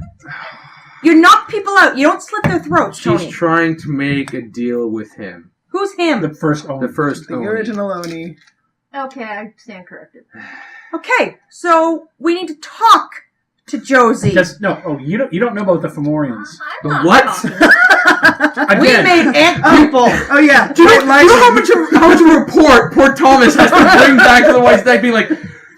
You knock people out. You don't slit their throats,
She's
Tony.
trying to make a deal with him.
Who's him?
The first Oni.
The first
The
Oni.
original Oni.
Okay, I stand corrected.
Okay, so we need to talk to Josie.
Just, no, you don't know about the Fomorians.
I'm
The
not
what?
talking.
We
Again,
made ant people.
Oh yeah.
Do you know,
White
you know
lightning.
how much of a report poor Thomas has to bring back to the White Stag, being like,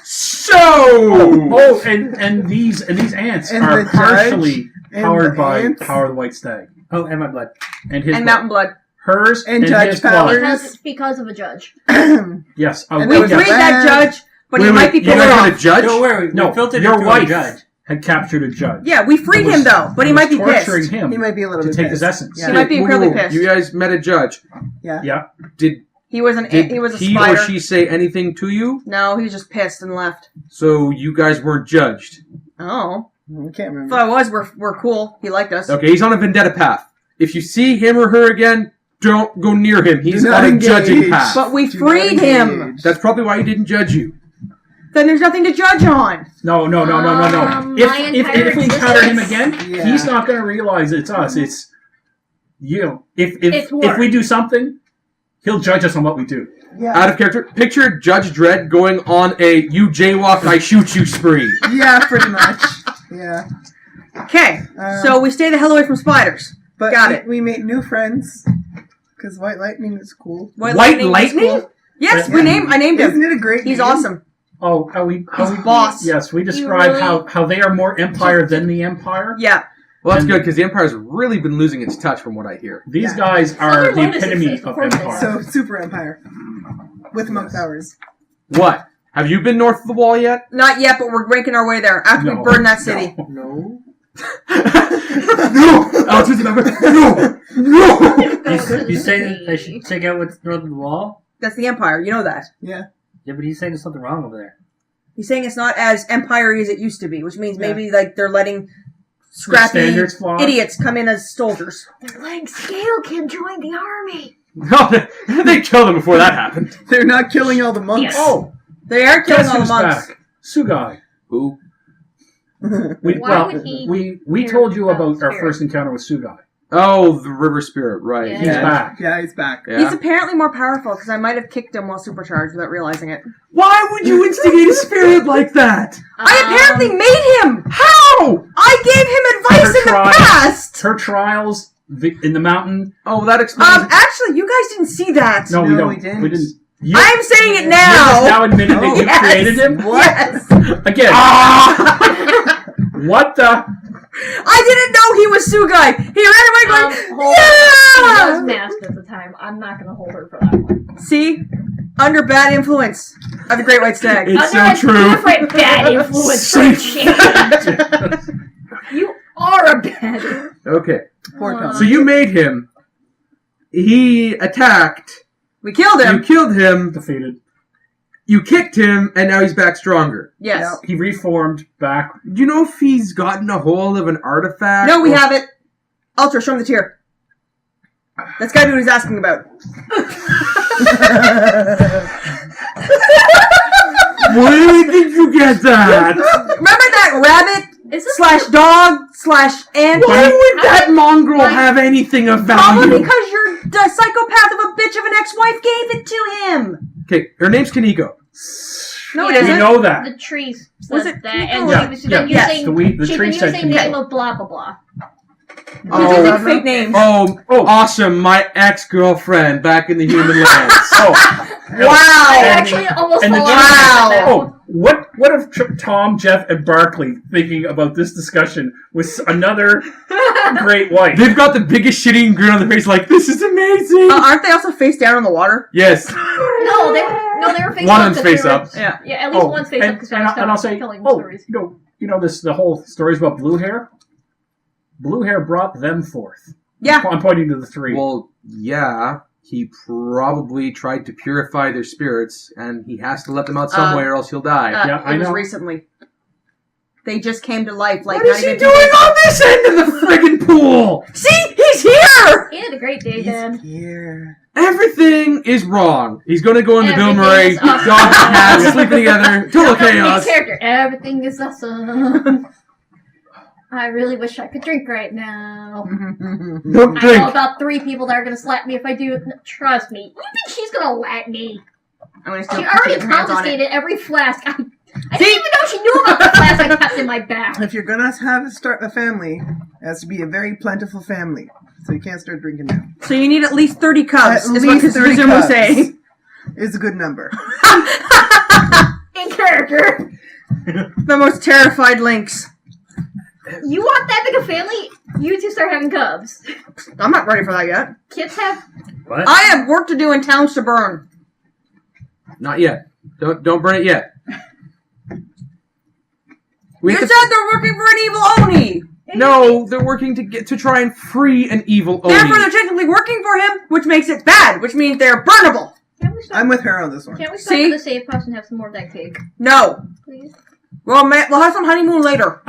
so.
oh, and these ants
And
are
the judge
partially
and
powered
the
by
ants.
Power of the White Stag
Oh, and my blood.
and his
And
blood.
Mountain Blood.
Hers
And
and
judge
his blood.
powers.
Because of a judge.
Yes,
And
We
then
freed
we got
that
bad.
judge, but
Wait,
he might be
you
pissed
guys got a
off.
judge?
Don't worry,
No,
we filtered
your
into
wife.
a judge.
had captured a judge.
Yeah, we freed
and
him
was-
though, but he
and
might
was
be pissed.
torturing him
He might be a little
to
bit
take
pissed.
his essence.
Yeah.
He might be
Whoa,
incredibly
whoa, whoa.
pissed.
You guys met a judge.
Yeah.
Did
He was an
did
he was a
he
spider.
or she say anything to you?
No, he was just pissed and left.
So you guys weren't judged.
Oh,
I can't
if
remember.
I was, we're cool. He liked us.
Okay, he's on a vendetta path. If you see him or her again, don't go near him. He's
Do not
on a
engage.
judging path.
But we
Do not
freed him.
engage.
That's probably why he didn't judge you.
Then there's nothing to judge on.
No.
My
If we
entire
encounter him
existence.
again,
Yeah.
he's not going to realize it's us. It's if
It's work.
we do something, he'll judge us on what we do.
Yeah.
Out of character, picture Judge Dredd going on a "you jaywalk, I shoot you" spree.
Yeah, pretty much. Yeah.
Okay, so we stay the hell away from spiders.
But
Got it.
We made new friends because White Lightning is cool.
White
White
is
Lightning?
cool. Yes,
Yeah.
I named
Isn't
him.
it a great
He's
name?
awesome.
Oh, how we
boss.
Yes, we describe
really-
how they are more Empire than the Empire.
Yeah.
Well, that's
And-
good because the Empire's really been losing its touch, from what I hear.
These
Yeah.
guys are
Southern
the
Lotus
epitome
exists
of
before this.
Empire.
So Super Empire with monk powers.
What? Have you been north of the wall yet?
Not yet, but we're making our way there after
No.
we burn that city.
No.
No! Alex, no! No!
You say that I should check out what's north of the wall?
That's the Empire. You know that.
Yeah.
Yeah, but he's saying there's something wrong over there.
He's saying it's not as empire-y as it used to be, which means
Yeah.
maybe like they're letting scrappy
standards flawed.
idiots come in as soldiers.
They're letting Scale Kid join the army.
No, they killed him before that happened.
They're not killing all the monks.
Yes.
Oh,
They are killing
guess
all the
who's
monks.
back? Sugai.
Who?
Why would he
we
care
told you
about
about our
spirit?
first encounter with Sugai.
Oh, the river spirit, right.
Yeah.
He's back.
Yeah, he's back.
Yeah.
He's apparently more powerful because I might have kicked him while supercharged without realizing it.
Why would you instigate a spirit like that?
I apparently made him.
How?
I gave him advice
Her
in the
trials.
past.
Her trials in the mountain.
Oh, that explains.
Actually, you guys didn't see that.
No, we
No,
don't.
we didn't.
We didn't. You,
I'm saying it
you
now.
just now admitted that
Oh,
you
yes.
created him.
Yes.
Again.
Ah!
What the?
I didn't know he was Sugai. He ran away going,
hold on. She was
yeah!
masked at the time. I'm not gonna hold her for that one.
See? Under bad influence of the Great White Stag.
It's
Under
so
a
true.
different bad influence for a change. You are a bad.
Okay.
Poor Tom.
So you made him. He attacked.
We killed
You
him.
killed him.
Defeated.
You kicked him, and now he's back stronger.
Yes.
He reformed back.
Do you know if he's gotten a hold of an artifact?
No, we
or-
haven't. Ultra, show him the tier. That's gotta be what he's asking about.
Where did you get that?
Remember that rabbit
Is this
slash dog slash ant?
Why would that mongrel
Like-
have anything of
Probably
value?
because your psychopath of a bitch of an ex-wife gave it to him.
Okay, her name's Kaneko.
No,
Yeah.
it
We
isn't.
know that.
the trees
Was
said
it
that,
Nico?
and
Yeah,
she was
yeah,
been
yes,
using.
the
She's
tree
been
said
using
Kaneko.
name of blah blah blah.
You're
Oh.
using fake names.
Oh, awesome! My ex-girlfriend back in the human lands.
Oh,
Wow.
I
And-
actually almost
and the
fell
tree-
out of that.
Oh, what if Tom, Jeff, and Barkley thinking about this discussion with another great wife?
They've got the biggest shitting grin on their face, like this is amazing.
Aren't they also face down in the water?
Yes.
No, they were face
One
up.
of them's
'cause they
face
were-
up.
Yeah.
Yeah, at least one's face up because
and I'll say,
telling
oh,
stories.
you know this. The whole stories about blue hair. Blue hair brought them forth.
Yeah.
I'm pointing to the three.
Well, yeah. He probably tried to purify their spirits, and he has to let them out somewhere, or else he'll die.
Yeah, I
It was
know.
recently. They just came to life. Like
What
not
is he
even
doing on this end of the friggin' pool?
See, he's here.
He had a great day,
He's
Dad.
here.
Everything is wrong. He's going to go into Bill
Everything
Murray,
is awesome.
dog and cat, sleeping together, total
Main
chaos.
character. Everything is awesome. I really wish I could drink right now.
Don't
I know
drink.
about 3 people that are gonna slap me if I do. Trust me. You think she's gonna let me?
I'm gonna still
She
put
already
your hands on it.
confiscated every flask. I didn't even know she knew about the flask I kept in my bag.
If you're gonna start a family, it has to be a very plentiful family. So you can't start drinking now.
So you need at least 30 cubs.
At
is what
least 30
Susan was
cubs.
saying.
It's a good number.
In character.
The most terrified Lynx.
You want that big a family? You two start having cubs.
I'm not ready for that yet.
Kids have.
What?
I have work to do in towns to burn.
Not yet. Don't burn it yet. We
You
have
said
to-
they're working for an evil Oni.
no, they're working to try and free an evil Oni.
Therefore, they're technically working for him, which makes it bad, which means they're burnable.
Can't we stop?
I'm with her on this one.
Can't we stop
See?
at the safe house and have some more of that cake,
No.
please?
Well, we'll have some honeymoon later.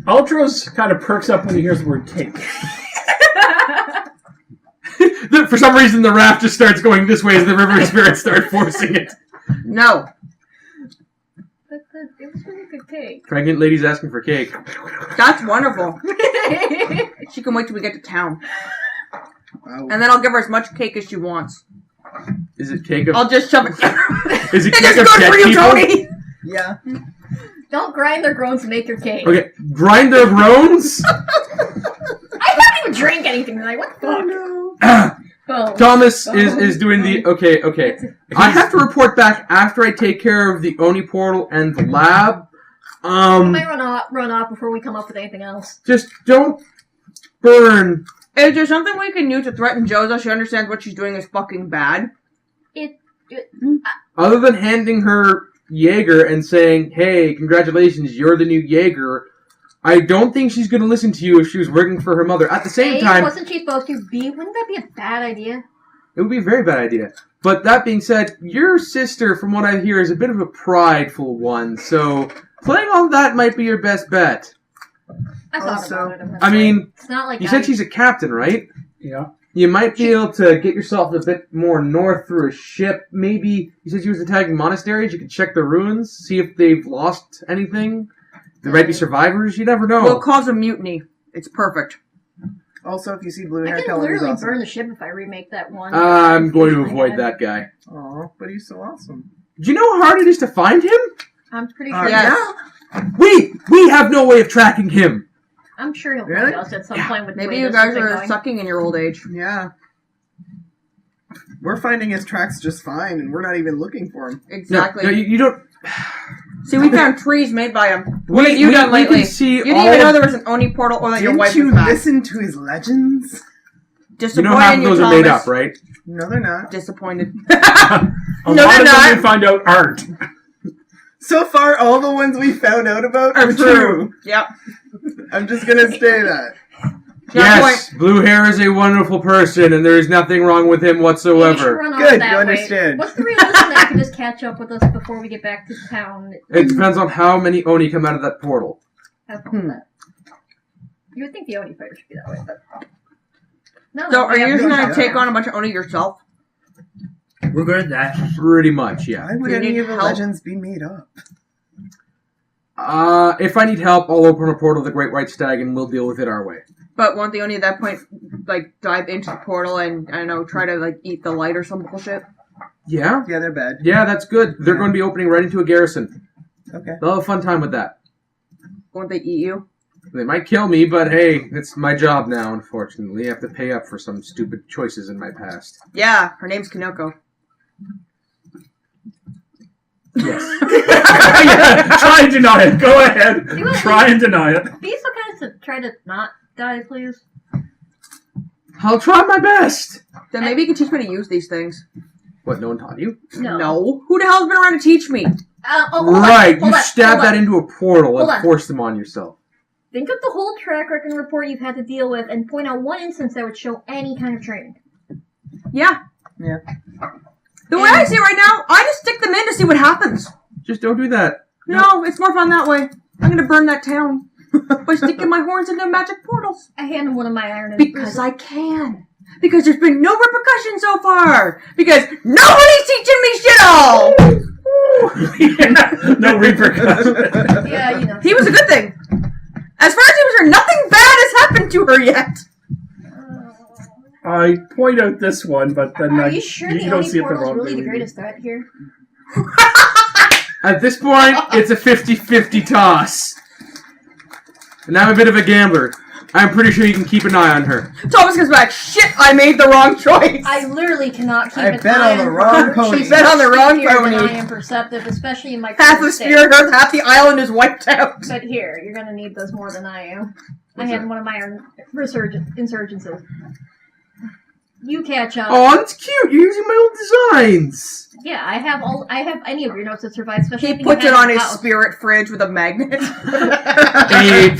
Ultras kind of perks up when he hears the word cake.
For some reason, the raft just starts going this way as the river spirits start forcing it.
No.
It was really good cake.
Pregnant ladies asking for cake.
That's wonderful. She can wait till we get to town. And then I'll give her as much cake as she wants.
Is it cake of?
I'll just shove it.
Is it
It
cake
just
of
goes
dead
for you,
people?
Tony!
Yeah.
Don't grind their groans to make your cake.
Okay, grind their groans.
I haven't even drank anything tonight. What the fuck? Oh.
Thomas is doing the okay. I have to report back after I take care of the Oni portal and the lab.
We might run off before we come up with anything else.
Just don't burn.
Is there something we can use to threaten Jo so she understands what she's doing is fucking bad?
Other than handing her Jaeger and saying, "Hey, congratulations, you're the new Jaeger," I don't think she's going to listen to you if she was working for her mother. At the same time,
wasn't she supposed to be? Wouldn't that be a bad idea?
it would be a very bad idea. But that being said, your sister, from what I hear, is a bit of a prideful one, so playing on that might be your best bet.
I thought
Also,
about it.
I mean,
it's not like
you said she's a captain, right?
Yeah.
You might be able to get yourself a bit more north through a ship. Maybe, you said she was attacking monasteries. You could check the ruins, see if they've lost anything. There might be survivors. You never know.
We'll cause a mutiny. It's perfect.
Also, if you see blue hair,
I can
tell her he's
literally
awesome.
burn the ship if I remake that one.
I'm going to avoid that guy.
Aw, but he's so awesome.
Do you know how hard it is to find him?
I'm pretty sure.
Yes.
We have no way of tracking him.
I'm sure he'll
Really?
find us at some point with the
Maybe
way
you
this
guys
has been
are
going.
sucking in your old age.
Yeah. We're finding his tracks just fine, and we're not even looking for him.
Exactly.
No, you don't.
See, we found trees made by him. What
We-
have you
we-
done
we
lately?
can see
You didn't
all
even know
of-
there was an Oni portal or that your
Didn't
wife
you
was back.
listen to his legends?
You know
Disappointed
half
in
of
you,
those are made
Thomas.
up, right?
No, they're not.
Disappointed.
A
No,
lot
they're
of them
not.
we find out aren't.
So far, all the ones we found out about
Are
are
true.
true.
Yep.
I'm just gonna say that.
Yes, Blue Hair is a wonderful person, and there is nothing wrong with him
Maybe we should
whatsoever.
run off
Good,
that
you
way.
understand.
What's the reason that can just catch up with us before we get back to town?
It depends on how many Oni come out of that portal.
Have fun with that. You would think the Oni fighter should be that way, but no.
So, are you just
no
gonna
shot.
take on a bunch of Oni yourself?
We're good at that.
Pretty much, yeah.
Why would
You
any
need
of the
help?
legends be made up?
If I need help, I'll open a portal to the Great White Stag, and we'll deal with it our way.
But won't the Oni at that point, like, dive into the portal and, I don't know, try to, like, eat the light or some bullshit?
Yeah?
Yeah, they're bad.
Yeah, that's good. They're
Yeah.
going to be opening right into a garrison.
Okay.
They'll have a fun time with that.
Won't they eat you?
They might kill me, but hey, it's my job now, unfortunately. I have to pay up for some stupid choices in my past.
Yeah, her name's Kanoko.
Yes.
Yeah, try and deny it. Go ahead.
You want
Try and deny it.
Be so kind to try to not die, please.
I'll try my best.
Then maybe you can teach me to use these things.
What, no one taught you?
No.
Who the hell's been around to teach me?
Hold on,
Right,
hold
you
on,
stab
hold
that
on.
into a portal
Hold
and
on.
force them on yourself.
Think of the whole track record and report you've had to deal with, and point out one instance that would show any kind of training.
Yeah.
Yeah.
The way I see it right now, I just stick them in to see what happens.
Just don't do that.
No, it's more fun that way. I'm gonna burn that town by sticking my horns into magic portals.
I hand him one of my iron and
Because I can. Because there's been no repercussions so far. Because nobody's teaching me shit all.
Yeah, no repercussions.
Yeah, you know.
He was a good thing. As far as he was concerned, nothing bad has happened to her yet.
I point out this one, but then
Are you sure the
don't
Oni
see it the
portal is
wrong
really
way.
the greatest threat here?
At this point, it's a 50-50 toss. And I'm a bit of a gambler. I'm pretty sure you can keep an eye on her.
Thomas comes back. Shit, I made the wrong choice.
I literally cannot keep
I
an
bet
eye
on the
her.
wrong pony.
She's
Bet on the
much
wrong
stickier than
pony.
I am perceptive, especially in my
Half
current
of
state.
Spirithearth, half the island is wiped out.
But here, you're gonna need those more than I am. I
What's
had
that?
one of my insurgences. You catch up.
Oh, that's cute. You're using my old designs.
Yeah, I have any of your notes that survive, especially
He
if you
puts
had
it on
in
his
house.
spirit fridge with a magnet.
A+.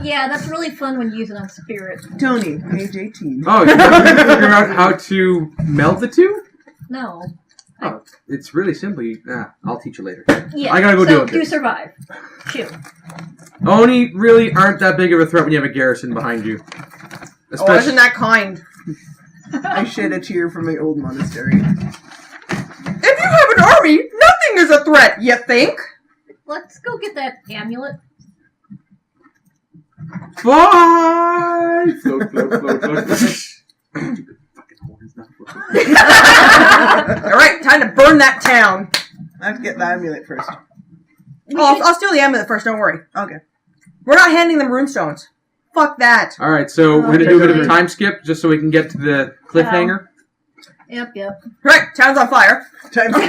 Yeah, that's really fun when you use it on spirit.
Tony, page 18.
Oh, you're trying to figure out how to meld the two?
No.
Oh, it's really simple. I'll teach you later.
Yeah.
I gotta go
so
deal with
do
this.
survive. Shoot.
Oni really aren't that big of a threat when you have a garrison behind you.
Oh, isn't that kind?
I shed a tear from my old monastery.
If you have an army, nothing is a threat, you think?
Let's go get that amulet.
5! Float, float, float, float.
Alright, time to burn that town.
I have to get the amulet first.
I'll steal the amulet first, don't worry.
Okay.
We're not handing them runestones. Fuck that.
Alright, so we're going to do a bit of a
Okay.
time skip just so we can get to the cliffhanger.
Yep.
Right, town's on fire.
Time to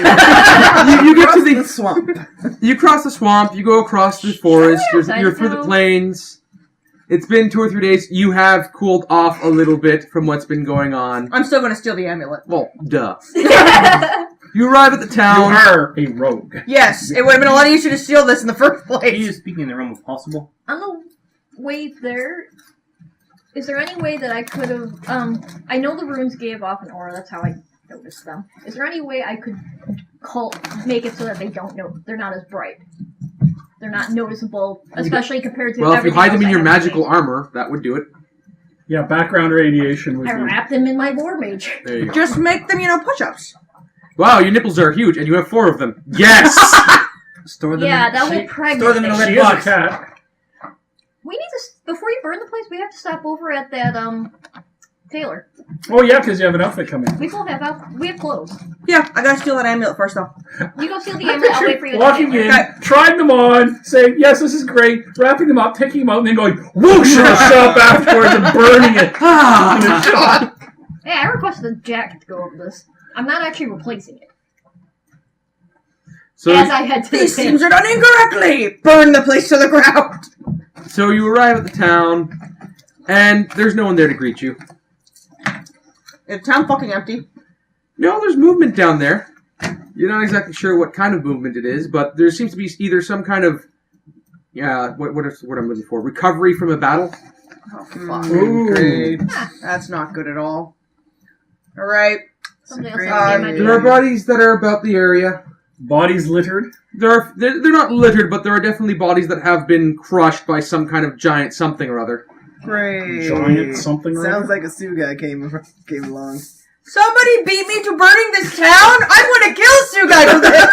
You get to
the swamp.
You cross the swamp, you go across the forest, you're through the
town.
plains. It's been 2 or 3 days. You have cooled off a little bit from what's been going on.
I'm still gonna steal the amulet.
Well, duh. You arrive at the
You
town.
are a rogue.
Yes, it would have been a lot easier to steal this in the first
Are you
place.
just speaking in the realm of possible?
On the way there, is there any way that I could have? I know the runes gave off an aura. That's how I noticed them. Is there any way I could make it so that they don't know? They're not as bright. They're not noticeable, especially compared to.
Well, if you
everything
hide them
else
in
I
your
have
magical
made.
armor, that would do it.
Yeah, background radiation would
I
be.
wrapped them in my war mage.
There you go.
Just make them, push-ups.
Wow, your nipples are huge, and you have 4 of them. Yes!
Store them.
Yeah,
in,
that will
store
pregnant.
them in a
She
red
is a
box.
cat.
We need to before you burn the place. We have to stop over at that tailor.
Oh yeah, because you have an outfit coming.
We both have we have clothes.
Yeah, I gotta steal that amulet first, though.
You go steal the amulet. I'll wait for you. at the
Walking
tailor.
in, trying them on, saying, yes, this is great, wrapping them up, taking them out, and then going whoosh in a shop afterwards and burning it in a shop.
Hey, I requested a jacket to go over this. I'm not actually replacing it.
So,
As I head to the
These
tailor.
teams are done incorrectly! Burn the place to the ground!
so you arrive at the town, and there's no one there to greet you.
Is the town fucking empty?
No, there's movement down there. You're not exactly sure what kind of movement it is, but there seems to be either some kind of, what is the word I'm looking for? Recovery from a battle?
Oh, fuck.
Ooh.
Great.
That's not good at all. Alright.
Something else
Great.
I'll say in my
There are bodies that are about the area.
Bodies littered.
They're not littered, but there are definitely bodies that have been crushed by some kind of giant something or other.
Great.
Giant something or
Sounds
other.
like a Sioux guy came along.
Somebody beat me to burning this town? I'm gonna kill Sugai for this!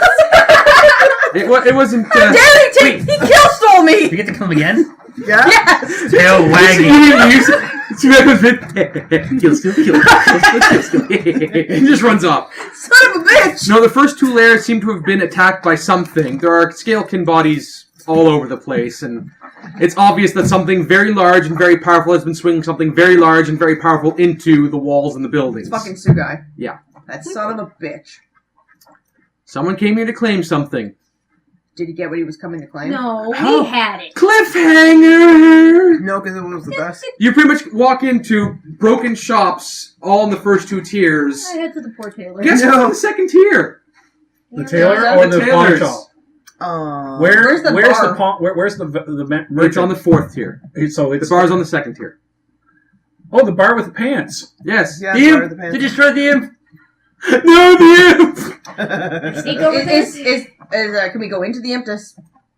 It wasn't.
How dare he kill stole
Do you
me!
get to kill him again?
Yeah?
Yes!
Tail wagging.
He just runs off.
Son of a bitch!
No, the first 2 layers seem to have been attacked by something. There are scalekin bodies all over the place, and it's obvious that something very large and very powerful has been swinging something very large and very powerful into the walls and the buildings.
It's fucking Sugai.
Yeah.
That son of a bitch.
Someone came here to claim something.
Did he get what he was coming to claim?
No,
How?
he had it.
Cliffhanger!
No, because it was the best.
You pretty much walk into broken shops all in the first 2 tiers.
I head to the poor tailor.
Guess what's on the second tier?
The tailor
Yeah,
or
the
the pawn
tailors.
shop?
Where's the bar?
Where's the merchant?
It's on the 4th tier.
So
The
it's
bar's on the 2nd tier.
Oh, the bar with the pants.
Yes.
Yeah,
The
sorry,
imp!
the
To
pants.
destroy the imp.
No, the imp!
Sneak over this.
Can we go into the imp to...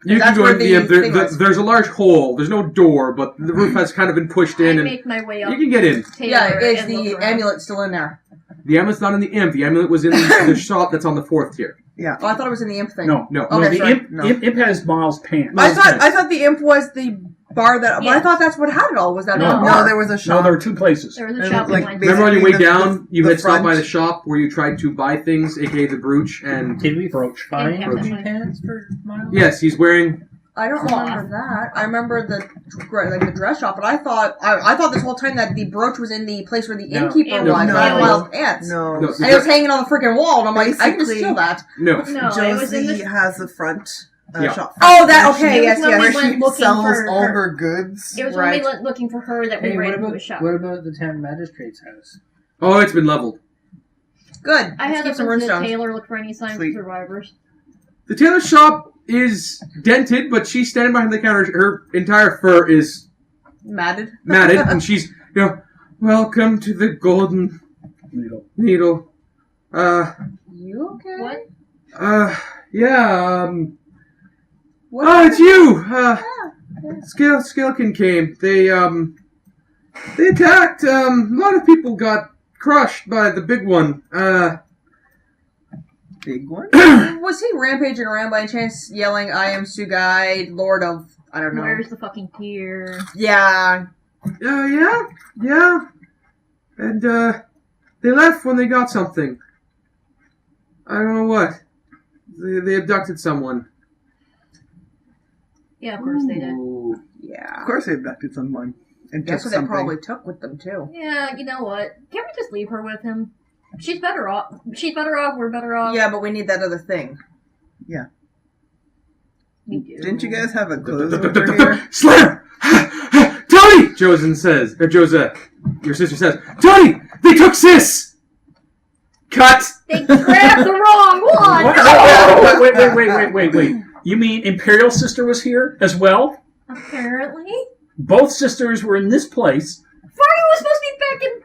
You can
That's
go
where
into the
the
imp.
thing was.
There's a large hole. There's no door, but the roof has kind of been pushed
I
in, and
make my way up.
you can get in.
Tailor
Yeah, is
and
the
look around.
amulet still in there?
The amulet's not in the imp. The amulet was in the shop that's on the 4th tier.
Oh, I thought it was in the imp thing.
No,
No.
Oh,
no.
that's
The
right.
imp,
No.
imp has Miles' pants.
I thought the imp was the bar that... But I
Yes.
thought that's what had it all, was that
No.
a
No,
bar.
there was a
No,
shop.
there were 2 places.
There was a
And,
shop
like,
behind
Remember on your way
Basically,
down, you
the
had stopped by
front.
the shop where you tried to buy things, aka the brooch, and
Did we
Brooch.
find
Yeah,
Gucci
definitely.
pants for Miles?
yes, he's wearing.
I don't
Cloth.
remember that. I remember the dress shop, but I thought this whole time that the brooch was in the place where the
No.
innkeeper
No.
was,
No.
not in Miles' pants.
No.
No.
And it was hanging on the freaking wall, and I'm like, I can just
Basically-
steal that.
No,
No, it was in
Josie
the.
has the front
Yeah.
shop.
Oh, that,
Where
okay,
she-
yes,
It was when
yes.
we
Where
went
she
looking
sells
for
all
her.
her goods.
It was
Right.
when we went looking for her that we
Hey,
ran
what
into
about,
a shop.
what about the town magistrate's house?
oh, it's been leveled.
Good.
I
Let's
had
keep
to
some
go to the
runestones.
tailor look for any signs
Sweet.
of survivors.
The tailor shop is dented, but she's standing behind the counter. Her entire fur is
Matted.
matted, and she's, welcome to the Golden Needle.
You okay?
What?
Yeah,
What
oh, it's you!
Yeah.
Scalekin came. They attacked, a lot of people got crushed by the big one.
Big one?
Was he rampaging around by any chance, yelling, I am Sugai, Lord of I don't know.
Where's the fucking pier?
Yeah.
Yeah. And, they left when they got something. I don't know what. They abducted someone.
Yeah, of course they did.
Ooh.
Yeah.
Of course they abducted someone. And
That's
took
what they
something.
probably took with them, too.
Yeah, you know what? Can't we just leave her with him? She's better off. She's better off. We're better off.
Yeah, but we need that other thing.
We do.
Didn't you guys have a clothes over here?
Slam! Tony! Josen says, or Josa, your sister says, Tony! They took Sis! Cut!
They grabbed the wrong one!
What? Wait. You mean Imperial Sister was here as well?
Apparently.
Both sisters were in this place.
Fario was supposed to be back in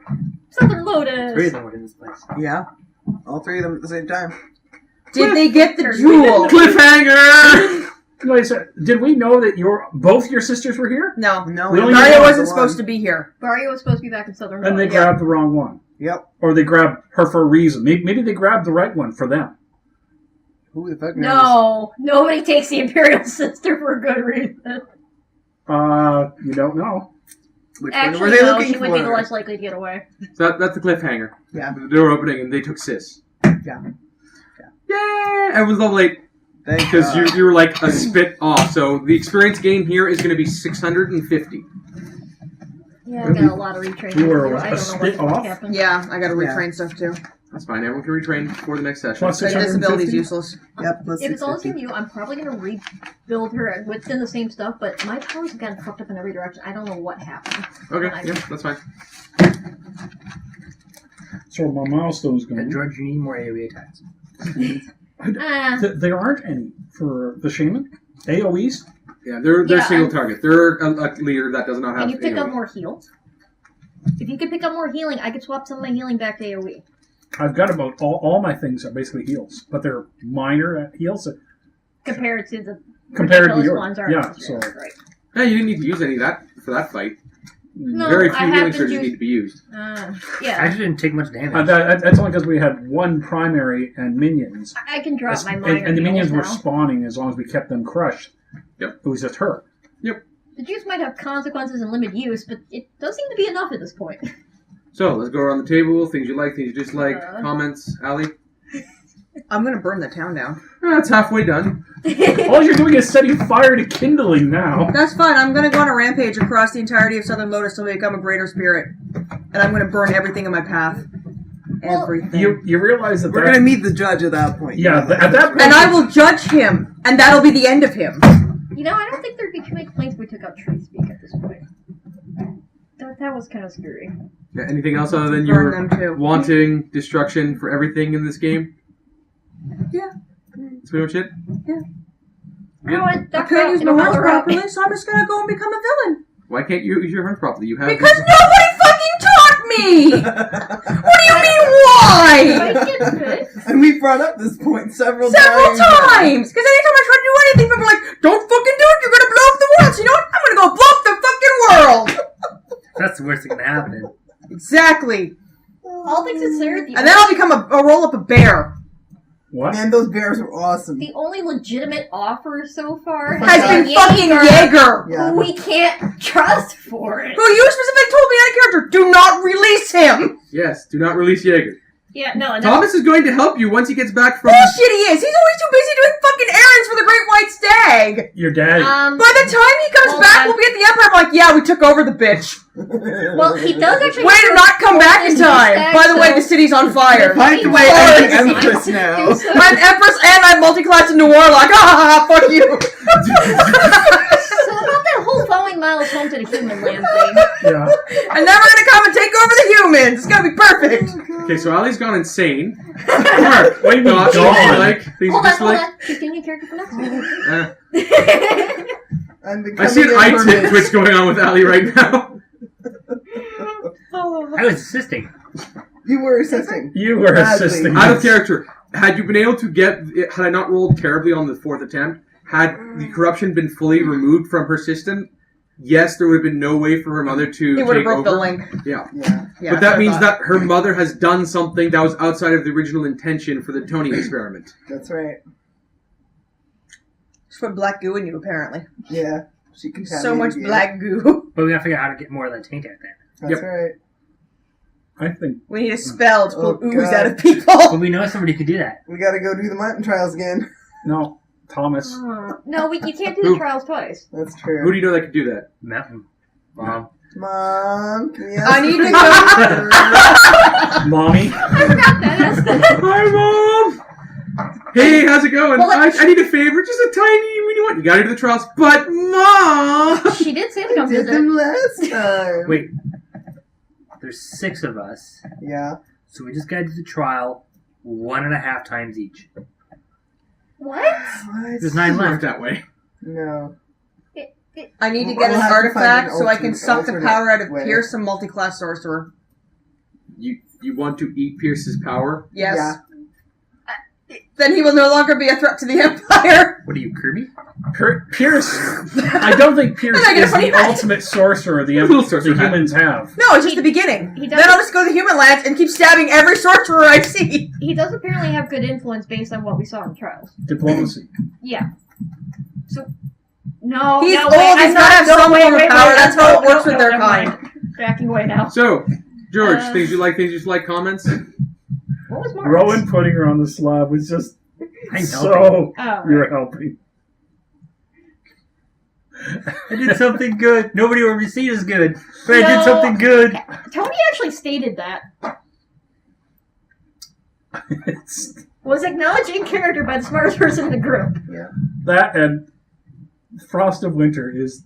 Southern Lotus.
3 of them were in this place.
Yeah. All 3 of them at the same time.
Did they get the jewel?
Cliffhanger!
Wait a second. Did we know that both your sisters were here?
No.
No,
We only
Mario
know
wasn't
the
supposed to
one.
be here.
Fario was supposed to be back in Southern Lotus.
And they grabbed the wrong one.
Yep.
Or they grabbed her for a reason. Maybe they grabbed the right one for them.
Who the fuck knows?
No, nobody takes the Imperial Sister for a good reason.
You don't know.
Which one
Actually,
were they
no,
looking
she
for?
would be the less likely to get away.
So that's the cliffhanger.
Yeah.
The door opening and they took Sis.
Yeah.
Yay! Everyone's level 8
Thank
because
God.
you were like a spit off. So the experience gain here is going to be 650.
Yeah, I got a lot of retraining.
You were
to do. I
a
don't know
spit
what's
off?
happened.
Yeah, I gotta
Yeah.
retrain stuff, too.
That's fine. Everyone can retrain before the next session.
Plus
But
650?
disability's useless.
Yep, let's
If it's all the
650.
same you, I'm probably going to rebuild her within the same stuff, but my powers have gotten fucked up in every direction. I don't know what happened.
Okay, yeah, that's fine.
So my milestone's
And
going.
George, you need more AoE attacks.
There aren't any for the shaman. AoEs.
Yeah, they're
Yeah,
single
I'm-
target. They're a leader that does not have.
Can you pick up
AoE.
more heal? If you could pick up more healing, I could swap some of my healing back to AoE.
I've got about all my things are basically heals, but they're minor heals
Compared to the
compared to
ridiculous
yours.
ones.
Yeah, so
Right.
Yeah, you didn't need to use any of that for that fight.
No,
Very
I
few healing
haven't
surges
used-
need to be used.
I
Yeah,
actually didn't take much damage.
that's only because we had one primary and minions.
I can drop my
And,
minor
and the minions
heals
were
now.
spawning as long as we kept them crushed.
Yep.
It was just her.
The juice might have consequences and limited use, but it does seem to be enough at this point.
So let's go around the table. Things you like, things you dislike, comments. Allie,
I'm gonna burn the town down.
that's halfway done.
All you're doing is setting fire to kindling now.
That's fine. I'm gonna go on a rampage across the entirety of Southern Lotus to become a greater spirit. And I'm gonna burn everything in my path.
Well,
Everything.
You realize that
We're gonna meet the judge at that point.
Yeah, at that point.
And I will judge him, and that'll be the end of him.
You know, I don't think there'd be too many complaints if we took out tree speak at this point. That was kind of scary.
Yeah, anything else other than
Burn
your
them too.
wanting destruction for everything in this game?
Yeah.
That's pretty much it.
I can't use my horns properly, so I'm just gonna go and become a villain.
Why can't you use your horns properly? You have
Because nobody fucking taught me! What do you mean, why?
And we brought up this point several
Several
times.
times! Because anytime I try to do anything, people are like, don't fucking do it, you're gonna blow up the world! So you know what? I'm gonna go blow up the fucking world!
That's the worst that can happen.
Exactly.
All things considered,
And then I'll become a roll up a bear.
What?
Man, those bears were awesome.
the only legitimate offer so far
Has been
been
fucking Jaeger!
Yeah.
who we can't trust for it.
Who you specifically told me out of character, do not release him!
Yes, do not release Jaeger.
Yeah, no,
Thomas is going to help you once he gets back from.
Bullshit he is! He's always too busy doing fucking errands for the Great White Stag!
Your dad.
By the time he comes
Hold
back,
on.
we'll be at the Empire. I'm like, yeah, we took over the bitch.
well, he does actually.
Way to not come back in time. By the way, the city's on fire.
By the way, I'm the Empress now.
I'm Empress and I'm multi-classed into Warlock. Ah, fuck you.
So about that whole following Miles home to the human land thing.
Yeah.
And then we're gonna come and take over the humans. It's gonna be perfect.
Okay, so Ali's gone insane.
What do you mean,
Thoughts,
gone?
like things
Hold
you
on, hold
dislike.
on. Continue character for next one.
I'm
I see an
becoming
eye
Empress.
twitch going on with Ali right now.
I was assisting.
You were assisting.
You were
Badly.
assisting.
Out of character. Had you been able to had I not rolled terribly on the fourth attempt, had the corruption been fully removed from her system, yes, there would have been no way for her mother to
He would have
take
broke
over.
the link.
Yeah.
Yeah.
But that means that her mother has done something that was outside of the original intention for the Tony experiment.
That's right.
Just put black goo in you, apparently.
Yeah. She contaminated
So much
the air.
black goo.
But we gotta figure out how to get more of that taint out there.
That's
Yep.
right.
I think
We need a spell to pull
Oh,
ooze
God.
out of people.
But we know somebody could do that.
We gotta go do the mountain trials again.
no, Thomas.
No, you can't do
Who?
the trials twice.
That's true.
Who do you know that could do that?
Mountain. Mom.
Mom, can we
I need to go.
Mommy.
I forgot that.
Hi, Mom! Hey, how's it going?
Well,
I need a favor, just a tiny weeny one. You gotta do the trials, but Mom!
She did say to come
did
visit.
them last time.
Wait. There's 6 of us,
Yeah.
so we just gotta do the trial 1.5 times each.
What?
What?
There's 9
Work
left.
that way.
No.
I need to
We'll
get an
have to find
artifact
an
so I can
alternate-
suck the
alternate
power out of
way.
Pierce, some multi-class sorcerer.
You want to eat Pierce's power?
Yes.
Yeah.
Then he will no longer be a threat to the Empire.
What are you, Kirby?
Pierce. I don't think Pierce
And I get a
is
funny
the
hat.
ultimate sorcerer the
Little sorcerer hat.
humans have.
No, it's just the beginning.
He
Then I'll just go to the human lands and keep stabbing every sorcerer I see.
He does apparently have good influence based on what we saw in the trials.
Diplomacy.
Yeah. So, no,
He's
no,
old,
wait,
he's
I'm
gotta have
no,
some
wait,
form of
wait,
power,
wait,
that's
no,
how it
no,
works with
no,
their
never
kind.
mind. Backing away now.
So, George,
Uh,
things you like, comments?
What was Mark's?
Rowan putting her on the slab was just
I'm
so.
Oh,
You're helping.
I did something good. Nobody will ever see as good. But I
No.
did something good.
Tony actually stated that.
It's
Was acknowledged in character by the smartest person in the group.
that and Frost of Winter is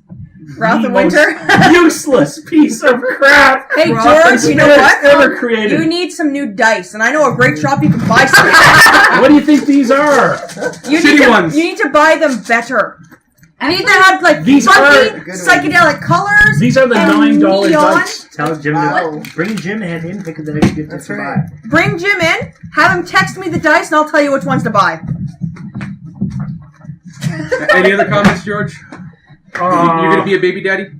Wrath
the
of
most
Winter.
useless piece of crap.
Hey,
Frost
George,
of
you know
Winter
what?
ever created.
You need some new dice, and I know a great shop you can buy some.
What do you think these are?
You
Shitty
need to,
ones.
You need to buy them better. You need to have like
These
funky,
are-
psychedelic colors.
These are the
And
$9
neon.
dice.
Tell Jim
Wow.
to bring Jim and him pick the next gift
That's
to
right.
buy.
Bring Jim in, have him text me the dice, and I'll tell you which ones to buy.
Any other comments, George? You're gonna be a baby daddy?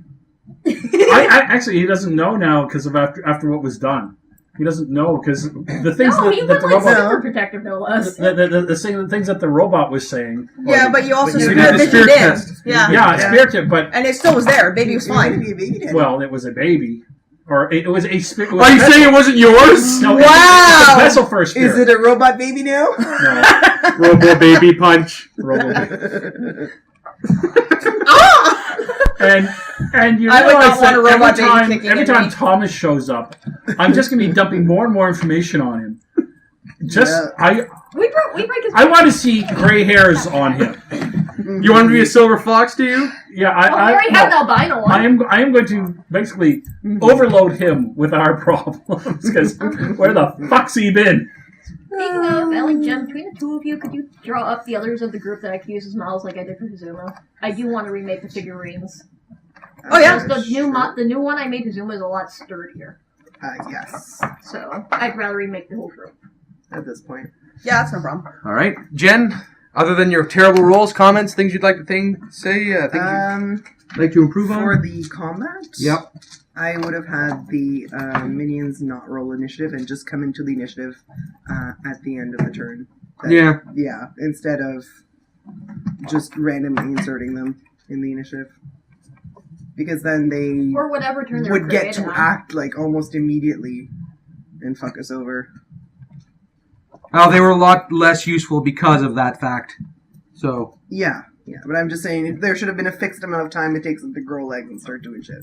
I actually he doesn't know now because of after what was done. He doesn't know because the things
No, he
that
was
the
like
robot
super protective, no less.
the things that the robot was saying.
Yeah, but you also
you
spirit
did the
visioned
spirit
in.
test.
Yeah.
Yeah, spirit tip, but
And it still was there. Baby was
You're gonna
fine.
be a baby daddy.
well, it was a baby, or it was a spirit.
Are you saying it wasn't yours?
No,
Wow.
it's a vessel for a spirit.
Is it a robot baby now?
No,
Robo baby punch.
robo.
Ah!
And you
I would not
realize
want a
that
robot baby
every
kicking
every
at
time
me.
Thomas shows up, I'm just gonna be dumping more and more information on him. Just
Yeah.
We break his.
I want to see gray hairs on him.
You want to be a silver fox, do you?
Yeah,
Oh, we already have an albino one.
I am going to basically overload him with our problems because where the fuck's he been?
Speaking of, Ellie, Jen, between the two of you, could you draw up the others of the group that I could use as models like I did for Hizuma? I do want to remake the figurines.
Oh, yeah.
Because the new one I made Hizuma is a lot sturdier.
Yes.
So I'd rather remake the whole group.
At this point.
Yeah, that's no problem.
All right, Jen. Other than your terrible rolls, comments, things you'd like to say, things you'd like to improve on.
For the combat,
Yep.
I would have had the minions not roll initiative and just come into the initiative at the end of the turn.
Yeah.
Yeah, instead of just randomly inserting them in the initiative. Because then they
Or whatever turn they were
would get
created
to
on.
act like almost immediately and fuck us over.
Oh, they were a lot less useful because of that fact. So,
Yeah, but I'm just saying there should have been a fixed amount of time it takes them to grow legs and start doing shit.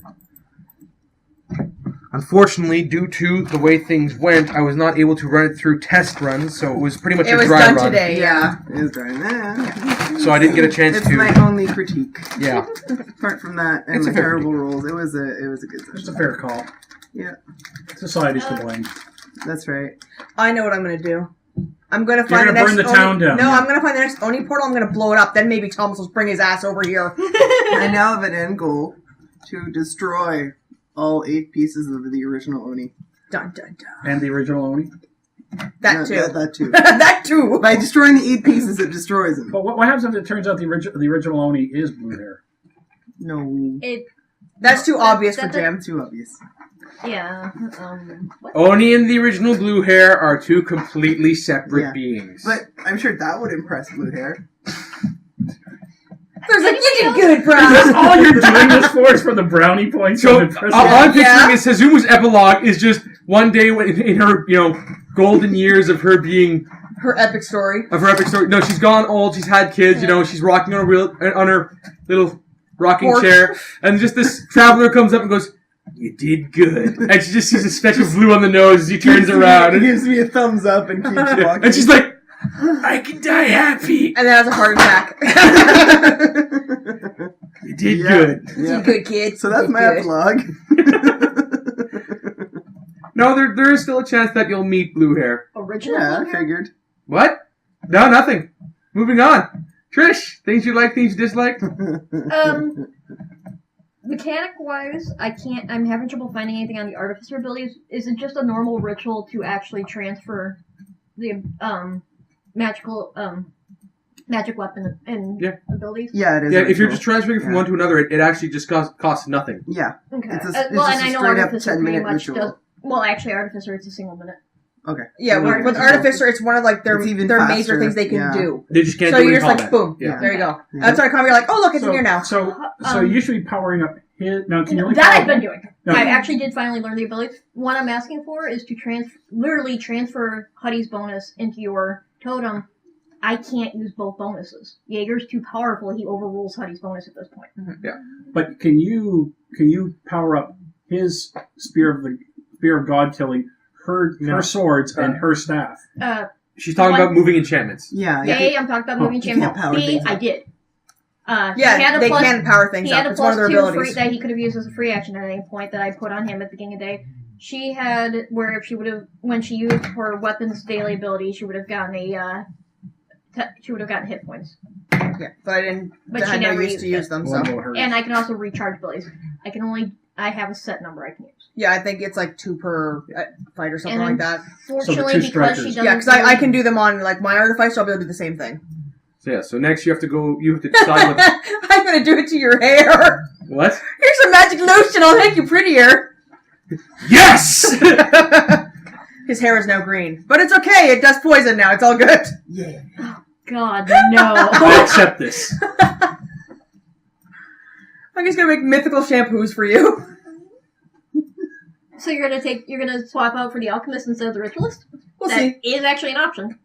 unfortunately, due to the way things went, I was not able to run it through test runs, so it was pretty much
It
a
was
dry
done
run.
today, yeah.
It is dry.
So I didn't get a chance
It's
to.
my only critique.
Yeah.
Apart from that and
It's a
my
fair
terrible rolls, it was a good
It's
session.
a fair call.
Yeah,
Society's to blame.
that's right.
I know what I'm going to do. I'm going to
You're
find the
gonna
next
burn the
Oni-
town down.
No, I'm going to find the next Oni portal. I'm going to blow it up. Then maybe Thomas will bring his ass over here.
I now have an end goal to destroy all 8 pieces of the original Oni.
Dun dun dun.
And the original Oni.
That too.
That too.
That too.
By destroying the 8 pieces, it destroys them.
But what happens if it turns out the original Oni is blue hair?
No,
That's too obvious for
That's
Jim.
too obvious.
Yeah. What?
Oni and the original blue hair are two completely separate
Yeah.
beings.
But I'm sure that would impress blue hair.
There's like, you did good,
Is this
bro.
all you're doing this for? Is for the brownie points?
So
of the
all
president?
I'm picturing
Yeah.
is Suzuma's epilogue is just one day in her, golden years of her being
Her epic story.
of her epic story. No, she's gone old. She's had kids. She's rocking on her little rocking
Porch.
chair, and just this traveler comes up and goes, "You did good," and she just sees a speck of blue on the nose as he turns around,
He gives me a thumbs up and keeps walking.
and she's like, "I can die happy."
And then has a heart attack.
You did
Yeah.
good.
You
Yeah.
did good, kid.
So that's
You
my
did good.
epilogue.
No, there is still a chance that you'll meet blue hair.
Original
Yeah, I
blue hair?
figured.
What? No, nothing. Moving on. Trish, things you like, things you dislike.
Mechanic-wise, I'm having trouble finding anything on the Artificer abilities. Is it just a normal ritual to actually transfer the magic weapon and
Yeah.
abilities?
Yeah, it is.
Yeah,
a
if you're
ritual.
just transferring from
Yeah.
one to another, it actually just costs nothing.
Yeah.
Okay.
It's
Well,
just
and
a
I know
straight up
Artificer pretty
10-minute
much
ritual.
does. Well, actually, Artificer, it's a single minute.
Okay.
Yeah, with Artificer, it's one of like their
It's even
major
faster,
things they can
yeah.
do.
They just can't
So
do it
you're
in
just like,
combat.
boom.
Yeah.
There you go.
Yeah.
That's why you're like, oh look, it's in here now.
So you should be powering up his. Now, can you only
That
power
I've been doing.
No.
I actually did finally learn the ability. What I'm asking for is to literally transfer Huddy's bonus into your totem. I can't use both bonuses. Jaeger's too powerful. He overrules Huddy's bonus at this point.
But can you power up his spear of God killing, her swords and her staff?
She's talking
One-
about moving enchantments.
Yeah.
A, I'm talking about moving
you
champion.
can't power
B,
things
I
up.
did. He had
Yeah,
a
they
plus-
can power things
He had
up.
a
It's one of
plus
their
2 free
abilities.
that he could have used as a free action at any point that I put on him at the beginning of the day. She had where if she would have, when she used her weapons daily ability, she would have gotten hit points.
Yeah, but I didn't.
But
I
she
had no
never
use
used
to
it.
use them. So
One will hurt.
And I can also recharge abilities. I have a set number I can use.
yeah, I think it's like 2 per fight or something
And
like that.
Fortunately,
two
because
strikers.
she doesn't.
Yeah, because I can do them on like my Artificer, so I'll be able to do the same thing.
So yeah, so next you have to decide what.
I'm gonna do it to your hair.
What?
Here's some magic lotion. I'll make you prettier.
Yes!
His hair is now green, but it's okay. It does poison now. It's all good.
Yeah.
God, no.
I accept this.
I'm just gonna make mythical shampoos for you.
So you're gonna swap out for the alchemist instead of the ritualist?
We'll
That
see.
is actually an option.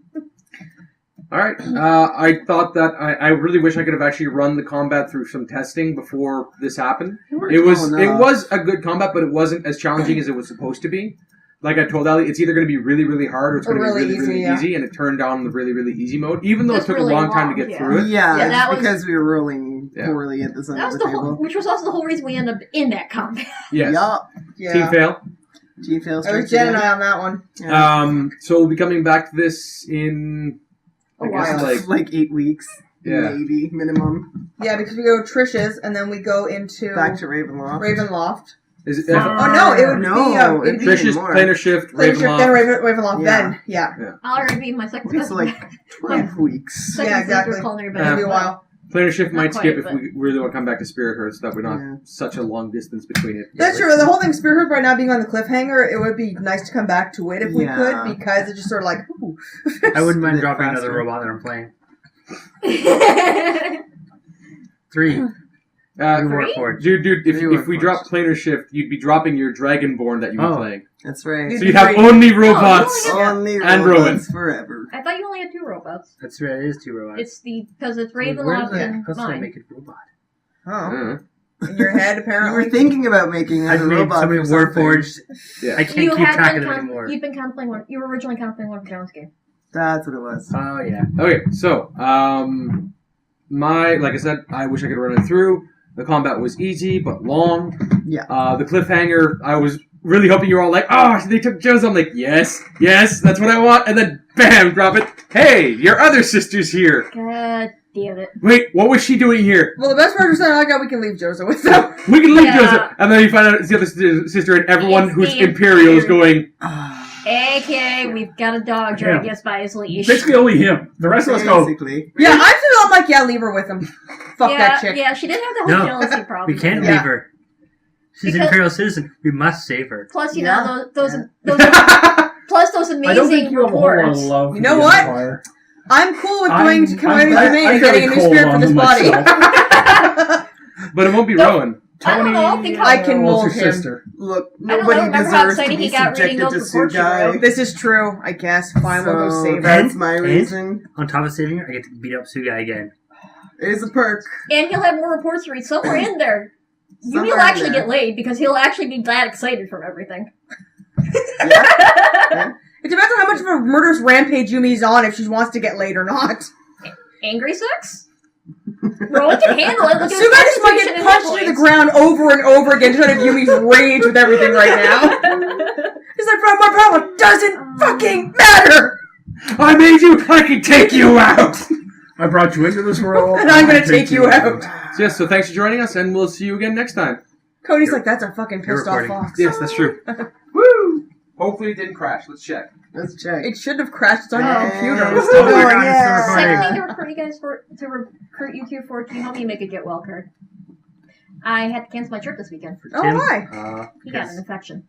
Alright, I thought that I really wish I could have actually run the combat through some testing before this happened. It was a good combat, but it wasn't as challenging as it was supposed to be. Like I told Ali, it's either going to be really, really hard or it's
Or
going to be
really
really, really
easy, yeah.
easy, and it turned on the really, really easy mode, even though it
It's
took
really
a long time to
long,
get
yeah.
through it.
Yeah,
Yeah, that
it's
was-
because we were rolling
Yeah.
poorly at the
That
center
was
of the
the whole,
table.
which was also the whole reason we ended up in that combat.
Yes.
Yup.
Yeah.
Team fail.
G fails.
I was Jen and I on that one.
So we'll be coming back to this in, I
A
guess,
while.
like,
8 weeks.
Yeah.
Maybe minimum.
Yeah, because we go Trish's and then we go into
Back to Ravenloft.
Ravenloft.
is it,
Oh no, it would
No,
be
it'd be
Trish's
more.
planar shift,
Planar Shift, then
Ravenloft.
Ravenloft.
Yeah.
Then yeah,
I'll already be in my second.
Okay, so like 12 weeks.
second
Yeah,
semester
exactly.
culinary
it'll
band.
be a while.
Planar shift
Not
might
quite,
skip if
but-
we really want to come back to Spirithearth, so that we're not
Yeah.
such a long distance between it.
That's true. The whole thing, Spirithearth right now being on the cliffhanger, it would be nice to come back to it if we
Yeah.
could, because it's just sort of like, ooh.
I wouldn't mind
bit
dropping
faster.
another robot that I'm playing. 3.
Uh,
New Warforged.
dude, if
You were
we drop planar shift, you'd be dropping your Dragonborn that you were
Oh.
playing.
That's right.
Dude,
So you'd have only robots.
Oh,
Only
And
robots
Rowan.
forever.
I thought you only had 2 robots.
That's right, it is 2 robots.
It's because it's
Where
Ravenloft
did
and
how did I
mine.
make it robot?
Oh,
Uh,
in your head
You
apparently.
were thinking about making
I've
a
made
robot
so many
for something.
Warforged.
yeah.
I can't
You
keep
have
track
been
of them anymore.
You've been contemplating one. You were originally contemplating one for Jones game.
That's what it was.
Oh yeah.
Okay, so like I said, I wish I could run it through. The combat was easy but long.
Yeah.
The cliffhanger, I was really hoping you were all like, "Oh, they took Joe's." I'm like, "Yes, that's what I want." And then, bam, drop it. Hey, your other sister's here.
God damn it.
Wait, what was she doing here?
Well, the best part is that I got we can leave Joseph with them.
We can leave
Yeah.
Joseph, and then you find out it's the other sister, and everyone
It's
who's
the
Imperial is going.
AKA, we've got a dog dragging us by his leash.
Basically, only him. The rest of us go.
Basically.
Yeah, I'm like, yeah, leave her with him. Fuck that chick.
Yeah, she did have the whole
No,
jealousy problem.
we can't
Yeah.
leave her. She's an
Because-
Imperial citizen. We must save her.
Plus, you
Yeah.
know, those
I
plus those
I don't think
amazing
you have a whole lot of
reports.
love.
You
for
know
the
what?
Empire.
I'm cool with going to Command
I'm
Domain and
very
getting a new
cold
spirit
on
from this
them
body.
myself.
But it won't be Rowan.
I don't
Tony,
know, think
I can
what's
mold
your
him.
sister?
Look,
I don't know,
nobody
remember how
deserves to
excited
be
he got reading
subjected
those
to
reports you
Sugai.
wrote?
This is true, I guess. Fine, we'll go save her.
That's my
And-
reason.
On top of saving her, I get to beat up Suga again.
It is a perk.
And he'll have more reports to read somewhere in there. Yumi
Somewhere
will
in
actually
there.
get laid because he'll actually be that excited from everything.
It depends on how much of a murderous rampage Yumi's on if she wants to get laid or not.
Angry sex? Rowan can handle it. Look at his
Suga just might
constitution
get
and
punched
hit
into the
points.
ground over and over again to try to Yumi's rage with everything right now. He's like, bro, my problem doesn't fucking matter!
I made you. I can take you out.
I brought you into this world.
And I'm gonna take you out.
So, yes, so thanks for joining us, and we'll see you again next time.
Cody's like, that's a fucking
You're
pissed off
recording.
fox.
Yes, that's true. Woo! Hopefully it didn't crash. Let's check.
Let's check.
It should have crashed. It's on your
And-
computer.
It's still
Oh,
going on, it's
yeah.
still
Second
recording.
thing to recruit you guys to recruit you two for, can you help me make a get well card? I had to cancel my trip this weekend.
Oh,
Tim?
why?
He got an infection.